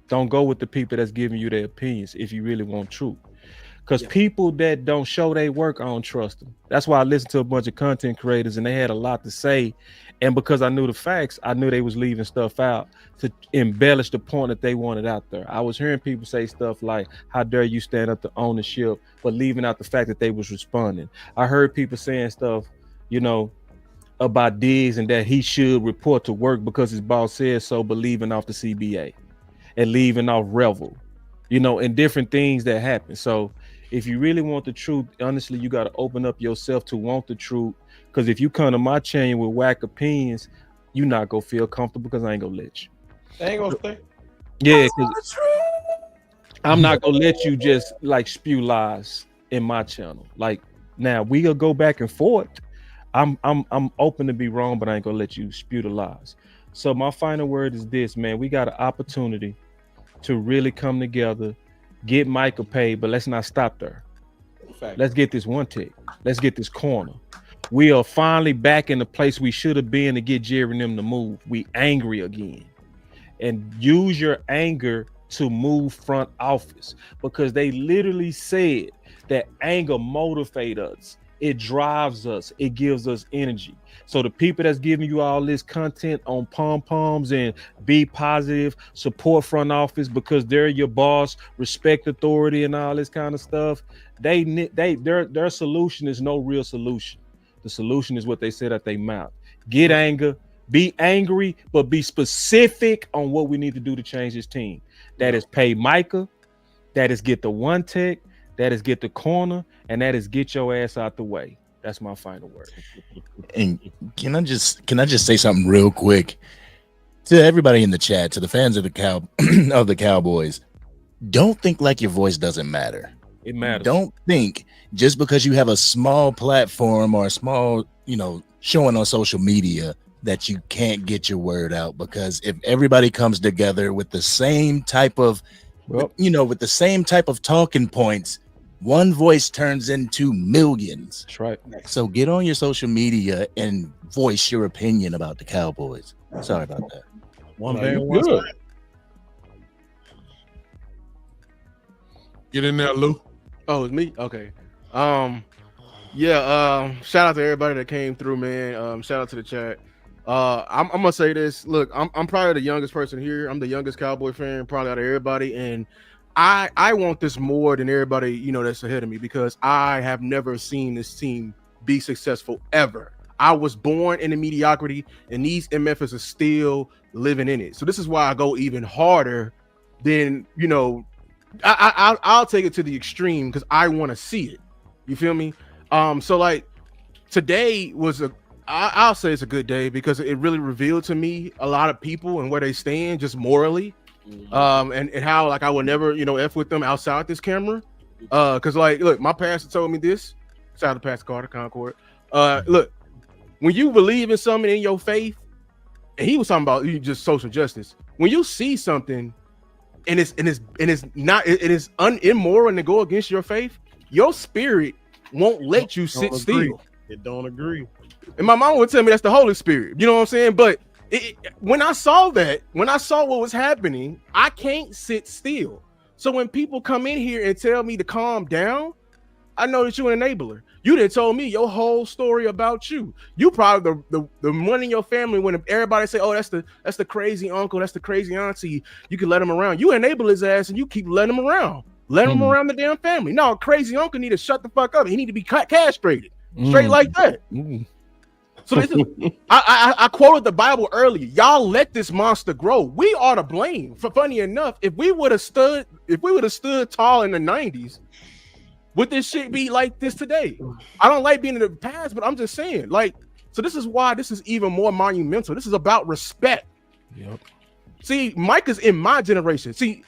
Don't go with the people that's giving you their opinions if you really want truth. Because people that don't show their work, I don't trust them. That's why I listened to a bunch of content creators and they had a lot to say. And because I knew the facts, I knew they was leaving stuff out to embellish the point that they wanted out there. I was hearing people say stuff like, how dare you stand up to ownership, but leaving out the fact that they was responding. I heard people saying stuff, you know, about Diggs and that he should report to work because his boss said so, but leaving off the CBA and leaving off Revel, you know, and different things that happen. So if you really want the truth, honestly, you got to open up yourself to want the truth. Because if you come to my channel with whack opinions, you're not going to feel comfortable because I ain't going to let you. They ain't gonna stay. Yeah, because I'm not going to let you just like spew lies in my channel. Like now we'll go back and forth. I'm open to be wrong, but I ain't going to let you spew the lies. So my final word is this, man. We got an opportunity to really come together, get Micah paid, but let's not stop there. Let's get this one tick. Let's get this corner. We are finally back in the place we should have been to get Jerry and them to move. We angry again. And use your anger to move front office because they literally said that anger motivates us. It drives us. It gives us energy. So the people that's giving you all this content on pom-poms and be positive, support front office because they're your boss, respect authority and all this kind of stuff, their solution is no real solution. The solution is what they said at their mouth. Get anger, be angry, but be specific on what we need to do to change this team. That is pay Micah, that is get the one tech, that is get the corner, and that is get your ass out the way. That's my final word. And can I just say something real quick to everybody in the chat, to the fans of the Cowboys? Don't think like your voice doesn't matter. It matters. Don't think just because you have a small platform or a small, showing on social media that you can't get your word out. Because if everybody comes together with the same type of, with the same type of talking points, one voice turns into millions. That's right. So get on your social media and voice your opinion about the Cowboys. Sorry about that. One band, one side. Get in there, Lou. Oh, it's me? Okay. Shout out to everybody that came through, man. Shout out to the chat. I'm gonna say this. Look, I'm probably the youngest person here. I'm the youngest Cowboy fan, probably out of everybody, and I want this more than everybody, that's ahead of me because I have never seen this team be successful ever. I was born in the mediocrity, and these MFers are still living in it. So this is why I go even harder than, I'll take it to the extreme because I want to see it. You feel me? So like today was I'll say it's a good day because it really revealed to me a lot of people and where they stand just morally. And how like I would never, F with them outside this camera. Cause like, look, my pastor told me this. Shout out to Pastor Carter, Concord. Look, when you believe in something in your faith, and he was talking about just social justice. When you see something and it's immoral and to go against your faith, your spirit won't let you sit still. It don't agree. And my mom would tell me that's the Holy Spirit. You know what I'm saying? But when I saw what was happening, I can't sit still. So when people come in here and tell me to calm down, I know that you're an enabler. You done told me your whole story about you. You probably the one in your family when everybody say, "Oh, that's the crazy uncle, that's the crazy auntie." You can let him around. You enable his ass, and you keep letting him around. Let him around the damn family. No, crazy uncle need to shut the fuck up. He need to be castrated, straight like that. So this is, I quoted the Bible earlier. Y'all let this monster grow. We are to blame. For funny enough, if we would have stood tall in the 90s, would this shit be like this today? I don't like being in the past, but I'm just saying, like, so this is why this is even more monumental. This is about respect. Yep. See, Mike is in my generation. See,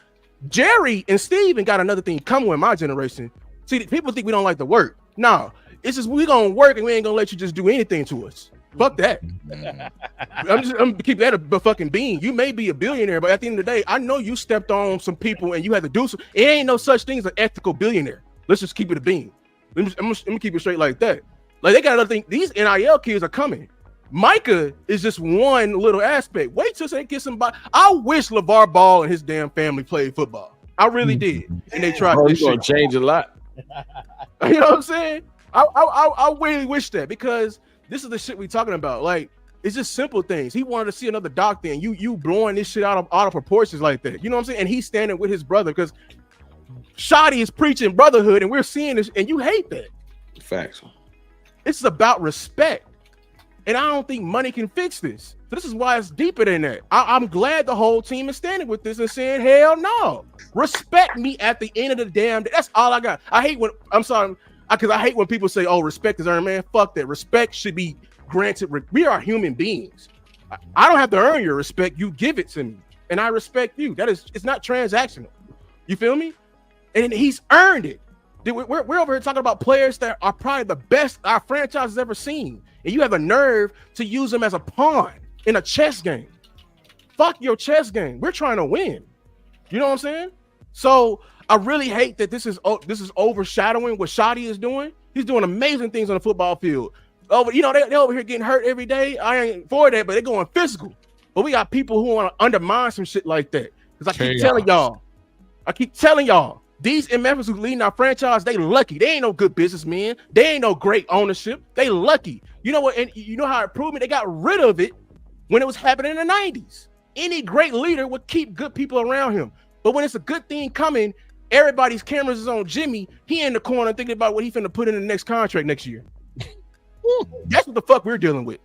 Jerry and Steven got another thing coming with my generation. See, people think we don't like to work. No, it's just we gonna work and we ain't gonna let you just do anything to us. Fuck that. I'm gonna keep that a fucking bean. You may be a billionaire, but at the end of the day, I know you stepped on some people and you had to do some. It ain't no such thing as an ethical billionaire. Let's just keep it a bean. Let me keep it straight like that. Like they got another thing. These NIL kids are coming. Micah is just one little aspect. Wait till they get somebody. I wish LeVar Ball and his damn family played football. I really did, and they tried. This gonna change a lot. You know what I'm saying? I really wish that, because this is the shit we talking about. Like, it's just simple things. He wanted to see another doctor, and you blowing this shit out of proportions like that. You know what I'm saying? And he's standing with his brother because Shoddy is preaching brotherhood, and we're seeing this, and you hate that. Facts. It's about respect. And I don't think money can fix this. So this is why it's deeper than that. I'm glad the whole team is standing with this and saying, hell no. Respect me at the end of the damn day. That's all I got. I hate when, I'm sorry, because I hate when people say, oh, respect is earned. Man, fuck that. Respect should be granted. We are human beings. I don't have to earn your respect. You give it to me. And I respect you. It's not transactional. You feel me? And he's earned it. We're over here talking about players that are probably the best our franchise has ever seen. And you have a nerve to use them as a pawn in a chess game. Fuck your chess game. We're trying to win. You know what I'm saying? So I really hate that this is overshadowing what Shoddy is doing. He's doing amazing things on the football field. They're over here getting hurt every day. I ain't for that, but they're going physical. But we got people who want to undermine some shit like that. Because I keep telling y'all, these in Memphis who leading our franchise, they lucky. They ain't no good businessmen. They ain't no great ownership. They lucky. You know what? And you know how it proved me? They got rid of it when it was happening in the 90s. Any great leader would keep good people around him. But when it's a good thing coming, everybody's cameras is on Jimmy. He in the corner thinking about what he finna put in the next contract next year. That's what the fuck we're dealing with.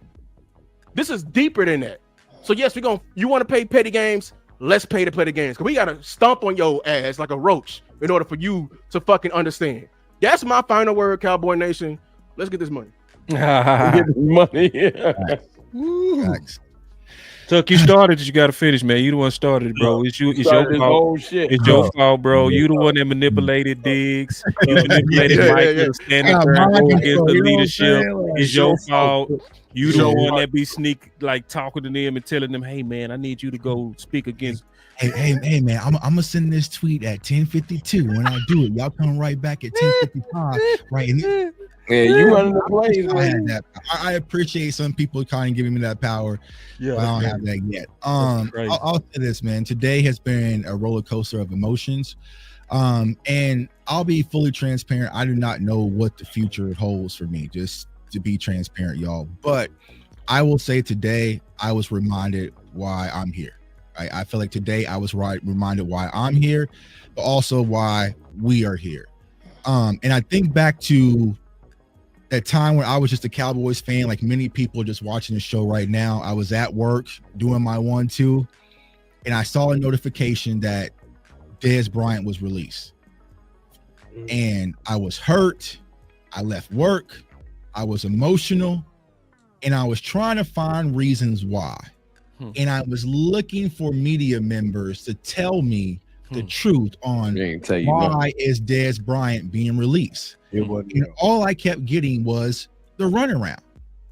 This is deeper than that. So yes, you want to pay petty games? Let's pay to play the games. Because we got to stomp on your ass like a roach in order for you to fucking understand. That's my final word, Cowboy Nation. Let's get this money. Get this money. Tuck, you started. You got to finish, man. You the one started, bro. It's your fault. It's your fault, bro. You the one that manipulated Diggs. You manipulated Mike to stand up against the leadership. It's your fault. You the one that be talking to them and telling them, "Hey, man, I need you to go speak against." Hey, man, I'm gonna send this tweet at 10:52. When I do it, y'all come right back at 10:55. Right. Yeah, you running the plays. I appreciate some people kind of giving me that power. Yeah, but I don't have that yet. I'll say this, man. Today has been a roller coaster of emotions. And I'll be fully transparent. I do not know what the future holds for me, just to be transparent, y'all. But I will say today I was reminded why I'm here. I feel like today I was reminded why I'm here, but also why we are here. And I think back to that time when I was just a Cowboys fan, like many people just watching the show right now. I was at work doing my 1-2, and I saw a notification that Dez Bryant was released. And I was hurt. I left work. I was emotional, and I was trying to find reasons why. And I was looking for media members to tell me the truth on why is Dez Bryant being released. And all I kept getting was the runaround.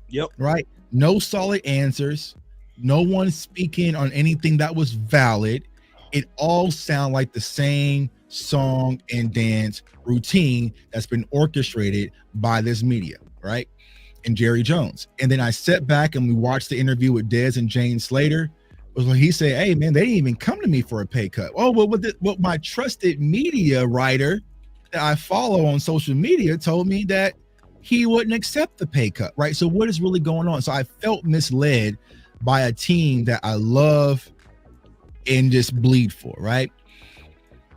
Yep. Right. No solid answers. No one speaking on anything that was valid. It all sounded like the same song and dance routine that's been orchestrated by this media, right? And Jerry Jones. And then I sat back and we watched the interview with Dez and Jane Slater. Was when he said, "Hey man, they didn't even come to me for a pay cut." Oh, well, what my trusted media writer that I follow on social media told me that he wouldn't accept the pay cut, right? So what is really going on? So I felt misled by a team that I love and just bleed for, right?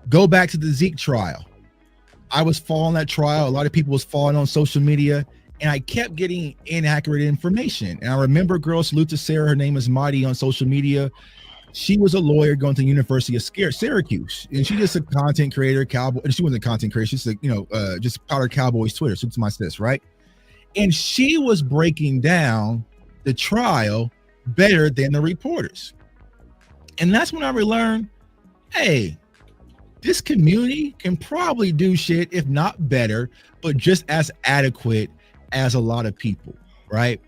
Go back to the Zeke trial. I was following that trial. A lot of people was following on social media, and I kept getting inaccurate information. And I remember, girl, salute to Sarah. Her name is Mighty on social media. She was a lawyer going to the University of Syracuse, and she's just a content creator, Cowboy. And she wasn't a content creator. She's just Powder Cowboys Twitter. So it's my sis, right? And she was breaking down the trial better than the reporters. And that's when I learned, hey, this community can probably do shit, if not better, but just as adequate as a lot of people, right?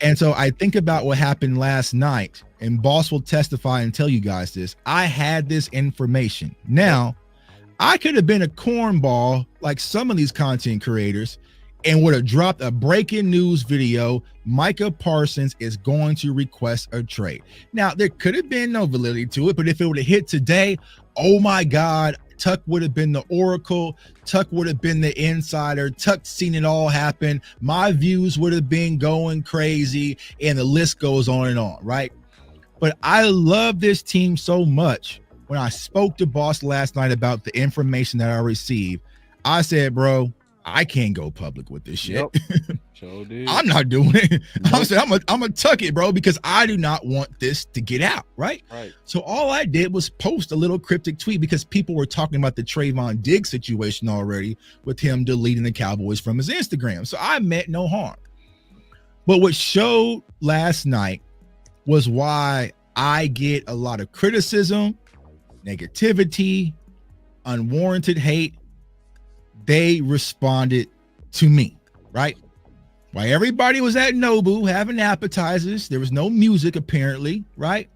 And so I think about what happened last night, and Boss will testify and tell you guys this. I had this information. Now, I could have been a cornball like some of these content creators and would have dropped a breaking news video. Micah Parsons is going to request a trade. Now, there could have been no validity to it, but if it would have hit today, oh my God, Tuck would have been the oracle. Tuck would have been the insider. Tuck seen it all happen. My views would have been going crazy, and the list goes on and on, right? But I love this team so much. When I spoke to Boss last night about the information that I received, I said, bro, I can't go public with this shit. Yep. Sure did. I'm not doing it. I said, I'm gonna tuck it, bro, because I do not want this to get out, right? Right. So all I did was post a little cryptic tweet because people were talking about the Trayvon Diggs situation already with him deleting the Cowboys from his Instagram. So I meant no harm. But what showed last night was why I get a lot of criticism, negativity, unwarranted hate. They responded to me, right? While everybody was at Nobu having appetizers, there was no music apparently, right?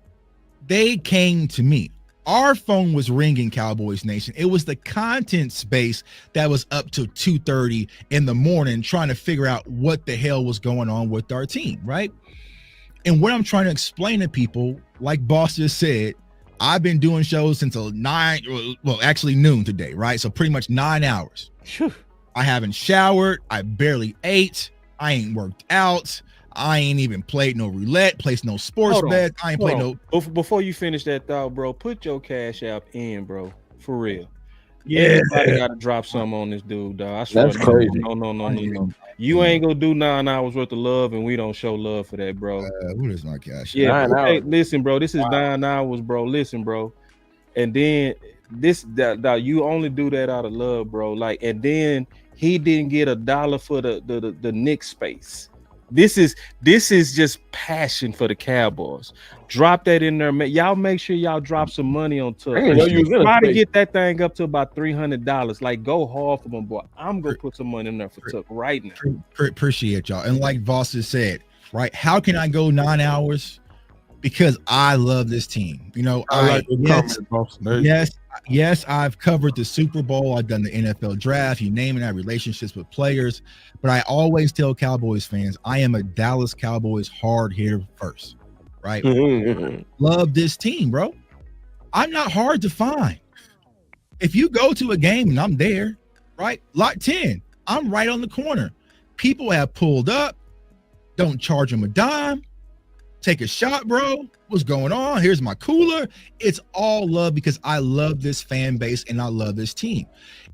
They came to me. Our phone was ringing, Cowboys Nation. It was the content space that was up till 2:30 in the morning trying to figure out what the hell was going on with our team, right? And what I'm trying to explain to people, like Boss just said, I've been doing shows since actually noon today, right? So pretty much 9 hours. Whew. I haven't showered. I barely ate. I ain't worked out. I ain't even played no roulette, placed no sports bets. I ain't played no. Before you finish that thought, bro, put your Cash App in, bro. For real. Yeah. Everybody got to drop some on this dude, dog. I swear. That's crazy. No. You ain't gonna do 9 hours worth of love, and we don't show love for that, bro. What is my Cash App? Yeah, 9 hey, hours. listen, bro. This is 9 hours, bro. Listen, bro. And then that you only do that out of love, bro. Like, and then he didn't get $1 for the Knicks space. This is just passion for the Cowboys. Drop that in there, man. Y'all make sure y'all drop some money on Tuck. Try to get that thing up to about $300. Like, go hard for my boy. I'm gonna put some money in there for Tuck right now. Appreciate y'all. And like Voss has said, right? How can I go 9 hours? Because I love this team. You know, yes, I've covered the Super Bowl. I've done the NFL draft. You name it. I have relationships with players. But I always tell Cowboys fans, I am a Dallas Cowboys hard hitter first, right? Love this team, bro. I'm not hard to find. If you go to a game and I'm there, right? Lot 10, I'm right on the corner. People have pulled up. Don't charge them a dime. Take a shot, bro. What's going on? Here's my cooler. It's all love because I love this fan base and I love this team.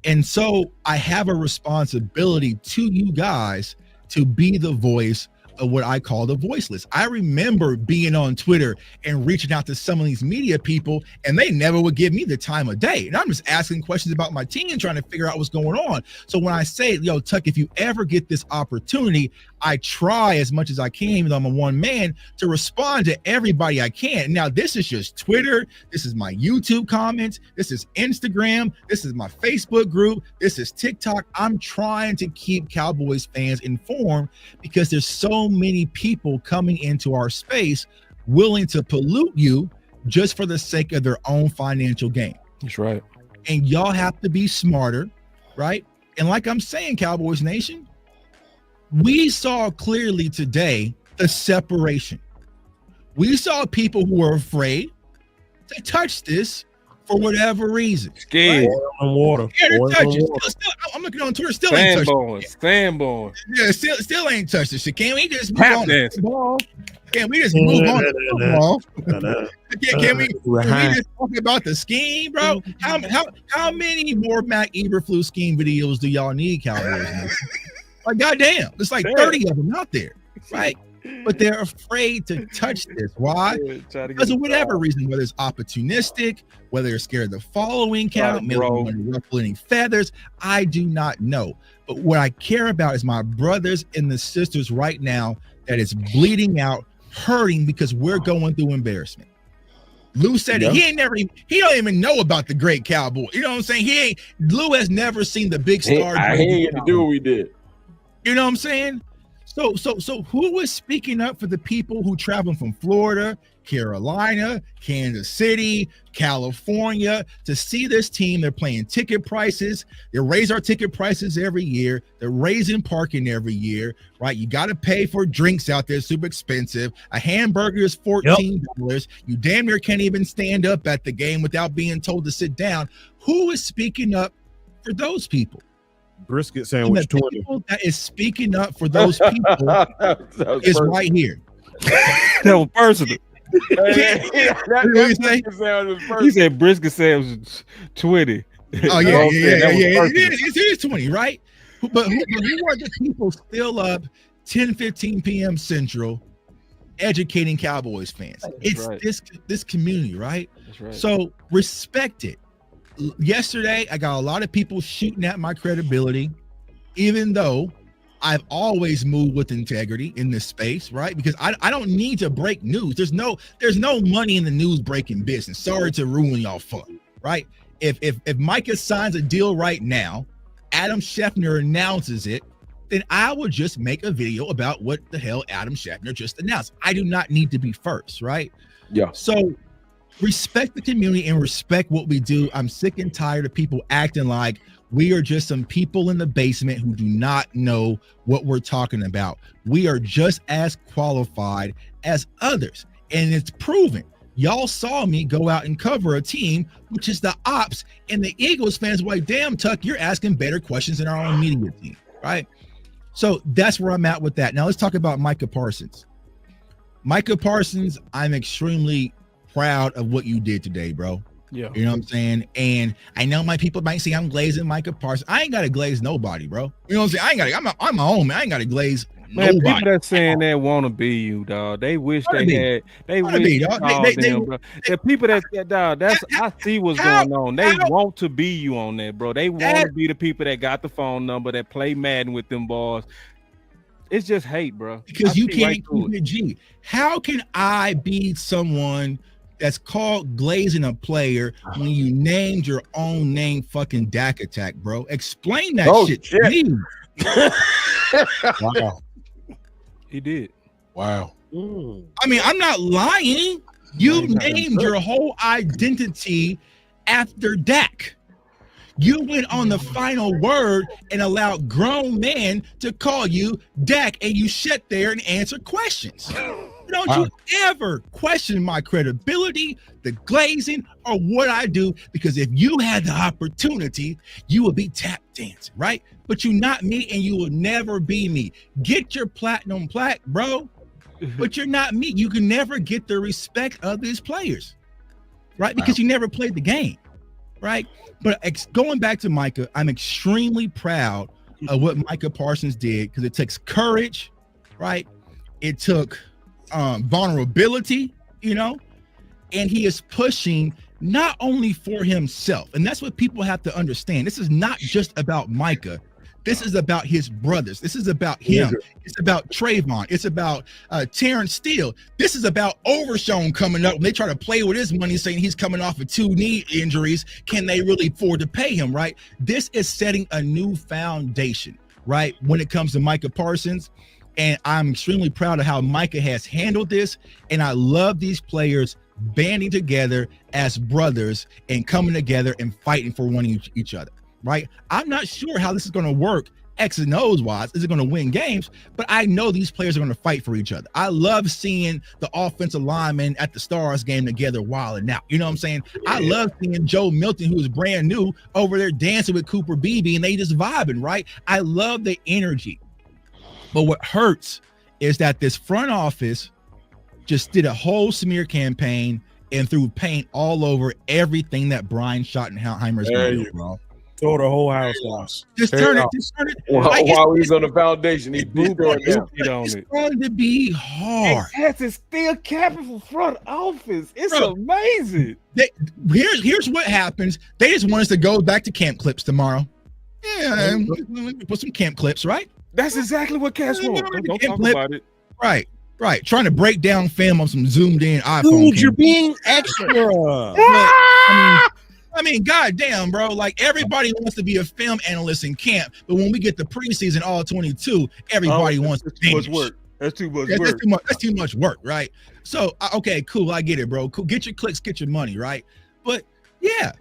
And so I have a responsibility to you guys to be the voice of what I call the voiceless. I remember being on Twitter and reaching out to some of these media people, and they never would give me the time of day. And I'm just asking questions about my team and trying to figure out what's going on. So when I say, yo, Tuck, if you ever get this opportunity, I try as much as I can, even though I'm a one man, to respond to everybody I can. Now, this is just Twitter. This is my YouTube comments. This is Instagram. This is my Facebook group. This is TikTok. I'm trying to keep Cowboys fans informed because there's so many people coming into our space willing to pollute you just for the sake of their own financial gain. That's right. And y'all have to be smarter, right? And like I'm saying, Cowboys Nation, we saw clearly today the separation. We saw people who were afraid to touch this for whatever reason. Scared. Right? Water. I'm looking on Twitter. Still ain't touched it. Fanboy. Yeah, still ain't touched this shit. Can we just move on? Can we just move on? Can we just talk about the scheme, bro? How many more Mac Eberflus scheme videos do y'all need, Cowboys? Like, goddamn, there's like 30 of them out there, right? But they're afraid to touch this. Why? Because of whatever reason, whether it's opportunistic, whether they're scared of the following count, maybe want to ruffle any feathers, I do not know. But what I care about is my brothers and the sisters right now that is bleeding out, hurting because we're going through embarrassment. Lou said it. He don't even know about the great Cowboy. You know what I'm saying? Lou has never seen the big star. He ain't get to do what we did. You know what I'm saying? So who was speaking up for the people who travel from Florida, Carolina, Kansas City, California to see this team? They're playing ticket prices. They raise our ticket prices every year. They're raising parking every year, right? You got to pay for drinks out there, super expensive. A hamburger is $14. You damn near can't even stand up at the game without being told to sit down. Who is speaking up for those people? Brisket sandwich 20. That is speaking up for those people is right here. That was personal. He said brisket sandwich 20. Oh yeah. It is 20, right? But who are the people still up 10-15 p.m. Central educating Cowboys fans? It's this community, right? That's right. So respect it. Yesterday, I got a lot of people shooting at my credibility, even though I've always moved with integrity in this space, right? Because I don't need to break news. There's no money in the news breaking business. Sorry to ruin y'all fun, right? If Micah signs a deal right now, Adam Schefter announces it, then I will just make a video about what the hell Adam Schefter just announced. I do not need to be first, right? Yeah. So respect the community and respect what we do. I'm sick and tired of people acting like we are just some people in the basement who do not know what we're talking about. We are just as qualified as others, and it's proven. Y'all saw me go out and cover a team, which is the ops, and the Eagles fans were like, damn, Tuck, you're asking better questions than our own media team, right? So that's where I'm at with that. Now let's talk about Micah Parsons. Micah Parsons, I'm extremely proud of what you did today, bro. Yeah. You know what I'm saying? And I know my people might say I'm glazing Micah Parsons. I ain't got to glaze nobody, bro. You know what I'm saying? I'm my own man. I ain't got to glaze nobody. People that saying that want to be you, dog. They wish they had. They wish be, dog. The people that dog. That's I see what's going on. They want to be you on that, bro. They want to be the people that got the phone number that play Madden with them boys. It's just hate, bro. Because you can't keep it G. How can I be someone that's called glazing a player when you named your own name fucking Dak Attack, bro? Explain that shit to me. Wow. He did. Wow. I mean, I'm not lying. You named your whole identity after Dak. You went on the final word and allowed grown men to call you Dak, and you sat there and answer questions. Don't you ever question my credibility, the glazing, or what I do, because if you had the opportunity, you would be tap dancing, right? But you're not me, and you will never be me. Get your platinum plaque, bro, but you're not me. You can never get the respect of these players, right? Because you never played the game, right? But going back to Micah, I'm extremely proud of what Micah Parsons did, because it takes courage, right? It took vulnerability, you know, and he is pushing not only for himself, and that's what people have to understand. This is not just about Micah. This is about his brothers. This is about him. It's about Trayvon. It's about Terrence Steele. This is about Overshown coming up when they try to play with his money, saying he's coming off of 2 knee injuries. Can they really afford to pay him, right? This is setting a new foundation, right, when it comes to Micah Parsons. And I'm extremely proud of how Micah has handled this. And I love these players banding together as brothers and coming together and fighting for one each other, right? I'm not sure how this is going to work X and O's wise. Is it going to win games? But I know these players are going to fight for each other. I love seeing the offensive linemen at the Stars game together wilding out. You know what I'm saying? I love seeing Joe Milton, who is brand new, over there dancing with Cooper Beebe, and they just vibing, right? I love the energy. But what hurts is that this front office just did a whole smear campaign and threw paint all over everything that Brian Schottenheimer's going to do, bro. Tore the whole house down. Just turn it. While he's on the foundation, he blew it's going to be hard. It's still capital front office. It's amazing. Here's what happens. They just want us to go back to camp clips tomorrow. Yeah, put some camp clips, right? That's exactly what Cash wants. Don't talk about it. Right. Right, trying to break down film on some zoomed in iPhone. Dude, you're being extra. I mean, goddamn, bro. Like everybody wants to be a film analyst in camp, but when we get the preseason all 22, everybody wants to finish. That's too much Yeah, work. That's too much work, right? So, okay, cool. I get it, bro. Cool. Get your clicks, get your money, right? But yeah,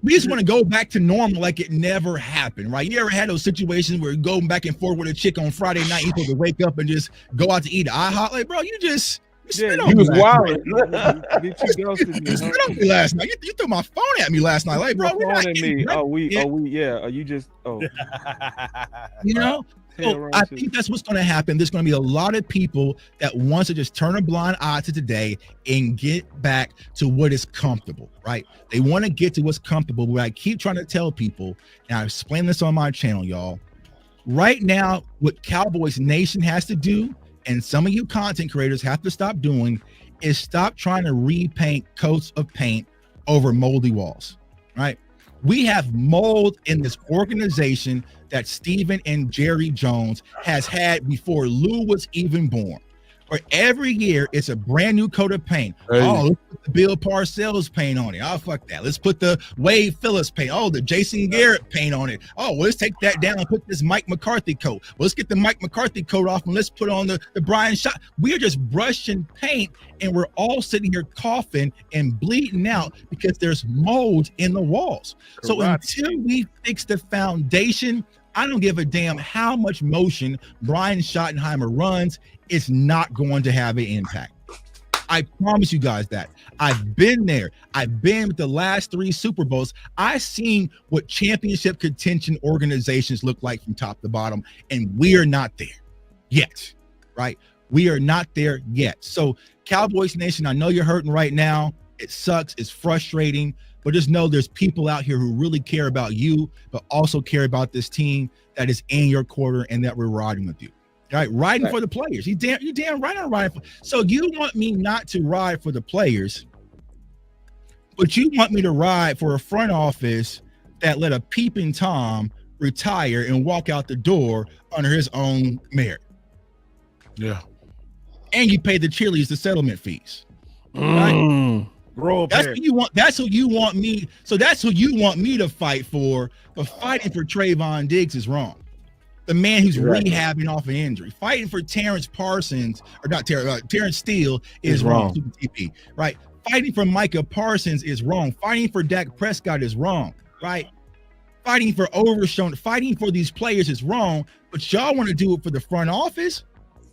we just want to go back to normal like it never happened, right? You ever had those situations where you go back and forth with a chick on Friday night, you supposed to wake up and just go out to eat at IHOP? Like, bro, you was wild. You spit on me last night. You threw my phone at me last night. Like, bro, we're not me. You know? So I think that's what's going to happen. There's going to be a lot of people that wants to just turn a blind eye to today and get back to what is comfortable, right? They want to get to what's comfortable. But I keep trying to tell people, and I explain this on my channel, y'all. Right now, what Cowboys Nation has to do, and some of you content creators have to stop doing, is stop trying to repaint coats of paint over moldy walls, right? We have mold in this organization that Steven and Jerry Jones has had before Lou was even born. Where every year it's a brand new coat of paint. Hey. Oh, let's put the Bill Parcells paint on it. Oh, fuck that. Let's put the Wade Phillips paint. Oh, the Jason Garrett paint on it. Oh, well, let's take that down and put this Mike McCarthy coat. Well, let's get the Mike McCarthy coat off and let's put on the Brian Shot. We're just brushing paint and we're all sitting here coughing and bleeding out because there's mold in the walls. So until we fix the foundation, I don't give a damn how much motion Brian Schottenheimer runs. It's not going to have an impact. I promise you guys that. I've been there. I've been with the last 3 Super Bowls. I've seen what championship contention organizations look like from top to bottom, and we're not there yet, right? We are not there yet. So Cowboys Nation, I know you're hurting right now. It sucks. It's frustrating. But just know there's people out here who really care about you, but also care about this team that is in your quarter and that we're riding with you. Right? Riding for the players. You damn right I'm riding for. So you want me not to ride for the players, but you want me to ride for a front office that let a peeping Tom retire and walk out the door under his own merit. Yeah. And you pay the cheerleaders the settlement fees. Right? That's who you want. That's who you want me. So that's who you want me to fight for. But fighting for Trayvon Diggs is wrong. The man who's rehabbing off an injury. Fighting for Terrence Parsons, or not Terrence Steele is wrong. TP, right? Fighting for Micah Parsons is wrong. Fighting for Dak Prescott is wrong, right? Fighting for Overshown, fighting for these players is wrong. But y'all want to do it for the front office?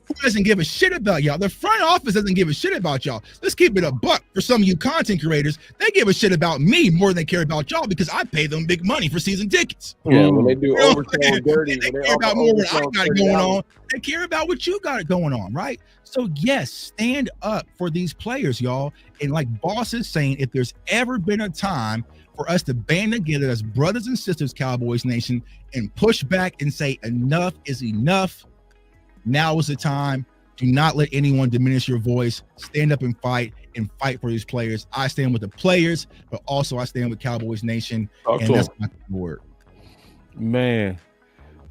Who doesn't give a shit about y'all? The front office doesn't give a shit about y'all. Let's keep it a buck for some of you content creators. They give a shit about me more than they care about y'all because I pay them big money for season tickets. Yeah, when they do overtime dirty, they care about more what I got going on. They care about what you got going on, right? So yes, stand up for these players, y'all. And like Boss is saying, if there's ever been a time for us to band together as brothers and sisters, Cowboys Nation, and push back and say enough is enough, now is the time. Do not let anyone diminish your voice. Stand up and fight for these players. I stand with the players, but also I stand with Cowboys Nation. And that's my word. Man,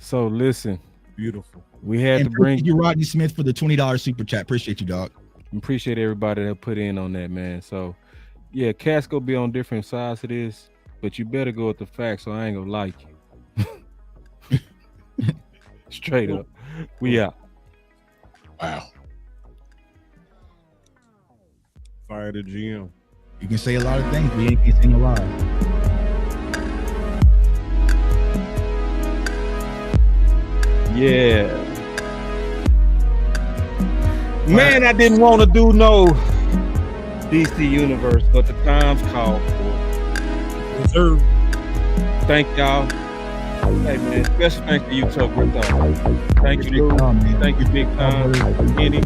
so listen. Beautiful. We had to bring you Rodney Smith for the $20 super chat. Appreciate you, dog. Appreciate everybody that put in on that, man. So yeah, cats gonna be on different sides of this, but you better go with the facts, so I ain't gonna like you. Straight up. We out. Wow. Fire the GM. You can say a lot of things, but you ain't saying a lot. Yeah. Man, I didn't want to do no DC Universe, but the time's called for it. Thank y'all. Hey man, special thanks to you, Tucker. Thank you, thank you, Big Time, Kenny,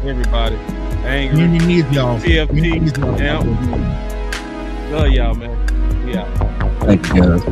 everybody. Angry, needs y'all. TFT, love y'all, man. Yeah. Thank you, guys.